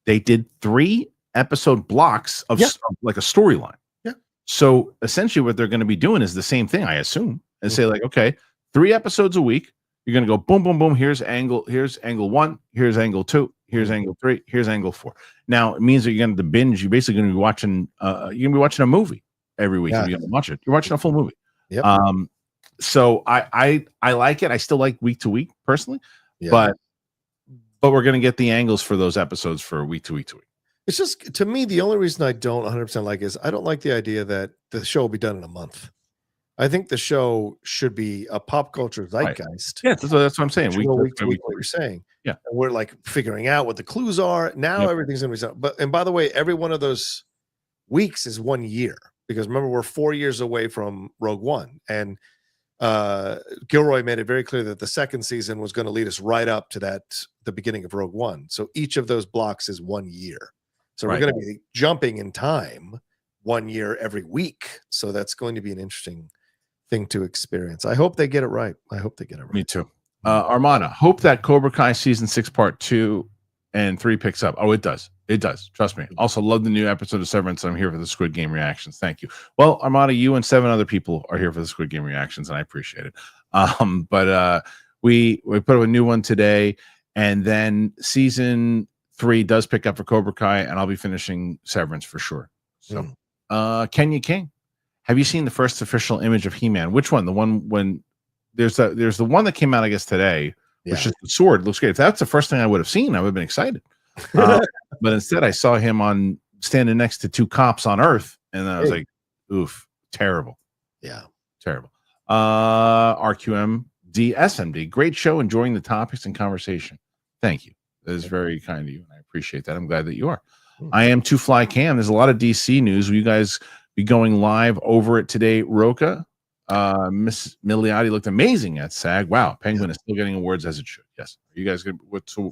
Speaker 1: they did 3 episode blocks of like a storyline.
Speaker 2: Yeah.
Speaker 1: So essentially what they're going to be doing is the same thing, I assume, and say like, okay, 3 episodes a week. You're going to go boom, boom, boom. Here's angle 1. Here's angle 2. Here's angle 3. Here's angle 4. Now it means that you're going to binge. You're basically going to be watching. You're going to be watching a movie every week. You're going to watch it. You're watching a full movie.
Speaker 2: Yep.
Speaker 1: So I like it. I still like week to week personally, but we're going to get the angles for those episodes for week to week to week.
Speaker 2: It's just, to me, the only reason I don't 100% like is I don't like the idea that the show will be done in a month. I think the show should be a pop culture zeitgeist.
Speaker 1: Right. Yeah, that's what I'm saying.
Speaker 2: Week to week, what you're saying.
Speaker 1: Yeah.
Speaker 2: And we're like figuring out what the clues are. Now everything's going to be, and by the way, every one of those weeks is 1 year, because remember, we're 4 years away from Rogue One. And Gilroy made it very clear that the second season was going to lead us right up to the beginning of Rogue One. So each of those blocks is 1 year. So we're going to be jumping in time 1 year every week. So that's going to be an interesting thing to experience. I hope they get it right. Me
Speaker 1: too. Armada, hope that Cobra Kai season 6 part 2 and 3 picks up. Oh, it does. It does. Trust me. Also love the new episode of Severance. I'm here for the Squid Game reactions. Thank you. Well, Armada, you and 7 other people are here for the Squid Game reactions, and I appreciate it. But we put up a new one today, and then season 3 does pick up for Cobra Kai, and I'll be finishing Severance for sure. So Kenya King, have you seen the first official image of He-Man? Which one? The one when there's the one that came out, I guess, today, which is the sword. Looks great. If that's the first thing I would have seen, I would have been excited. But instead, I saw him standing next to 2 cops on Earth, and I was like, oof, terrible.
Speaker 2: Yeah,
Speaker 1: terrible. RQM DSMD, great show, enjoying the topics and conversation. Thank you. That is very kind of you, and I appreciate that. I'm glad that you are. I am Two Fly Cam. There's a lot of DC news. Will you guys be going live over it today, Rocha? Miss Milioti looked amazing at SAG. Wow, Penguin is still getting awards as it should. Yes. Are you guys good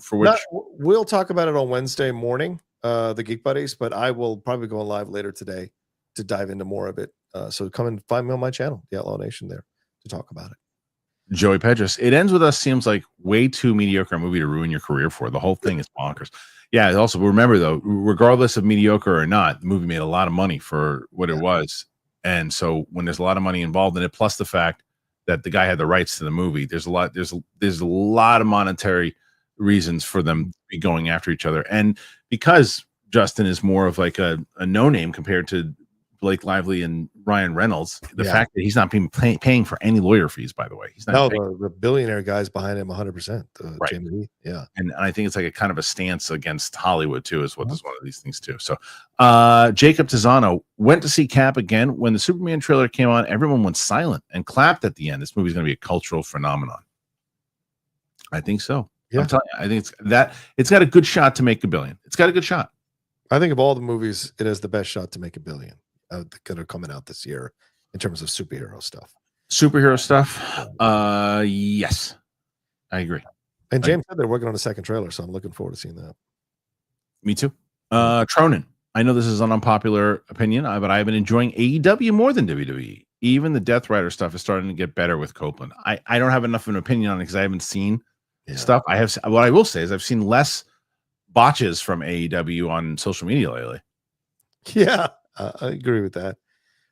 Speaker 1: for which?
Speaker 2: We'll talk about it on Wednesday morning, the Geek Buddies, but I will probably go live later today to dive into more of it. So come and find me on my channel, The Outlaw Nation, there to talk about it.
Speaker 1: Joey Pedras, It Ends With Us seems like way too mediocre a movie to ruin your career for. The whole thing is bonkers. Yeah, also remember though, regardless of mediocre or not, the movie made a lot of money for what it was. And so when there's a lot of money involved in it, plus the fact that the guy had the rights to the movie, there's a lot of monetary reasons for them to be going after each other. And because Justin is more of like a no-name compared to Blake Lively and Ryan Reynolds, the fact that he's not being paying for any lawyer fees, by the way, he's not.
Speaker 2: No, the billionaire guy's behind him 100%.
Speaker 1: Right.
Speaker 2: Jamie Lee. Yeah,
Speaker 1: and I think it's like a kind of a stance against Hollywood too, is what is one of these things too. So, Jacob Tizano went to see Cap again when the Superman trailer came on. Everyone went silent and clapped at the end. This movie's going to be a cultural phenomenon. I think so. Yeah, I'm telling you, I think it's got a good shot to make $1 billion. It's got a good shot.
Speaker 2: I think of all the movies, it has the best shot to make $1 billion. That are coming out this year in terms of superhero stuff.
Speaker 1: Yes. I agree.
Speaker 2: And James said they're working on a second trailer, so I'm looking forward to seeing that.
Speaker 1: Me too. Tronin. I know this is an unpopular opinion, but I've been enjoying AEW more than WWE. Even the Death Rider stuff is starting to get better with Copeland. I don't have enough of an opinion on it because I haven't seen stuff. What I will say is I've seen less botches from AEW on social media lately.
Speaker 2: Yeah, I agree with that.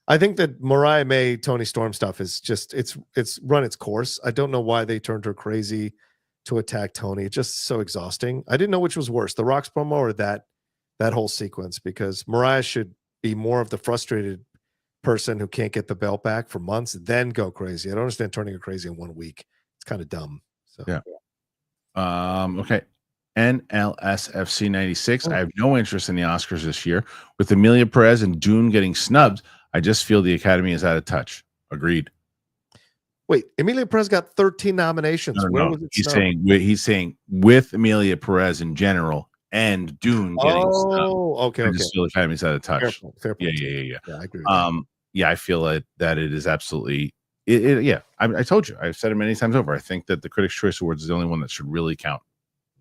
Speaker 2: I think that Mariah May, Tony Storm stuff is just it's run its course. I don't know why they turned her crazy to attack Tony. It's just so exhausting. I didn't know which was worse, the Rock's promo or that whole sequence, because Mariah should be more of the frustrated person who can't get the belt back for months, then go crazy. I don't understand turning her crazy in 1 week. It's kind of dumb. So
Speaker 1: yeah. Okay. NLSFC 96. I have no interest in the Oscars this year. With Amelia Perez and Dune getting snubbed, I just feel the Academy is out of touch. Agreed.
Speaker 2: Wait, Amelia Perez got 13 nominations. Where was it?
Speaker 1: He's saying with Amelia Perez in general and Dune getting snubbed.
Speaker 2: Okay.
Speaker 1: I just feel the Academy's out of touch.
Speaker 2: Fair point.
Speaker 1: Yeah.
Speaker 2: I agree with that.
Speaker 1: I feel that it is absolutely I told you. I've said it many times over. I think that the Critics' Choice Awards is the only one that should really count.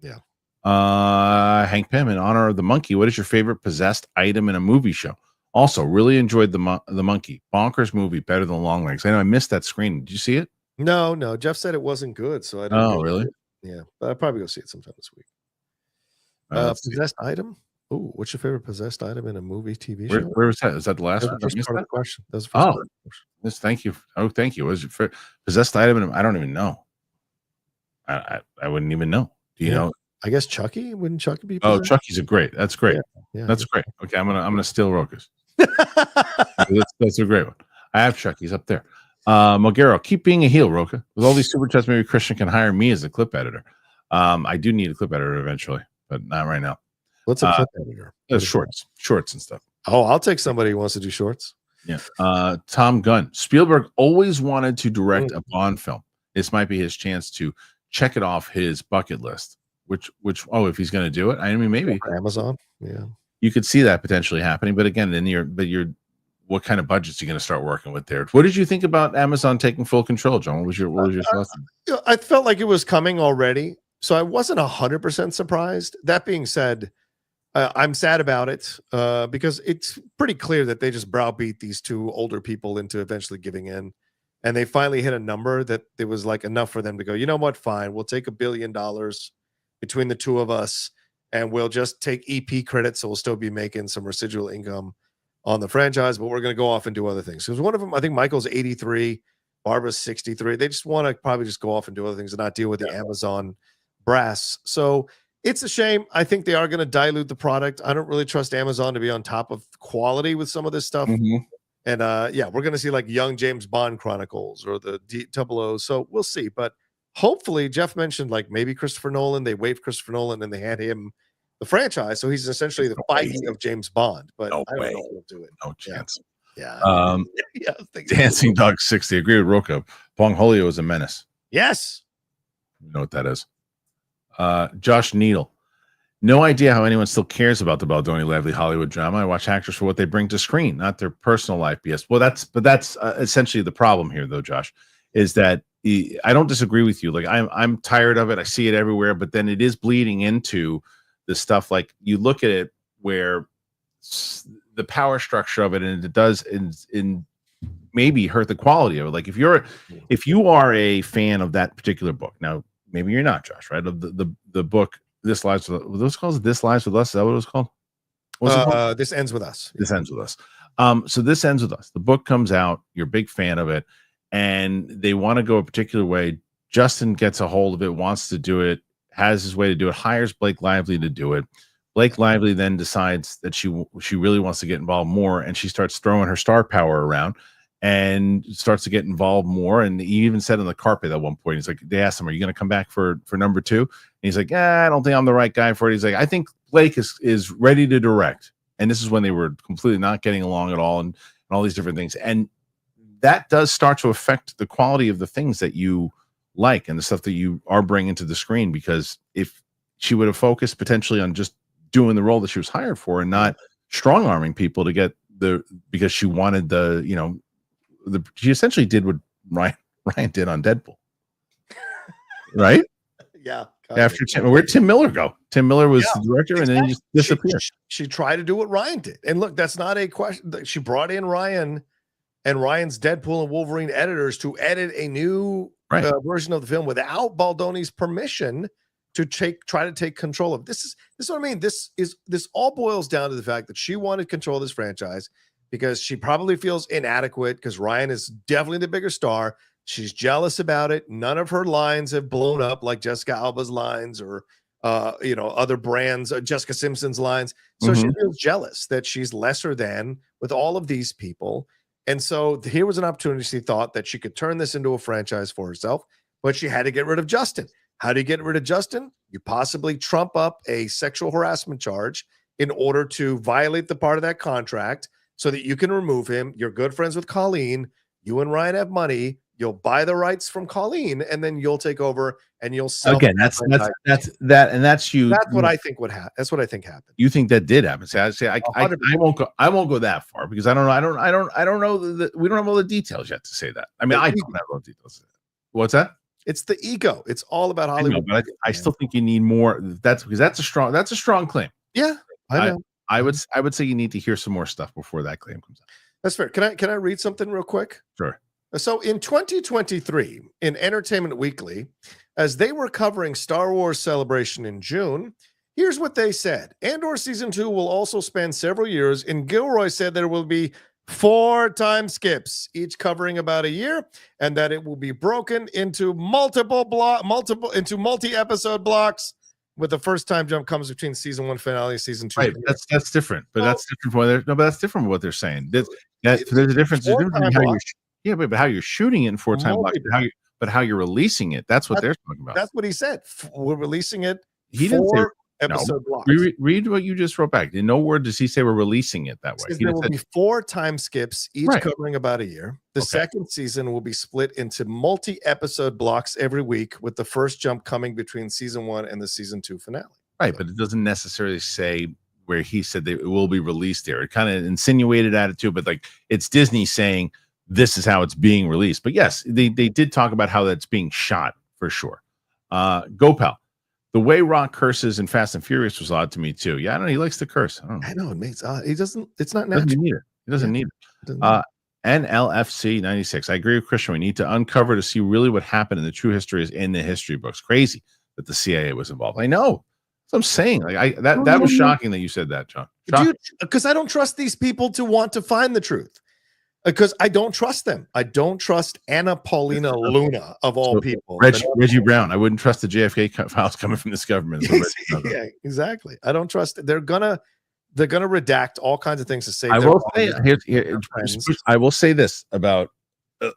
Speaker 2: Yeah.
Speaker 1: Hank Pym, in honor of the monkey, what is your favorite possessed item in a movie show? Also, really enjoyed the monkey. Bonkers movie, better than Longlegs. I know I missed that screening. Did you see it?
Speaker 2: No. Jeff said it wasn't good, so I didn't.
Speaker 1: Oh, really?
Speaker 2: Yeah, but I'll probably go see it sometime this week. Possessed item? Ooh, what's your favorite possessed item in a movie, TV show?
Speaker 1: Where was that? Is that the last one?
Speaker 2: First part of the question. That was the first part of the question.
Speaker 1: Yes, thank you. Oh, thank you. Was it possessed item? I don't even know. I wouldn't even know. Do you know?
Speaker 2: I guess Chucky. Wouldn't Chucky be possessed?
Speaker 1: Oh, Chucky's great. That's great.
Speaker 2: Yeah,
Speaker 1: that's great. Okay, I'm gonna steal Roka's. that's a great one. I have Chucky's up there. Mogero, keep being a heel, Rocha. With all these super chats, maybe Kristian can hire me as a clip editor. I do need a clip editor eventually, but not right now.
Speaker 2: What's a clip editor?
Speaker 1: Shorts and stuff.
Speaker 2: Oh, I'll take somebody who wants to do shorts.
Speaker 1: Yeah. Tom Gunn. Spielberg always wanted to direct a Bond film. This might be his chance to check it off his bucket list. Which if he's going to do it, I mean, maybe
Speaker 2: Amazon. Yeah,
Speaker 1: you could see that potentially happening. But again, what kind of budgets are you going to start working with there? What did you think about Amazon taking full control, John? What was your thoughts?
Speaker 2: I felt like it was coming already, so I wasn't 100% surprised. That being said, I'm sad about it because it's pretty clear that they just browbeat these two older people into eventually giving in, and they finally hit a number that it was like enough for them to go, you know what, fine, we'll take $1 billion between the two of us, and we'll just take EP credits, so we'll still be making some residual income on the franchise, but we're going to go off and do other things. Because one of them, I think Michael's 83, Barbara's 63. They just want to probably just go off and do other things and not deal with the Amazon brass. So it's a shame. I think they are going to dilute the product. I don't really trust Amazon to be on top of quality with some of this stuff.
Speaker 1: Mm-hmm.
Speaker 2: And we're going to see like Young James Bond Chronicles or the D00. So we'll see. But hopefully, Jeff mentioned like maybe Christopher Nolan. They waived Christopher Nolan and they had him the franchise, so he's essentially the Feige of James Bond. But I don't know if he'll do it.
Speaker 1: No chance.
Speaker 2: Yeah.
Speaker 1: Dancing Dog 60. Agree with Rocha. Bong Holio is a menace.
Speaker 2: Yes.
Speaker 1: You know what that is. Josh Needle. No idea how anyone still cares about the Baldoni Lively Hollywood drama. I watch actors for what they bring to screen, not their personal life BS. Well, that's essentially the problem here, though, Josh, is that I don't disagree with you. Like I'm tired of it. I see it everywhere, but then it is bleeding into the stuff. Like you look at it where the power structure of it, and it does in maybe hurt the quality of it. Like if you are a fan of that particular book, now maybe you're not, Josh, right? Of the book This Lives with Us. Was those called This Lives with Us? Is that what it was called?
Speaker 2: This Ends With Us.
Speaker 1: This Ends With Us. So This Ends With Us. The book comes out. You're a big fan of it, and they want to go a particular way. Justin gets a hold of it, wants to do it, has his way to do it, hires Blake Lively to do it. Blake Lively then decides that she really wants to get involved more, and she starts throwing her star power around and starts to get involved more. And he even said on the carpet at one point, he's like, they asked him, "Are you going to come back for number 2?" And he's like, "Yeah, I don't think I'm the right guy for it." He's like, "I think Blake is ready to direct." And this is when they were completely not getting along at all, and all these different things. And that does start to affect the quality of the things that you like and the stuff that you are bringing to the screen, because if she would have focused potentially on just doing the role that she was hired for and not strong arming people to get because she wanted she essentially did what Ryan did on Deadpool, right?
Speaker 2: Yeah.
Speaker 1: After Tim, where'd Tim Miller go? Tim Miller was the director, and then he just disappeared.
Speaker 2: She tried to do what Ryan did. And look, that's not a question. She brought in Ryan and Ryan's Deadpool and Wolverine editors to edit a new version of the film without Baldoni's permission to try to take control of this. Is what I mean. This all boils down to the fact that she wanted control of this franchise because she probably feels inadequate because Ryan is definitely the bigger star. She's jealous about it. None of her lines have blown up like Jessica Alba's lines or other brands, Jessica Simpson's lines. So she feels jealous that she's lesser than with all of these people. And so here was an opportunity. She thought that she could turn this into a franchise for herself, but she had to get rid of Justin. How do you get rid of Justin? You possibly trump up a sexual harassment charge in order to violate the part of that contract so that you can remove him. You're good friends with Colleen. You and Ryan have money. You'll buy the rights from Colleen, and then you'll take over and you'll sell.
Speaker 1: Again, that's you.
Speaker 2: That's what I think would happen. That's what I think happened.
Speaker 1: You think that did happen? I won't go. I won't go that far because I don't know. I don't know that we don't have all the details yet to say that. I mean, I don't have all the details. What's that?
Speaker 2: It's the ego. It's all about Hollywood.
Speaker 1: I know, but I still think you need more. That's because that's a strong claim.
Speaker 2: Yeah, I know.
Speaker 1: I would say you need to hear some more stuff before that claim comes out.
Speaker 2: That's fair. Can I read something real quick?
Speaker 1: Sure.
Speaker 2: So in 2023, in Entertainment Weekly, as they were covering Star Wars Celebration in June, here's what they said. Andor Season 2 will also span several years, and Gilroy said there will be 4 time skips, each covering about a year, and that it will be broken into multi-episode blocks, with the first time jump comes between Season 1 finale and Season 2.
Speaker 1: Right, that's different. But that's different from that's different from what they're saying. There's a difference. There's a difference in how but how you're shooting it in 4 time blocks, how you're releasing it. That's what they're talking about.
Speaker 2: That's what he said. We're releasing it.
Speaker 1: He didn't say
Speaker 2: episode blocks.
Speaker 1: Read what you just wrote back. In no word does he say we're releasing it that way.
Speaker 2: There will be 4 time skips, each covering about a year. The second season will be split into multi-episode blocks every week, with the first jump coming between Season 1 and the Season 2 finale.
Speaker 1: Right, but it doesn't necessarily say where he said it will be released there. It kind of insinuated attitude, but like it's Disney saying this is how it's being released. But yes, they did talk about how that's being shot for sure. Gopal, the way Rock curses in Fast and Furious was odd to me too. Yeah, I don't know. He likes to curse.
Speaker 2: I know it makes he doesn't. It's not natural.
Speaker 1: He doesn't need it. NLFC 96. I agree with Kristian. We need to uncover to see really what happened in the true history is in the history books. Crazy that the CIA was involved. I know. That's what I'm saying. Like that was shocking that you said that, John.
Speaker 2: Because I don't trust these people to want to find the truth. Because I don't trust them. I don't trust Anna Paulina Luna of all people.
Speaker 1: Reggie Brown. I wouldn't trust the JFK files coming from this government.
Speaker 2: Yeah, exactly. I don't trust. They're gonna redact all kinds of things to save.
Speaker 1: I will say this about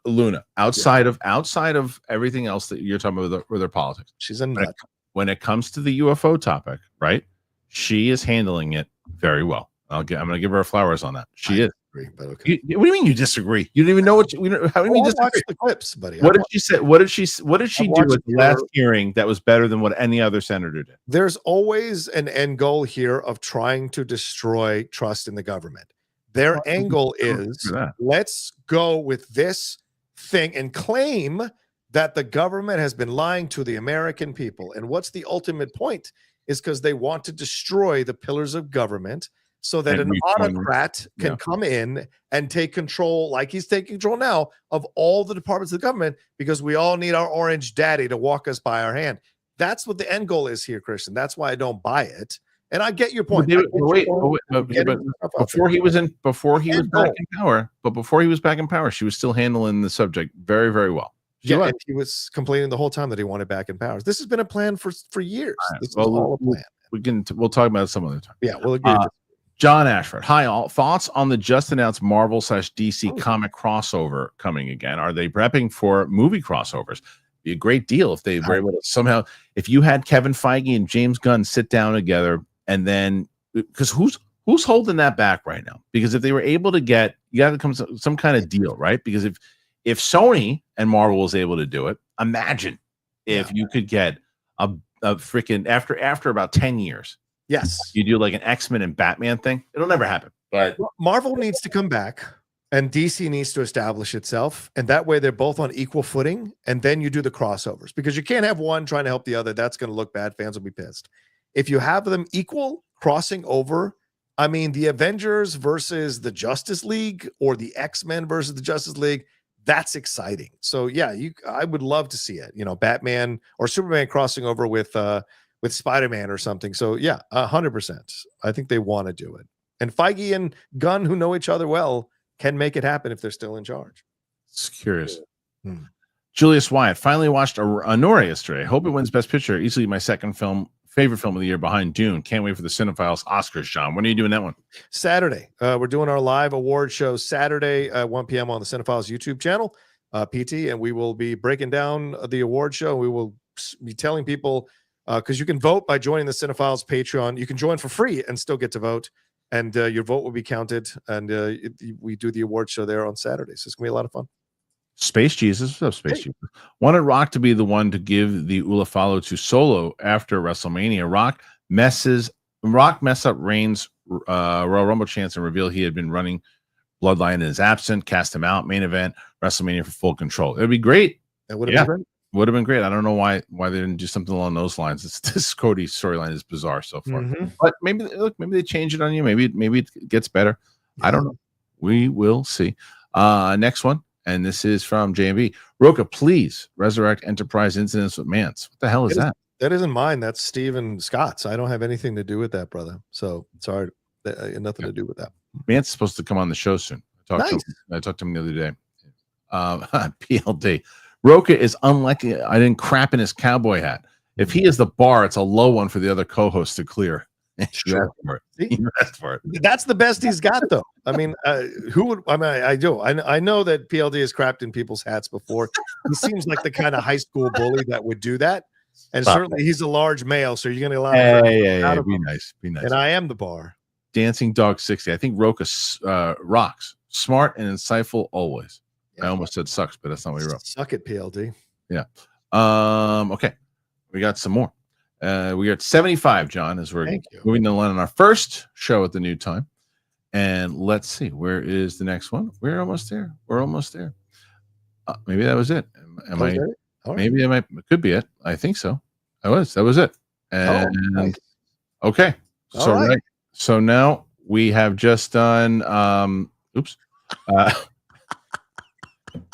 Speaker 1: Luna. Outside of everything else that you're talking about with her politics,
Speaker 2: she's a nut.
Speaker 1: When it comes to the UFO topic, right? She is handling it very well. I'm going to give her flowers on that. She is.
Speaker 2: But okay.
Speaker 1: What do you mean you disagree? You don't even know what how do you mean disagree?
Speaker 2: The clips, buddy.
Speaker 1: What did she say? What did she do at the last hearing that was better than what any other senator did?
Speaker 2: There's always an end goal here of trying to destroy trust in the government. Their angle is let's go with this thing and claim that the government has been lying to the American people. And what's the ultimate point is because they want to destroy the pillars of government, so that an autocrat can come in and take control, like he's taking control now, of all the departments of the government, because we all need our orange daddy to walk us by our hand. That's what the end goal is here, Kristian. That's why I don't buy it. And I get your point.
Speaker 1: Before he was back in power, she was still handling the subject very, very well.
Speaker 2: And he was complaining the whole time that he wanted back in power. This has been a plan for years. This is all a plan.
Speaker 1: We'll talk about it some other time.
Speaker 2: Yeah, we'll agree.
Speaker 1: John Ashford. Hi, all. Thoughts on the just announced Marvel/DC comic crossover coming again? Are they prepping for movie crossovers? Be a great deal if they were able to somehow. If you had Kevin Feige and James Gunn sit down together, and then because who's holding that back right now? Because if they were able to get, you got to come to some kind of deal, right? Because if Sony and Marvel was able to do it, imagine if you could get a freaking after about 10 years.
Speaker 2: Yes,
Speaker 1: you do like an X-Men and Batman thing. It'll never happen. But
Speaker 2: Marvel needs to come back and DC needs to establish itself, and that way they're both on equal footing, and then you do the crossovers, because you can't have one trying to help the other. That's going to look bad. Fans will be pissed. If you have them equal, crossing over, I mean, the Avengers versus the Justice League, or the X-Men versus the Justice League, that's exciting. So yeah, I would love to see it. You know, Batman or Superman crossing over with Spider-Man or something. So yeah, 100%. I think they want to do it. And Feige and Gunn, who know each other well, can make it happen if they're still in charge.
Speaker 1: It's curious. Julius Wyatt, finally watched Andor yesterday. Hope it wins Best Picture. Easily my favorite film of the year behind Dune. Can't wait for the Cinephiles Oscars, John. When are you doing that one?
Speaker 2: Saturday. We're doing our live award show Saturday at 1 p.m. on the Cinephiles YouTube channel, PT, and we will be breaking down the award show. We will be telling people, because you can vote by joining the Cinephiles Patreon. You can join for free and still get to vote, and your vote will be counted. And we do the award show there on Saturday. So it's going to be a lot of fun.
Speaker 1: Space Jesus. What's up, Space Jesus? Wanted Rock to be the one to give the Ulafalo to Solo after WrestleMania. Rock mess up Reigns' Royal Rumble chance and reveal he had been running Bloodline and is absent. Cast him out. Main event WrestleMania for Full Control. It would be great.
Speaker 2: That would have been great.
Speaker 1: Would have been great. I don't know why they didn't do something along those lines. This Cody storyline is bizarre so far. But maybe they change it on you. Maybe it gets better. I don't know. We will see. Next one. And this is from JMB. Rocha, please resurrect Enterprise incidents with Mance. What the hell is that?
Speaker 2: That isn't mine. That's Steven Scott's. I don't have anything to do with that, brother. So sorry. Nothing to do with that.
Speaker 1: Mance is supposed to come on the show soon. I talked to him the other day. PLD. Rocha is unlikely. I didn't crap in his cowboy hat. If he is the bar, it's a low one for the other co-hosts to clear.
Speaker 2: Sure.
Speaker 1: You asked for it.
Speaker 2: That's the best he's got, though. I mean, who would? I mean, I do. I know that PLD has crapped in people's hats before. He seems like the kind of high school bully that would do that. And certainly, he's a large male, so you're going to allow him.
Speaker 1: Hey, be nice.
Speaker 2: And I am the bar.
Speaker 1: Dancing Dog 60. I think Rocha rocks. Smart and insightful always. Yeah. I almost said sucks, but that's not what he wrote.
Speaker 2: Suck it, PLD.
Speaker 1: Yeah. Okay. We got some more. We are at 75, John, as we're moving to London, our first show at the new time. And let's see, where is the next one? We're almost there. Maybe that was it. Maybe it could be it. I think so. That was it. And nice. Okay. So right. So now we have just done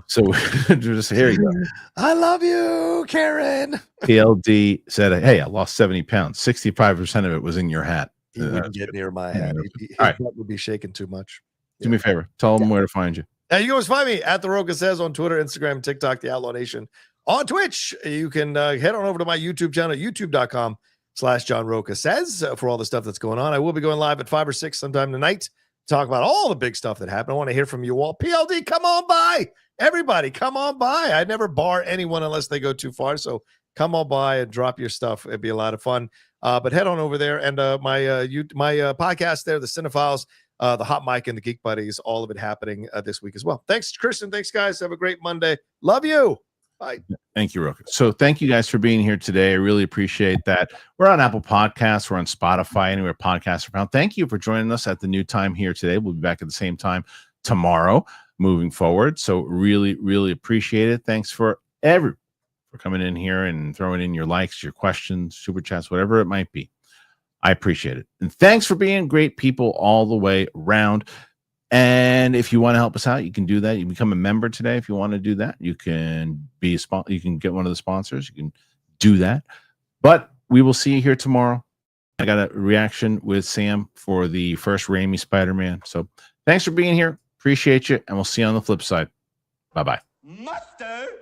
Speaker 1: so just here you go.
Speaker 2: I love you, Karen.
Speaker 1: PLD said, "Hey, I lost 70 pounds. 65% of it was in your hat."
Speaker 2: He wouldn't get near my hat. His butt would be shaking too much.
Speaker 1: Do me a favor. Tell them where to find you.
Speaker 2: Now you can always find me at The Rocha Says on Twitter, Instagram, TikTok, The Outlaw Nation. On Twitch, you can head on over to my YouTube channel, youtube.com/John Rocha Says for all the stuff that's going on. I will be going live at 5 or 6 sometime tonight. Talk about all the big stuff that happened. I want to hear from you all. PLD, come on by. Everybody, come on by. I never bar anyone unless they go too far. So come on by and drop your stuff. It'd be a lot of fun. But head on over there. And my podcast there, the Cinephiles, the Hot Mic, and the Geek Buddies, all of it happening this week as well. Thanks, Kristian. Thanks, guys. Have a great Monday. Love you. Bye.
Speaker 1: Thank you, Rocha. So thank you guys for being here today. I really appreciate that. We're on Apple Podcasts. We're on Spotify, anywhere podcasts are found. Thank you for joining us at the new time here today. We'll be back at the same time tomorrow moving forward. So really, really appreciate it. Thanks for coming in here and throwing in your likes, your questions, super chats, whatever it might be. I appreciate it. And thanks for being great people all the way around. And if you want to help us out, you can do that. You become a member today. If you want to do that, you can be you can get one of the sponsors. You can do that. But we will see you here tomorrow. I got a reaction with Sam for the first Raimi Spider-Man. So thanks for being here. Appreciate you. And we'll see you on the flip side. Bye-bye.
Speaker 3: Mustard.